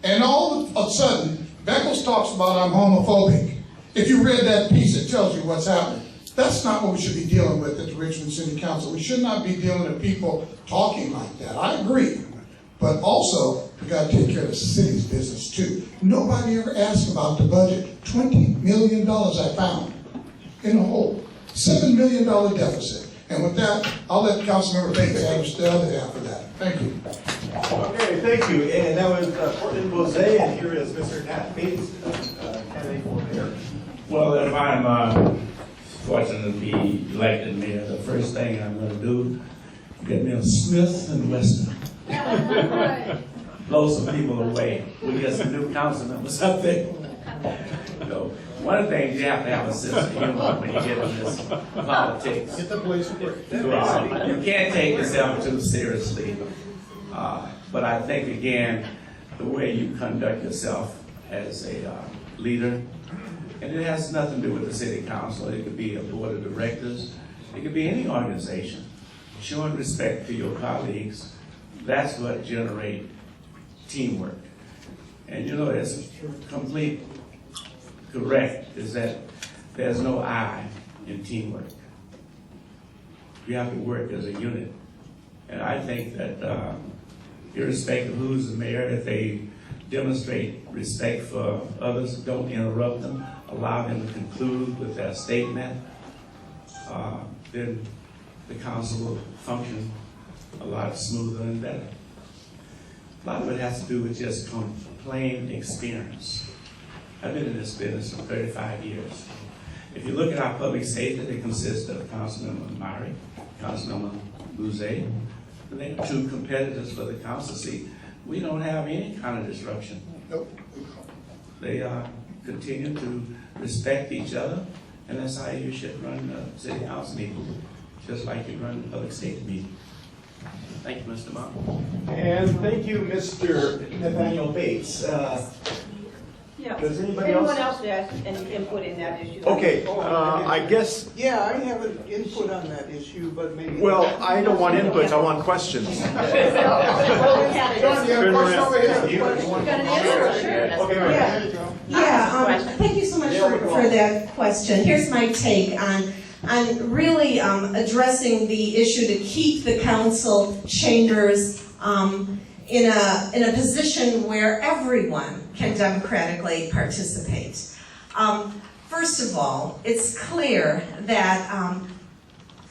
And all of a sudden, Beckles talks about I'm homophobic. If you read that piece, it tells you what's happening. That's not what we should be dealing with at the Richmond City Council. We should not be dealing with people talking like that. I agree. But also, we got to take care of the city's business too. Nobody ever asked about the budget. $20 million I found in a hole. $7 million deficit. And with that, I'll let Councilmember Bates have the other half of that. Thank you. Okay, thank you. And that was Portland Bose, and here is Mr. Nat Bates, candidate for mayor. Well, if I'm fortunate to be elected mayor, the first thing I'm going to do is get me a Smith and Weston. Blow some people away. We get some new council members up there. So, one of the things you have to have a sense of humor when you get in this politics. Get the police quick. You can't take yourself too seriously. But I think, again, the way you conduct yourself as a leader, and it has nothing to do with the city council. It could be a board of directors. It could be any organization. Showing respect to your colleagues, that's what generates teamwork. And you know, it's complete correct is that there's no I in teamwork. You have to work as a unit. And I think that irrespective of who's the mayor, if they demonstrate respect for others, don't interrupt them, allow them to conclude with their statement, then the council will function a lot smoother and better. A lot of it has to do with just plain experience. I've been in this business for 35 years. If you look at our public safety, they consist of Councilmember Murray, Councilmember Bouzet. They are two competitors for the council seat. We don't have any kind of disruption. Nope. They continue to respect each other, and that's how you should run the city council meeting, just like you run the public safety meeting. Thank you, Mr. Monk. And thank you, Mr. Nathaniel Bates. Yeah. Does anybody Anyone else? else have any input in that issue? Okay, I guess, Yeah, I have an input on that issue, but maybe. well, I don't want inputs, I want questions. John, you have a question over here? You want- Got an answer? Sure. Okay, right. Yeah. There you go. Yeah, thank you so much for that question. Here's my take on really addressing the issue to keep the council chambers in a position where everyone can democratically participate. First of all, it's clear that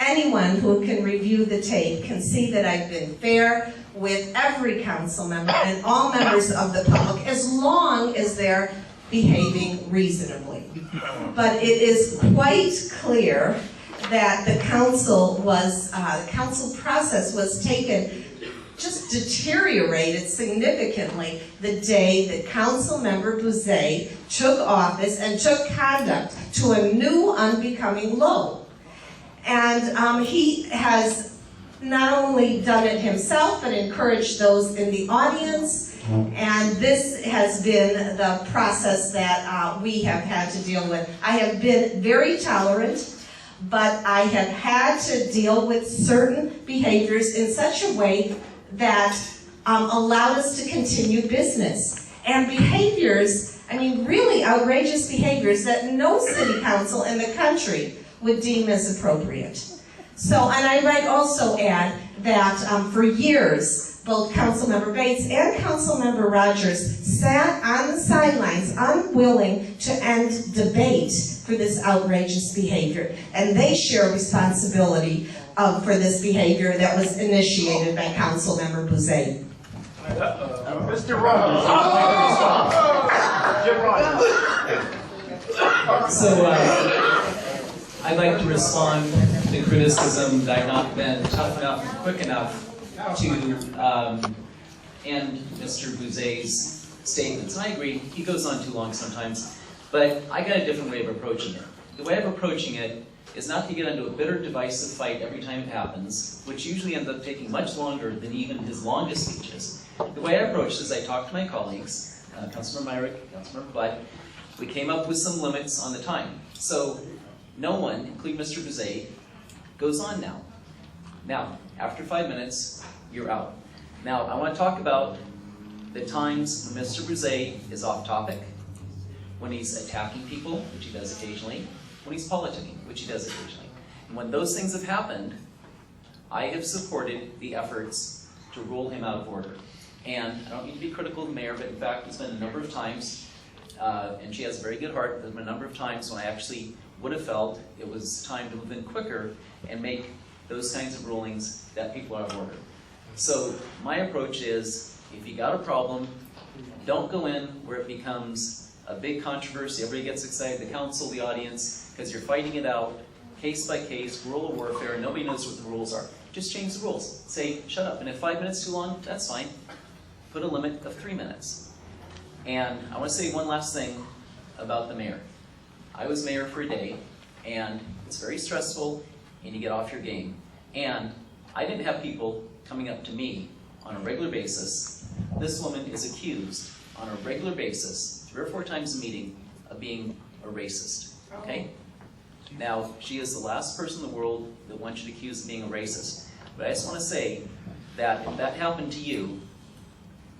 anyone who can review the tape can see that I've been fair with every council member and all members of the public as long as they're behaving reasonably. But it is quite clear that the council process was taken, just deteriorated significantly the day that Council Member Bouzet took office and took conduct to a new unbecoming low. And he has not only done it himself, but encouraged those in the audience. And this has been the process that we have had to deal with. I have been very tolerant, but I have had to deal with certain behaviors in such a way that allowed us to continue business. And behaviors, I mean really outrageous behaviors that no city council in the country would deem as appropriate. So, and I might also add that for years, both Councilmember Bates and Councilmember Rogers sat on the sidelines, unwilling to end debate for this outrageous behavior. And they share responsibility for this behavior that was initiated by Councilmember Bouzet. Mr. Rogers. Jim Rogers. So I'd like to respond to the criticism that I've not been tough enough and quick enough to end Mr. Bouzet's statements. And I agree, he goes on too long sometimes, but I got a different way of approaching it. The way I'm approaching it is not to get into a bitter, divisive fight every time it happens, which usually ends up taking much longer than even his longest speeches. The way I approach this, I talked to my colleagues, Councilmember Myrick, Councilmember Butt. We came up with some limits on the time. So no one, including Mr. Bouzet, goes on now. Now, after 5 minutes, you're out. Now, I want to talk about the times when Mr. Bouzet is off topic, when he's attacking people, which he does occasionally, when he's politicking, which he does occasionally. And when those things have happened, I have supported the efforts to rule him out of order. And I don't need to be critical of the mayor, but in fact, there's been a number of times, and she has a very good heart, there's been a number of times when I actually would have felt it was time to move in quicker and make those kinds of rulings that people are out of order. So my approach is, if you got a problem, don't go in where it becomes a big controversy, everybody gets excited, the council, the audience, because you're fighting it out, case by case, guerrilla warfare, and nobody knows what the rules are. Just change the rules. Say, shut up. And if 5 minutes is too long, that's fine. Put a limit of 3 minutes. And I want to say one last thing about the mayor. I was mayor for a day, and it's very stressful, and you get off your game. And I didn't have people coming up to me on a regular basis. This woman is accused on a regular basis, 3 or 4 times a meeting, of being a racist. Okay? Now, she is the last person in the world that one should accuse of being a racist. But I just want to say that if that happened to you,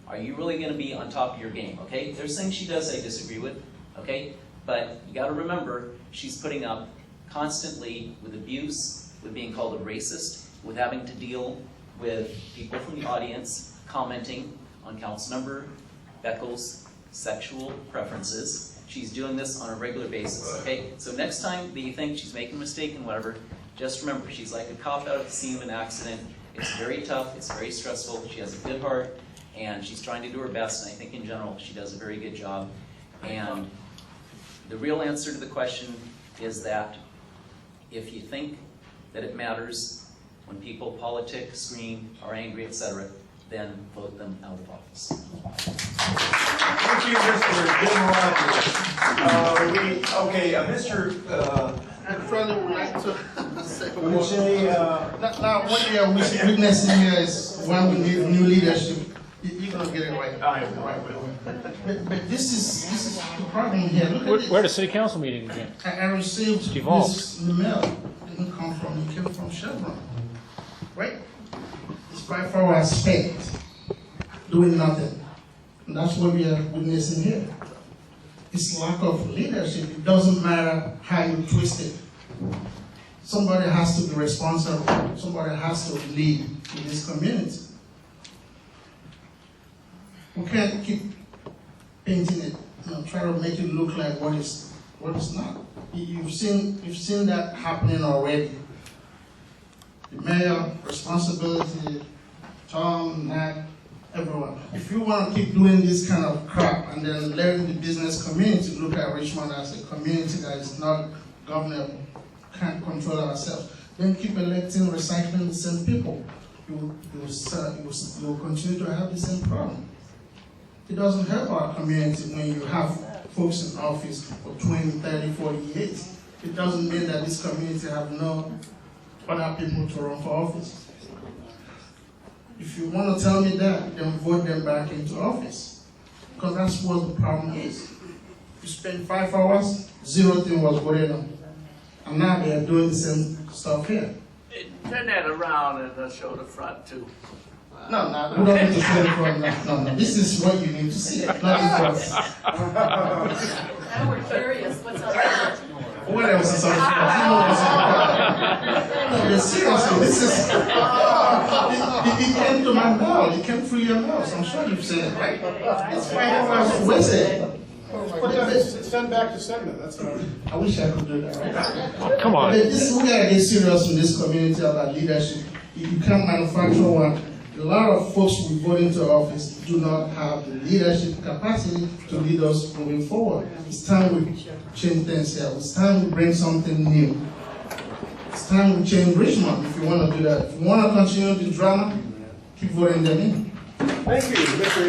are you really going to be on top of your game? Okay? There's things she does I disagree with. Okay? But you got to remember, she's putting up constantly with abuse, with being called a racist, with having to deal with people from the audience commenting on Councilmember Beckles' sexual preferences. She's doing this on a regular basis, okay? So next time that you think she's making a mistake and whatever, just remember she's like a cop out at the scene of an accident. It's very tough, it's very stressful, she has a good heart, and she's trying to do her best, and I think in general she does a very good job. And the real answer to the question is that if you think that it matters when people politic, scream, are angry, etc., then vote them out of office. Thank you, Mr. Jim Rogers. Mr. actually would like to say a Would you word. say, Now, what we are witnessing here is when we need new leadership. You're gonna get it right. But this is the problem here. Look at this. We're at a city council meeting again. I received Devolved. this email. It didn't come from, it came from Chevron. Right? It's 5 hours spent doing nothing. And that's what we are witnessing here. It's lack of leadership. It doesn't matter how you twist it. Somebody has to be responsible. Somebody has to lead in this community. We can't keep painting it, try to make it look like what it's not. You've seen that happening already. The mayor, responsibility, Tom, Nat, everyone. If you want to keep doing this kind of crap and then letting the business community look at Richmond as a community that is not governable, can't control ourselves, then keep electing, recycling the same people. You will continue to have the same problem. It doesn't help our community when you have folks in office for 20, 30, 40 years. It doesn't mean that this community have no other people to run for office. If you want to tell me that, then vote them back into office. Because that's what the problem is. You spend 5 hours, 0 thing was going on. And now they are doing the same stuff here. Turn that around and show the front too. No, we don't need to show the front. No. This is what you need to see, not the front. Now we're curious, what's up there? What else is on the front? No, seriously, this is... It came to my mouth. It came through your mouth. I'm sure you've seen it, right? It's 5 hours wasted. Send back to segment, that's all. I wish I could do that. Come on. We gotta get serious in this community about leadership. You can't manufacture one. A lot of folks we vote into office do not have the leadership capacity to lead us moving forward. It's time we change things here. It's time we bring something new. It's time we change Richmond if you want to do that. If you want to continue the drama, keep voting them in. Thank you, Mr.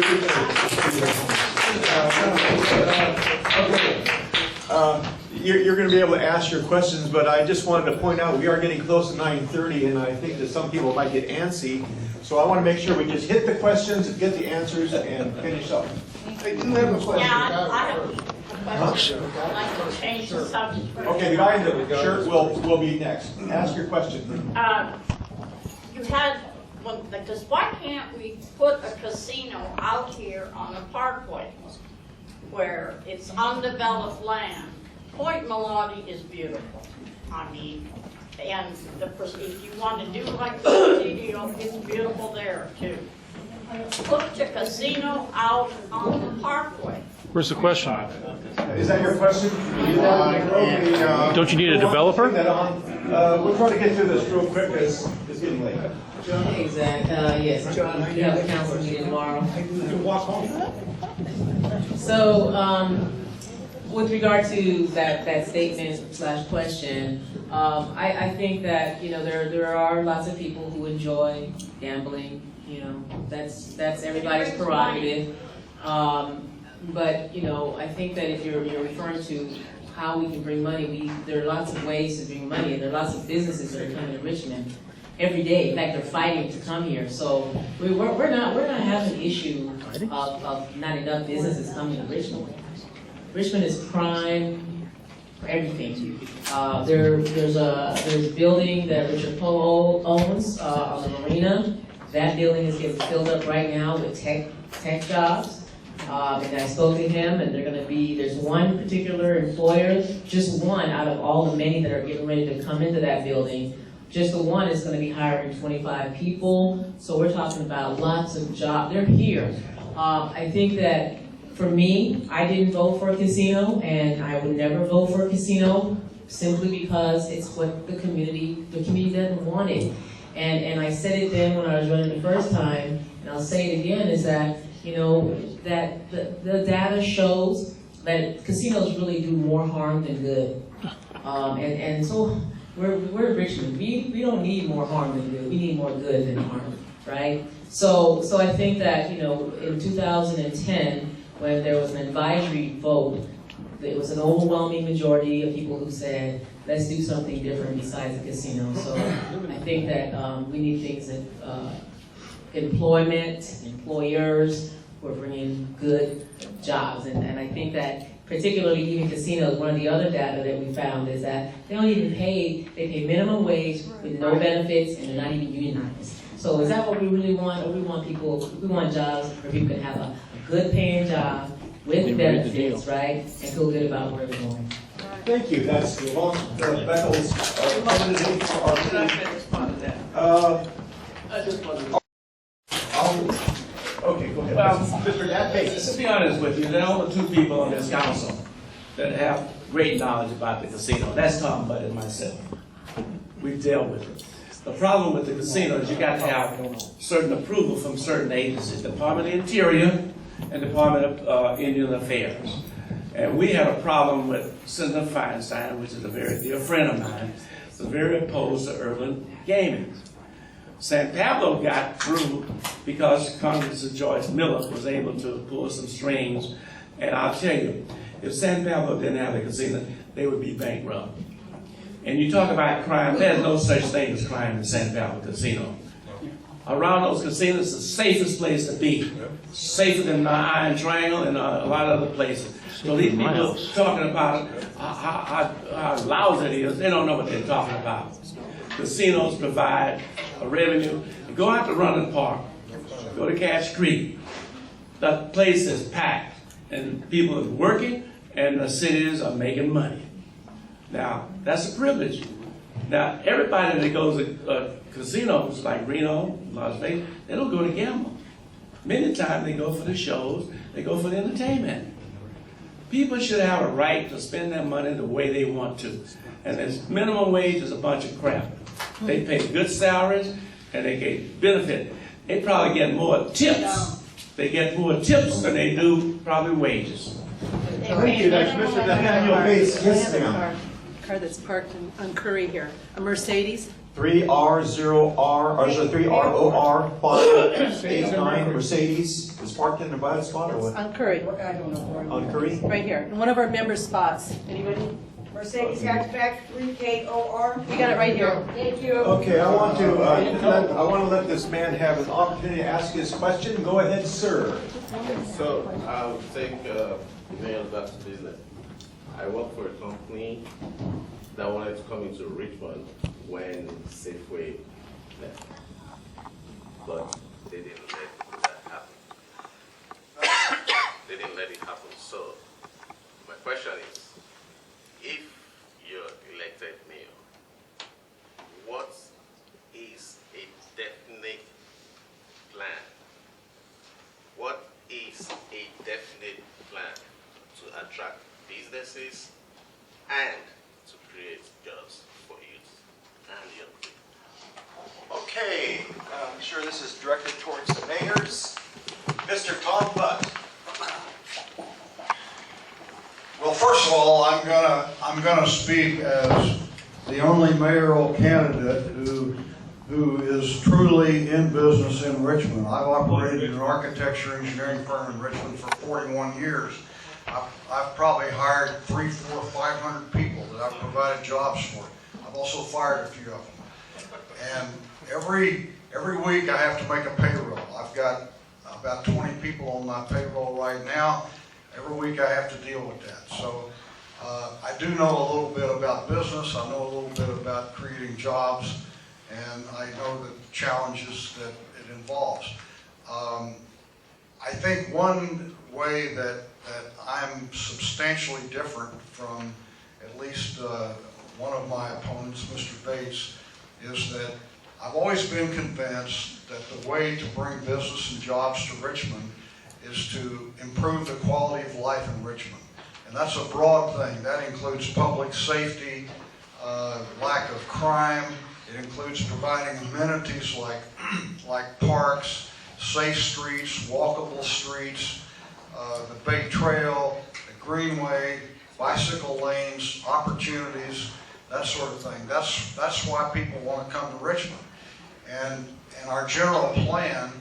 You're going to be able to ask your questions, but I just wanted to point out we are getting close to 9:30, and I think that some people might get antsy. So I want to make sure we just hit the questions, get the answers, and finish up. Hey, you have a question. Yeah, I have a question. I'd like to change the subject. Okay, the guy in the shirt will be next. Ask your question. You had, because why can't we put a casino out here on the parkway where it's undeveloped land? Point Melody is beautiful. I mean, and if you want to do like the studio, it's beautiful there too. Put the casino out on the parkway. Where's the question? Is that your question? Don't you need a developer? We're trying to get through this real quick because it's getting late. Exactly, yes, we have a council meeting tomorrow. You can walk home. So, with regard to that statement / question, I think that, there are lots of people who enjoy gambling, that's everybody's prerogative. But, I think that if you're referring to how we can bring money, there are lots of ways to bring money, and there are lots of businesses that are coming to Richmond every day. In fact, they're fighting to come here. So we're not having an issue of not enough businesses coming to Richmond. Richmond is prime for everything. There's a building that Richard Poe owns on the marina. That building is getting filled up right now with tech jobs. And I spoke to him, and there's one particular employer, just one out of all the many that are getting ready to come into that building. Just the one is going to be hiring 25 people. So we're talking about lots of jobs. They're here. I think that for me, I didn't vote for a casino, and I would never vote for a casino simply because it's what the community doesn't want it. And I said it then when I was running the first time, and I'll say it again, is that, that the data shows that casinos really do more harm than good. And so we're Richmond. We don't need more harm than good. We need more good than harm, right? So I think that, in 2010, when there was an advisory vote There was an overwhelming majority of people who said, let's do something different besides the casino. So I think that we need things that employment, employers who are bringing good jobs. And I think that particularly even casinos, one of the other data that we found is that they don't even pay, they pay minimum wage with no benefits and they're not even unionized. So is that what we really want? Or we want people, we want jobs where people can have a good paying job with benefits, right? And feel good about where we're going. Thank you. That's Beckel's candidate for our okay, go ahead. Well, Mr. Hey. to be honest with you, there are only two people on this council that have great knowledge about the casino. That's Tom Budd and myself. We've dealt with it. The problem with the casino is you got to have certain approval from certain agencies, Department of Interior and Department of Indian Affairs. And we had a problem with Senator Feinstein, which is a very dear friend of mine, was very opposed to urban gaming. San Pablo got through because Congressman Joyce Miller was able to pull some strings. And I'll tell you, if San Pablo didn't have a casino, they would be bankrupt. And you talk about crime, there's no such thing as crime in San Pablo Casino. Around those casinos, it's the safest place to be. Safer than the Iron Triangle and a lot of other places. So these people talking about how lousy it is, they don't know what they're talking about. Casinos provide a revenue. Go out to Running Park, go to Cache Creek. The place is packed and people are working and the cities are making money. Now, that's a privilege. Now, everybody that goes to casinos like Reno, Las Vegas, they don't go to gamble. Many times they go for the shows, they go for the entertainment. People should have a right to spend their money the way they want to. And this minimum wage is a bunch of crap. They pay good salaries and they get benefit. They probably get more tips. They get more tips than they do probably wages. Thank you. That's Mr. Nathaniel Bates. Yes, ma'am. Car that's parked on Curry here, a Mercedes. 3R0R589 Mercedes is parked in the private spot or what? On Curry. On Curry? Right here, in one of our member spots. Anybody? Mercedes hatchback 3KOR. We got it right here. Thank you. Okay, I want to let this man have an opportunity to ask his question. Go ahead, sir. So I'll take the mail back to business. I work for a company that wanted to come into Richmond when Safeway left, but they didn't let that happen. They didn't let it happen. So my question is, if you're elected mayor, what is a definite plan? What is a definite plan to attract businesses and to create jobs for youth and young people? Okay, I'm sure this is directed towards the mayors. Mr. Tom Budd. Well, first of all, I'm gonna speak as the only mayoral candidate who is truly in business in Richmond. I've operated an architecture engineering firm in Richmond for 41 years. I've probably hired 300, 400, 500 people that I've provided jobs for. I've also fired a few of them. And every week I have to make a payroll. I've got about 20 people on my payroll right now. Every week I have to deal with that. So I do know a little bit about business. I know a little bit about creating jobs, and I know the challenges that it involves. I think one way that I'm substantially different from at least one of my opponents, Mr. Bates, is that I've always been convinced that the way to bring business and jobs to Richmond is to improve the quality of life in Richmond. And that's a broad thing. That includes public safety, lack of crime. It includes providing amenities like parks, safe streets, walkable streets, the Bay Trail, the Greenway, bicycle lanes, opportunities, that sort of thing. That's why people want to come to Richmond. And our general plan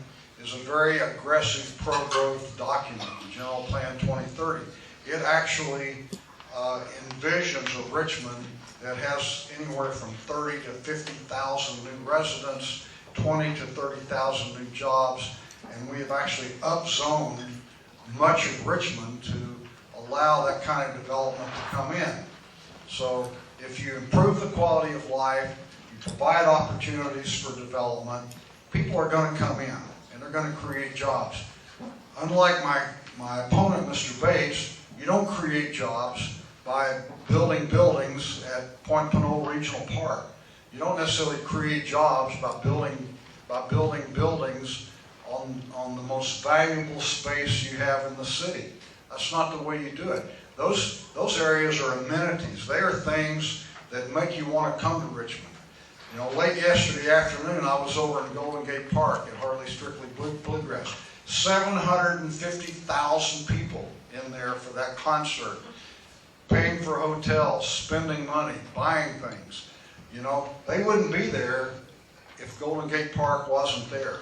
is a very aggressive pro-growth document, the General Plan 2030. It actually envisions of Richmond that has anywhere from 30 to 50,000 new residents, 20 to 30,000 new jobs, and we have actually upzoned much of Richmond to allow that kind of development to come in. So if you improve the quality of life, you provide opportunities for development, people are going to come in and they're going to create jobs. Unlike my opponent, Mr. Bates, you don't create jobs by building buildings at Point Pinole Regional Park. You don't necessarily create jobs by building buildings on the most valuable space you have in the city. That's not the way you do it. Those areas are amenities. They are things that make you want to come to Richmond. You know, late yesterday afternoon, I was over in Golden Gate Park at Harley Strictly Bluegrass. 750,000 people in there for that concert, paying for hotels, spending money, buying things. You know, they wouldn't be there if Golden Gate Park wasn't there.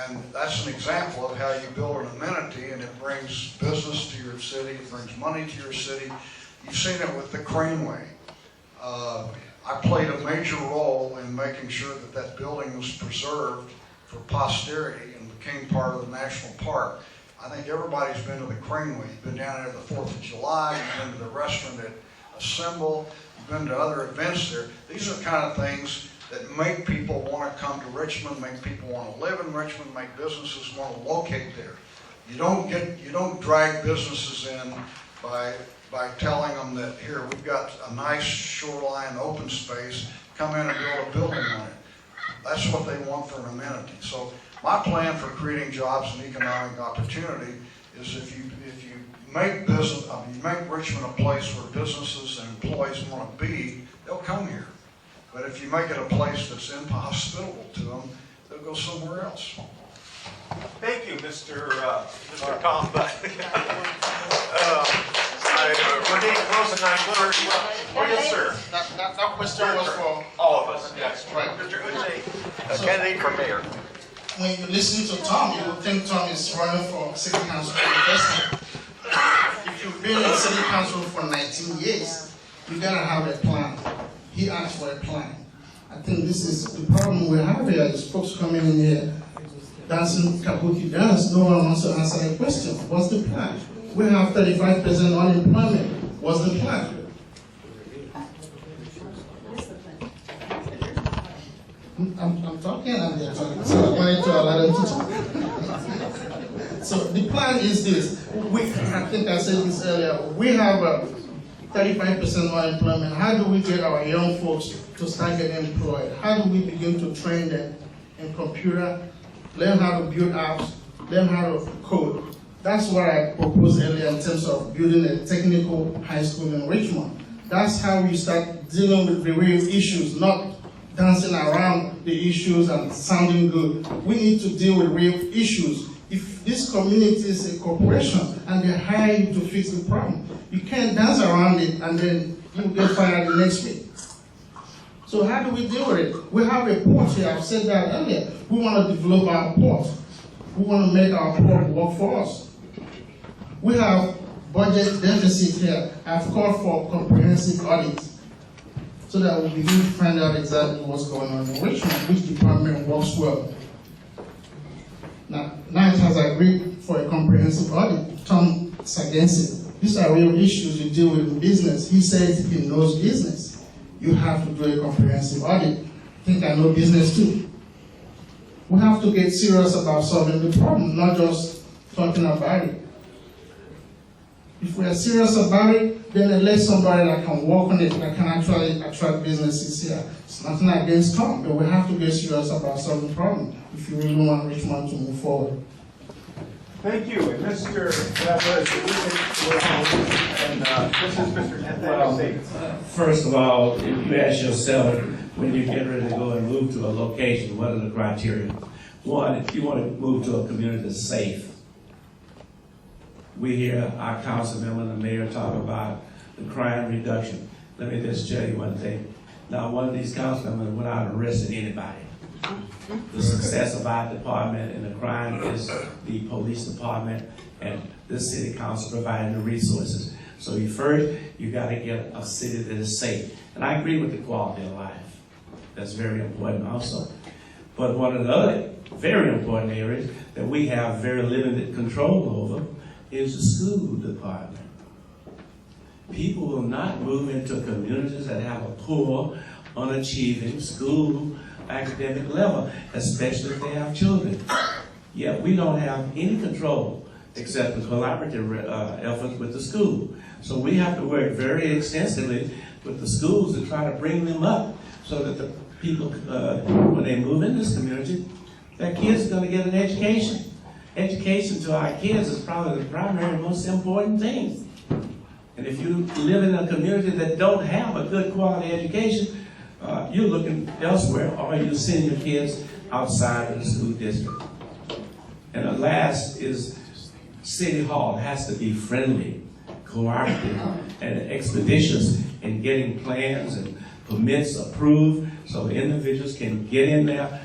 And that's an example of how you build an amenity and it brings business to your city, it brings money to your city. You've seen it with the Craneway. I played a major role in making sure that that building was preserved for posterity and became part of the national park. I think everybody's been to the Craneway. You've been down there the 4th of July, you've been to the restaurant at Assemble, you've been to other events there. These are the kind of things that make people want to come to Richmond, make people want to live in Richmond, make businesses want to locate there. You don't drag businesses in by telling them that, here, we've got a nice shoreline open space, come in and build a building on it. That's what they want for an amenity. So my plan for creating jobs and economic opportunity is if you make Richmond a place where businesses and employees want to be, they'll come here. But if you make it a place that's inhospitable to them, they'll go somewhere else. Thank you, Mr. Tom Butt. We're getting close and I'm going to... Yes, sir. That question was for all of us. Yes. Right. Mr. Uche, a candidate for mayor. When you listen to Tom, you would think Tom is running for city council for the first time. If you've been in city council for 19 years, you gotta have a plan. He asked for a plan. I think this is the problem we have here is folks coming in here dancing kabuki dance. No one wants to answer a question. What's the plan? We have 35% unemployment. What's the plan? I'm talking and they're talking, so I wanted to allow them to talk. So the plan is this. I think I said this earlier. We have 35% unemployment. How do we get our young folks to start getting employed? How do we begin to train them in computer, learn how to build apps, learn how to code? That's what I proposed earlier in terms of building a technical high school in Richmond. That's how we start dealing with the real issues, not dancing around the issues and sounding good. We need to deal with real issues. If this community is a corporation and they hire you to fix the problem, you can't dance around it and then you get fired the next week. So how do we deal with it? We have a port here, I've said that earlier. We want to develop our port. We want to make our port work for us. We have budget deficit here. I've called for comprehensive audit so that we begin to find out exactly what's going on in Richmond, which department works well. Now it has agreed for a comprehensive audit. Tom is against it. These are real issues you deal with in business. He says he knows business. You have to do a comprehensive audit. I think I know business too. We have to get serious about solving the problem, not just talking about it. If we are serious about it, then elect somebody that can work on it, that can actually attract businesses here. It's nothing against Tom, but we have to get serious about solving the problem if you really want Richmond to move forward. Thank you. And Mr. This is Mr. Nathaniel. First of all, if you ask yourself, when you get ready to go and move to a location, what are the criteria? One, if you want to move to a community that's safe, we hear our council member and the mayor talk about the crime reduction. Let me just tell you one thing. Now, one of these council members went out and arrested anybody. The success of our department and the crime is the police department and the city council providing the resources. So first, you gotta get a city that is safe. And I agree with the quality of life. That's very important also. But one of the other very important areas that we have very limited control over is the school department. People will not move into communities that have a poor, unachieving school academic level, especially if they have children. Yet we don't have any control except the collaborative efforts with the school. So we have to work very extensively with the schools to try to bring them up so that the people, when they move in this community, their kids are going to get an education. Education to our kids is probably the primary and most important thing. And if you live in a community that don't have a good quality education, you're looking elsewhere, or you send your kids outside of the school district. And the last is City Hall has to be friendly, cooperative, and expeditious in getting plans and permits approved so individuals can get in their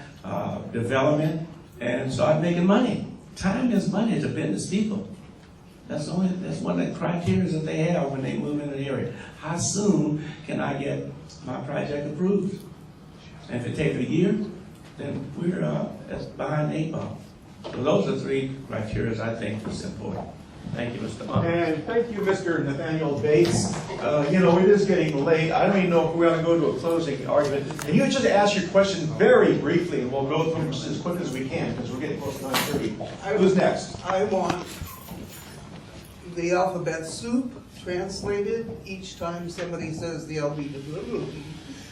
development and start making money. Time is money to business people. That's one of the criteria that they have when they move in an area. How soon can I get my project approved? And if it takes a year, then we're that's behind the 8 ball. So those are 3 criteria I think is important. Thank you, Mr. Monk. And thank you, Mr. Nathaniel Bates. You know, it is getting late. I don't even know if we're going to go to a closing argument. And you just ask your question very briefly, and we'll go through as quick as we can, because we're getting close to 9:30. Who's next? I want the alphabet soup translated each time somebody says the LB,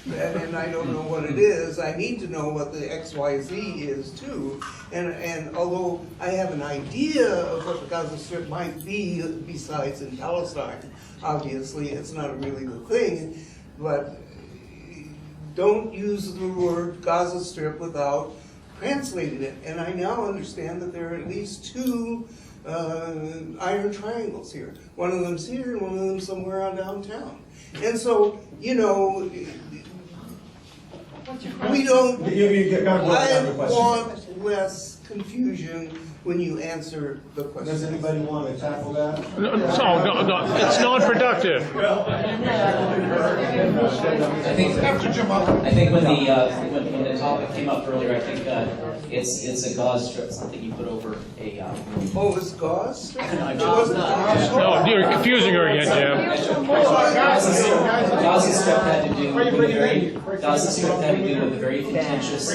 and I don't know what it is. I need to know what the XYZ is too. And although I have an idea of what the Gaza Strip might be besides in Palestine, obviously it's not really the thing, but don't use the word Gaza Strip without translating it. And I now understand that there are at least 2 iron triangles here. One of them's here and one of them's somewhere out downtown. And so, you know, we don't, I want less confusion when you answer the question. Does anybody want to tackle that? No, it's non-productive. I think when the topic came up earlier, I think it's a gauze strip, something you put over a. Oh, it's gauze strip? No, you're confusing her again, Jim. Gaza strip had to do with a very contentious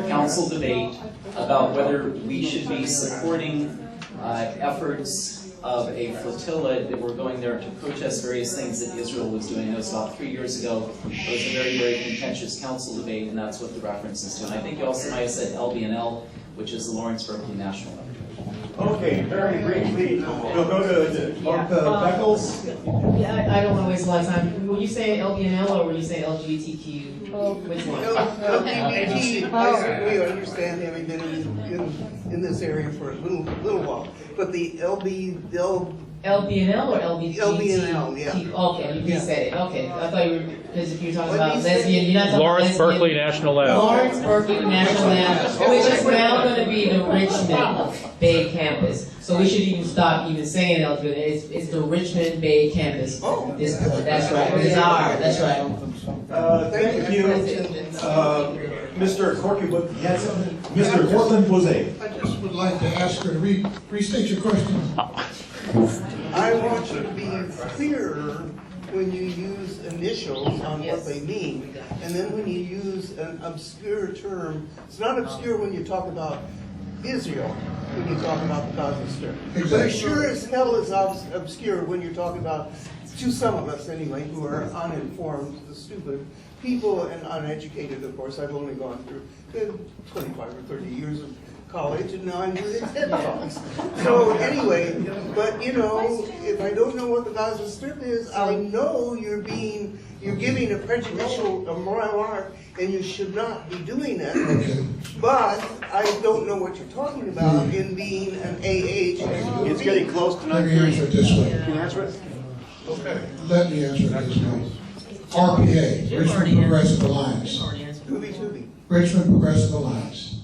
council debate about whether we should be supporting efforts of a flotilla that were going there to protest various things that Israel was doing. It was about 3 years ago. It was a very, very contentious council debate, and that's what the reference is to. And I think you also might have said LBNL, which is the Lawrence Berkeley National Laboratory. Okay, very briefly, we'll go to Mark Beckles. Yeah, I don't want to waste a lot of time. Will you say LBNL or will you say LGBTQ? Which one? LGBT, I certainly understand having been in this area for a little while, but the LBNL or LBGT? LBNL, yeah. Okay, you just said it. Okay, I thought you were, because if you're talking about lesbian, you're not talking Lawrence about lesbian. Berkeley National Lab. Lawrence Berkeley National Lab, which is now going to be the Richmond Bay campus. So we should even stop even saying LGBT. It's the Richmond Bay campus. Oh, that's right. It's ours. That's right. Thank you. Mr. Corky, yes, Mr. Cortland Bozay. I just would like to ask her to restate your question. I want you to be clearer when you use initials on what they mean, and then when you use an obscure term. It's not obscure when you talk about Israel, when you talk about the Gaza Strip. Exactly. But it sure as hell is obscure when you're talking about, to some of us anyway, who are uninformed, the stupid people, and uneducated, of course. I've only gone through 25 or 30 years of college, and now I'm doing TED Talks. So anyway, but you know, if I don't know what the Gaza Strip is, I know you're giving a prejudicial remark, and you should not be doing it. But I don't know what you're talking about in being an AH. It's getting close to 9:30. Let me answer it this way. Can you answer it? Okay. Let me answer it this way. RPA, Richmond Progressive Alliance. Richmond Progressive Alliance.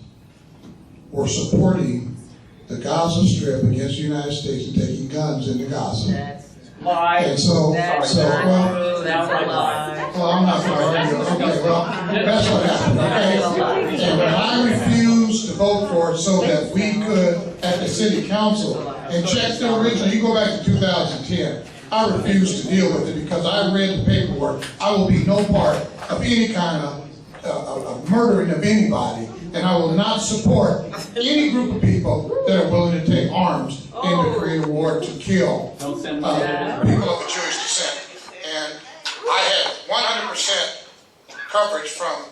We're supporting the Gaza Strip against the United States and taking guns into Gaza. And so, That's well, not true, that's a lie. well, I'm not going to argue. Okay, well, that's what happened, okay? And when I refused to vote for it so that we could, at the city council, and check the original, you go back to 2010, I refused to deal with it because I read the paperwork. I will be no part of any kind of murdering of anybody, and I will not support any group of people that are willing to take arms in to create a war to kill people of a Jewish descent. And I had 100% coverage from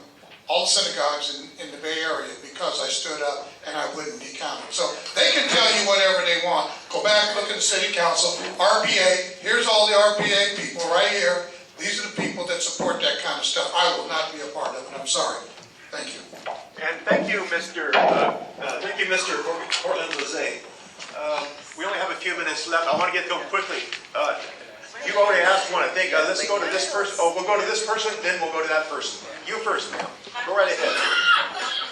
all the synagogues in the Bay Area because I stood up and I wouldn't be counted. So they can tell you whatever they want. Go back, look at the city council, RPA, here's all the RPA people right here. These are the people that support that kind of stuff. I will not be a part of it. I'm sorry. Thank you. And thank you, Mr. Portland Lizay. We only have a few minutes left. I want to get to them quickly. You already asked one, I think. Let's go to this person. Oh, we'll go to this person, then we'll go to that person. You first, ma'am. Go right ahead.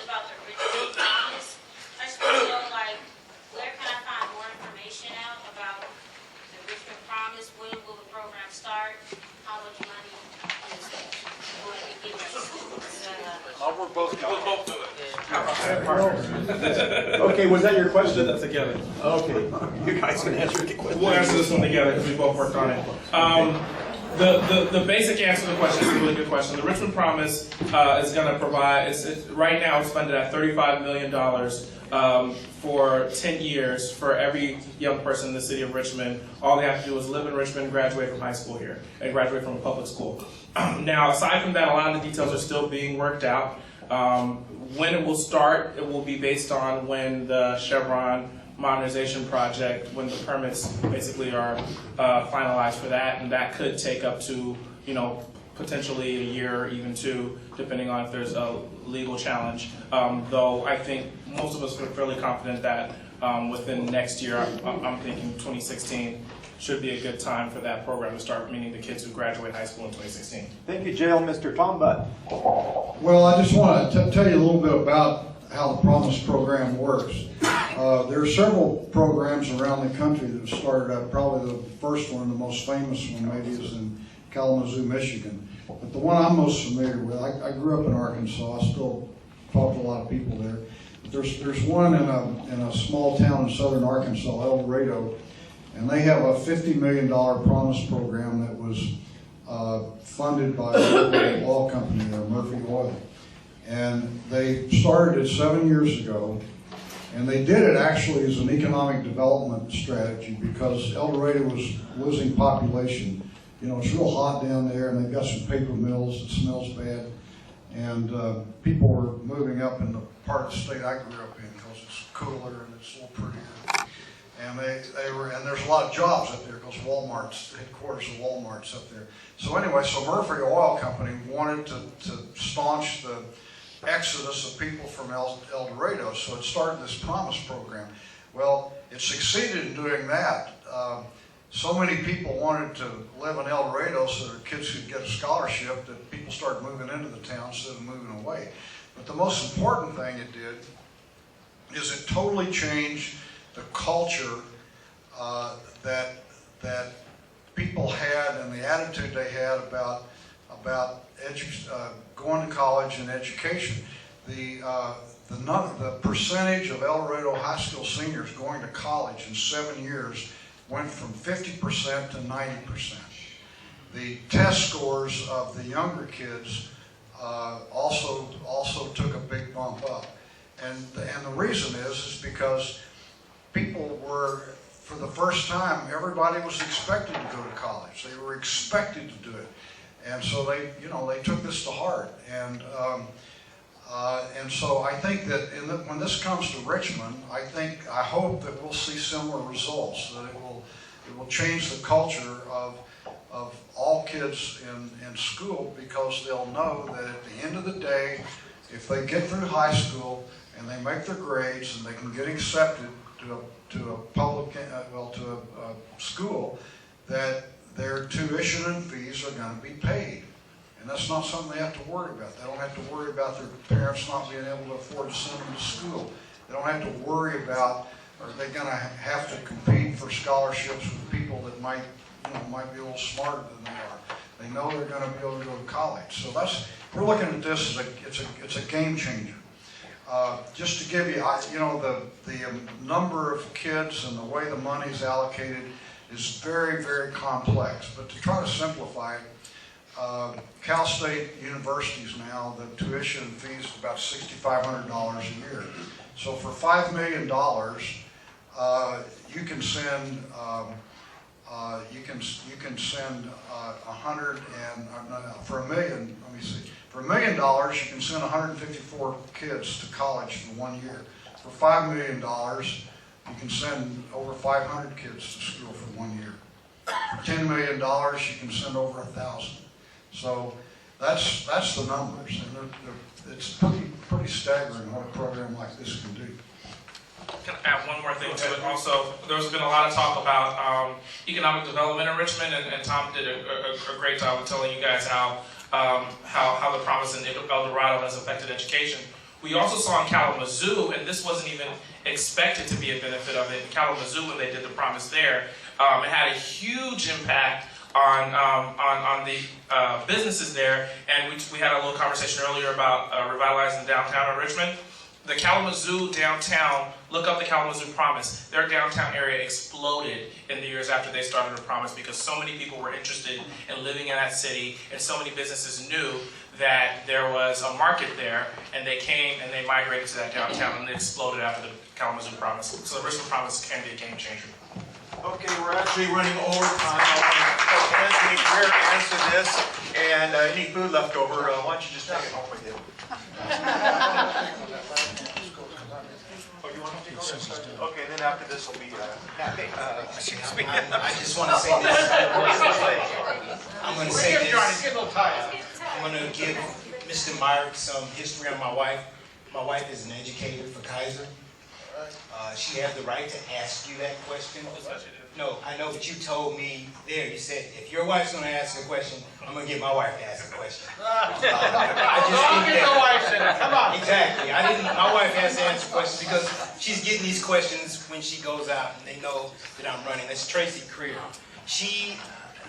About the Richmond Promise. I just want to know, like, where can I find more information out about the Richmond Promise? When will the program start? How much money is going to be given? We'll both do it. Okay, was that your question? That's together. Okay, you guys can answer the question. We'll answer this one together because we both worked on it. The basic answer to the question is a really good question. The Richmond Promise is going to provide, right now it's funded at $35 million for 10 years for every young person in the city of Richmond. All they have to do is live in Richmond, graduate from high school here, and graduate from a public school. Now, aside from that, a lot of the details are still being worked out. When it will start, it will be based on when the Chevron modernization project, when the permits basically are finalized for that, and that could take up to, potentially a year, even two, depending on if there's a legal challenge. Though I think most of us are fairly confident that within next year, I'm thinking 2016, should be a good time for that program to start, meaning the kids who graduate high school in 2016. Thank you, Jail. Mr. Tom Butt. Well, I just want to tell you a little bit about how the Promise program works. There are several programs around the country that have started up. Probably the first one, the most famous one maybe, is in Kalamazoo, Michigan. But the one I'm most familiar with, I grew up in Arkansas. I still talk to a lot of people there. But there's one in a small town in southern Arkansas, El Dorado, and they have a $50 million Promise program that was funded by a local oil company there, Murphy Oil. And they started it 7 years ago, and they did it actually as an economic development strategy because El Dorado was losing population. It's real hot down there, and they've got some paper mills that smells bad, and people were moving up in the part of the state I grew up in because it's cooler and it's a little prettier. And and there's a lot of jobs up there because Walmart's, the headquarters of Walmart's up there. So anyway, so Murphy Oil Company wanted to staunch the exodus of people from El Dorado, so it started this Promise program. Well, it succeeded in doing that. So many people wanted to live in El Dorado so their kids could get a scholarship that people started moving into the town instead of moving away. But the most important thing it did is it totally changed the culture that people had and the attitude they had about going to college and education. The percentage of El Dorado high school seniors going to college in 7 years went from 50% to 90%. The test scores of the younger kids also took a big bump up. And the reason is because people were, for the first time, everybody was expected to go to college. They were expected to do it. And so they took this to heart. And so I think that when this comes to Richmond, I hope that we'll see similar results, that it will change the culture of all kids in school, because they'll know that at the end of the day, if they get through high school and they make their grades and they can get accepted to a public, to a school, that their tuition and fees are going to be paid. And that's not something they have to worry about. They don't have to worry about their parents not being able to afford to send them to school. They don't have to worry about, are they going to have to compete for scholarships with people that might might be a little smarter than they are. They know they're going to be able to go to college. So we're looking at this as it's a game changer. Just to give you, the number of kids and the way the money is allocated is very, very complex. But to try to simplify it, Cal State universities now, the tuition fees is about $6,500 a year. So for $5 million, you can send for $1 million. Let me see. For $1 million, you can send 154 kids to college for 1 year. For $5 million, you can send over 500 kids to school for 1 year. For $10 million, you can send over 1,000. So that's the numbers, and it's pretty staggering what a program like this can do. Can I add one more thing to it? Also, there's been a lot of talk about economic development in Richmond, and Tom did a great job of telling you guys how the promise in El Dorado has affected education. We also saw in Kalamazoo, and this wasn't even expected to be a benefit of it, in Kalamazoo when they did the promise there, it had a huge impact on the businesses there, and we had a little conversation earlier about revitalizing downtown in Richmond. The Kalamazoo downtown, look up the Kalamazoo Promise. Their downtown area exploded in the years after they started the Promise because so many people were interested in living in that city, and so many businesses knew that there was a market there, and they came and they migrated to that downtown, and it exploded after the Kalamazoo Promise. So the Richmond Promise can be a game changer. Okay, we're actually running over time. I want to Anthony Greer answer this, and any food left over, why don't you just take it home with you? Okay, then after this will be excuse me. I just want to say this. I'm going to say this. I'm going to give Mr. Myrick some history on my wife. My wife is an educator for Kaiser. She has the right to ask you that question. No, I know, but you told me there, you said, if your wife's going to ask a question, I'm going to get my wife to ask a question. I just think that, come on. Exactly. My wife has to answer questions because she's getting these questions when she goes out and they know that I'm running. That's Tracy Creer.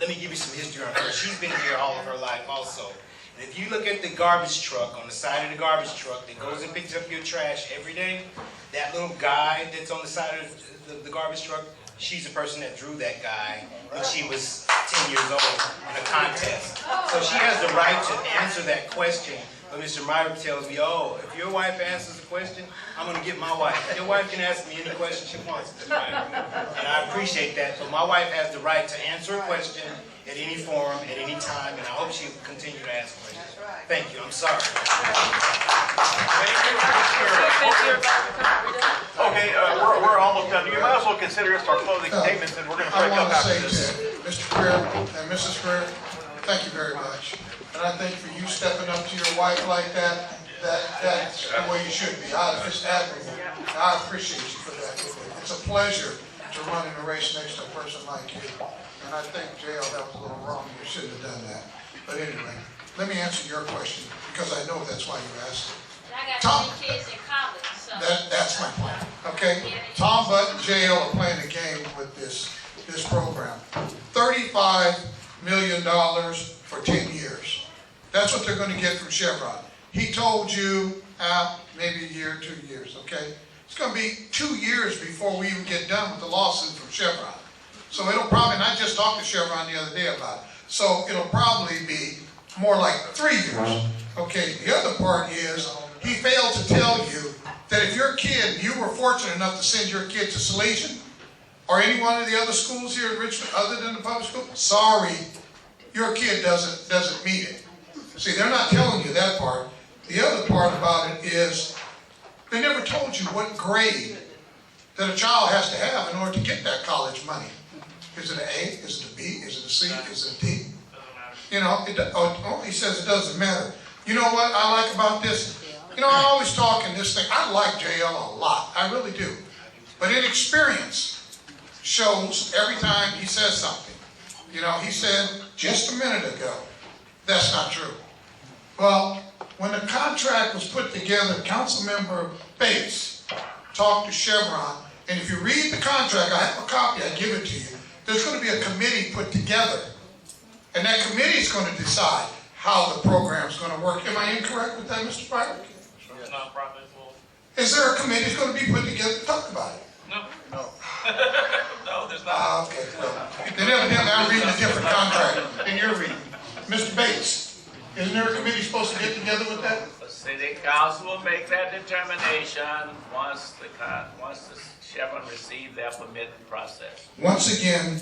Let me give you some history on her. She's been here all of her life also. And if you look at the garbage truck, on the side of the garbage truck that goes and picks up your trash every day, that little guy that's on the side of the garbage truck, she's the person that drew that guy when she was 10 years old in a contest. So she has the right to answer that question. But Mr. Myrick tells me, oh, if your wife answers a question, I'm going to get my wife. Your wife can ask me any question she wants. And I appreciate that. But my wife has the right to answer a question at any forum, at any time, and I hope she'll continue to ask questions. Thank you. I'm sorry. Okay, we're almost done. You might as well consider this our closing statements, and we're going to break up after this. Mr. Greer and Mrs. Greer, thank you very much. And I think for you stepping up to your wife like that, that's the way you should be. It's admirable. I appreciate you for that. It's a pleasure to run in a race next to a person like you. And I think JL, that was a little wrong. You shouldn't have done that. But anyway, let me answer your question because I know that's why you asked it. I got 3 kids in college, so. That's my point. Okay? Tom Butt and JL are playing a game with this program. $35 million for 10 years. That's what they're going to get from Chevron. He told you maybe a year, 2 years, okay? It's going to be 2 years before we even get done with the lawsuit from Chevron. So it'll probably, and I just talked to Chevron the other day about it, so it'll probably be more like 3 years. Okay, the other part is, he failed to tell you that if your kid, you were fortunate enough to send your kid to Salesian, or any one of the other schools here in Richmond other than the public school, sorry, your kid doesn't meet it. See, they're not telling you that part. The other part about it is, they never told you what grade that a child has to have in order to get that college money. Is it an A? Is it a B? Is it a C? Is it a D? You know, he says it doesn't matter. You know what I like about this? You know, I always talk in this thing. I like JL a lot. I really do. But inexperience shows every time he says something. You know, he said just a minute ago, that's not true. Well, when the contract was put together, Councilmember Bates talked to Chevron, and if you read the contract, I have a copy, I give it to you. there's going to be a committee put together. And that committee is going to decide how the program's going to work. Am I incorrect with that, Mr. Byron? Is there a committee that's going to be put together to talk about it? No. No, there's not. Okay. Well, then evidently I'm reading a different contract than you're reading. Mr. Bates, isn't there a committee supposed to get together with that? The city council will make that determination once the Chevron receive their permit process. Once again,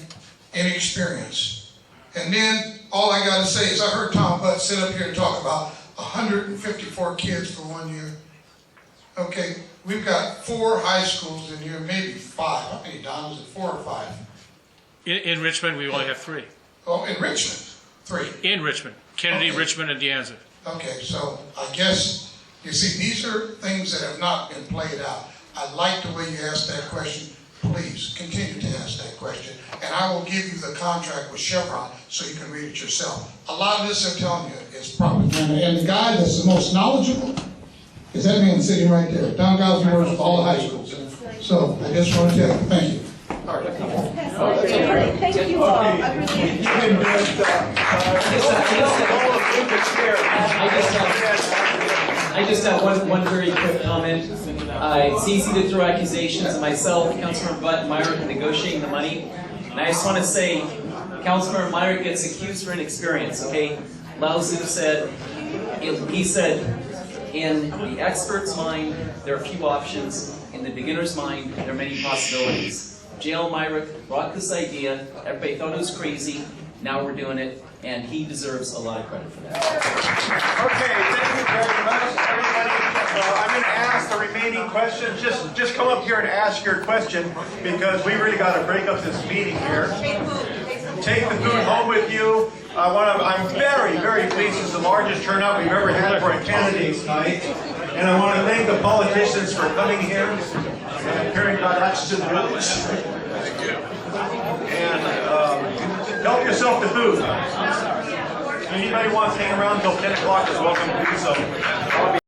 inexperience. And then all I got to say is I heard Tom Butt sit up here and talk about 154 kids for 1 year. Okay, we've got 4 high schools in here, maybe 5. How many, Don? Was it 4 or 5? In Richmond, we only have 3. Oh, in Richmond, 3. In Richmond. Kennedy, Okay. Richmond, and De Anza. Okay, so I guess, you see, these are things that have not been played out. I like the way you asked that question. Please continue to ask that question. And I will give you the contract with Chevron so you can read it yourself. A lot of this, I'm telling you, is propaganda. And the guy that's the most knowledgeable is that man sitting right there. Don Gosney works with all the high schools. So I just want to tell you, thank you. All right. Thank you all. I really I just have one very quick comment. It's easy to throw accusations at myself, Councilmember Butt, and Myrick are negotiating the money. And I just want to say, Councilmember Myrick gets accused for inexperience, okay? Lao Tzu said, he said, in the expert's mind, there are few options. In the beginner's mind, there are many possibilities. J.L. Myrick brought this idea. Everybody thought it was crazy. Now we're doing it, and he deserves a lot of credit for that. Okay, thank you very much, everybody. I'm going to ask the remaining questions. Just come up here and ask your question because we really got to break up this meeting here. Take the food home with you. I'm very, very pleased. It's the largest turnout we've ever had for a candidates night. And I want to thank the politicians for coming here and caring about Atchison Village. And help yourself to food. Anybody wants to hang around until 10 o'clock is welcome to do so.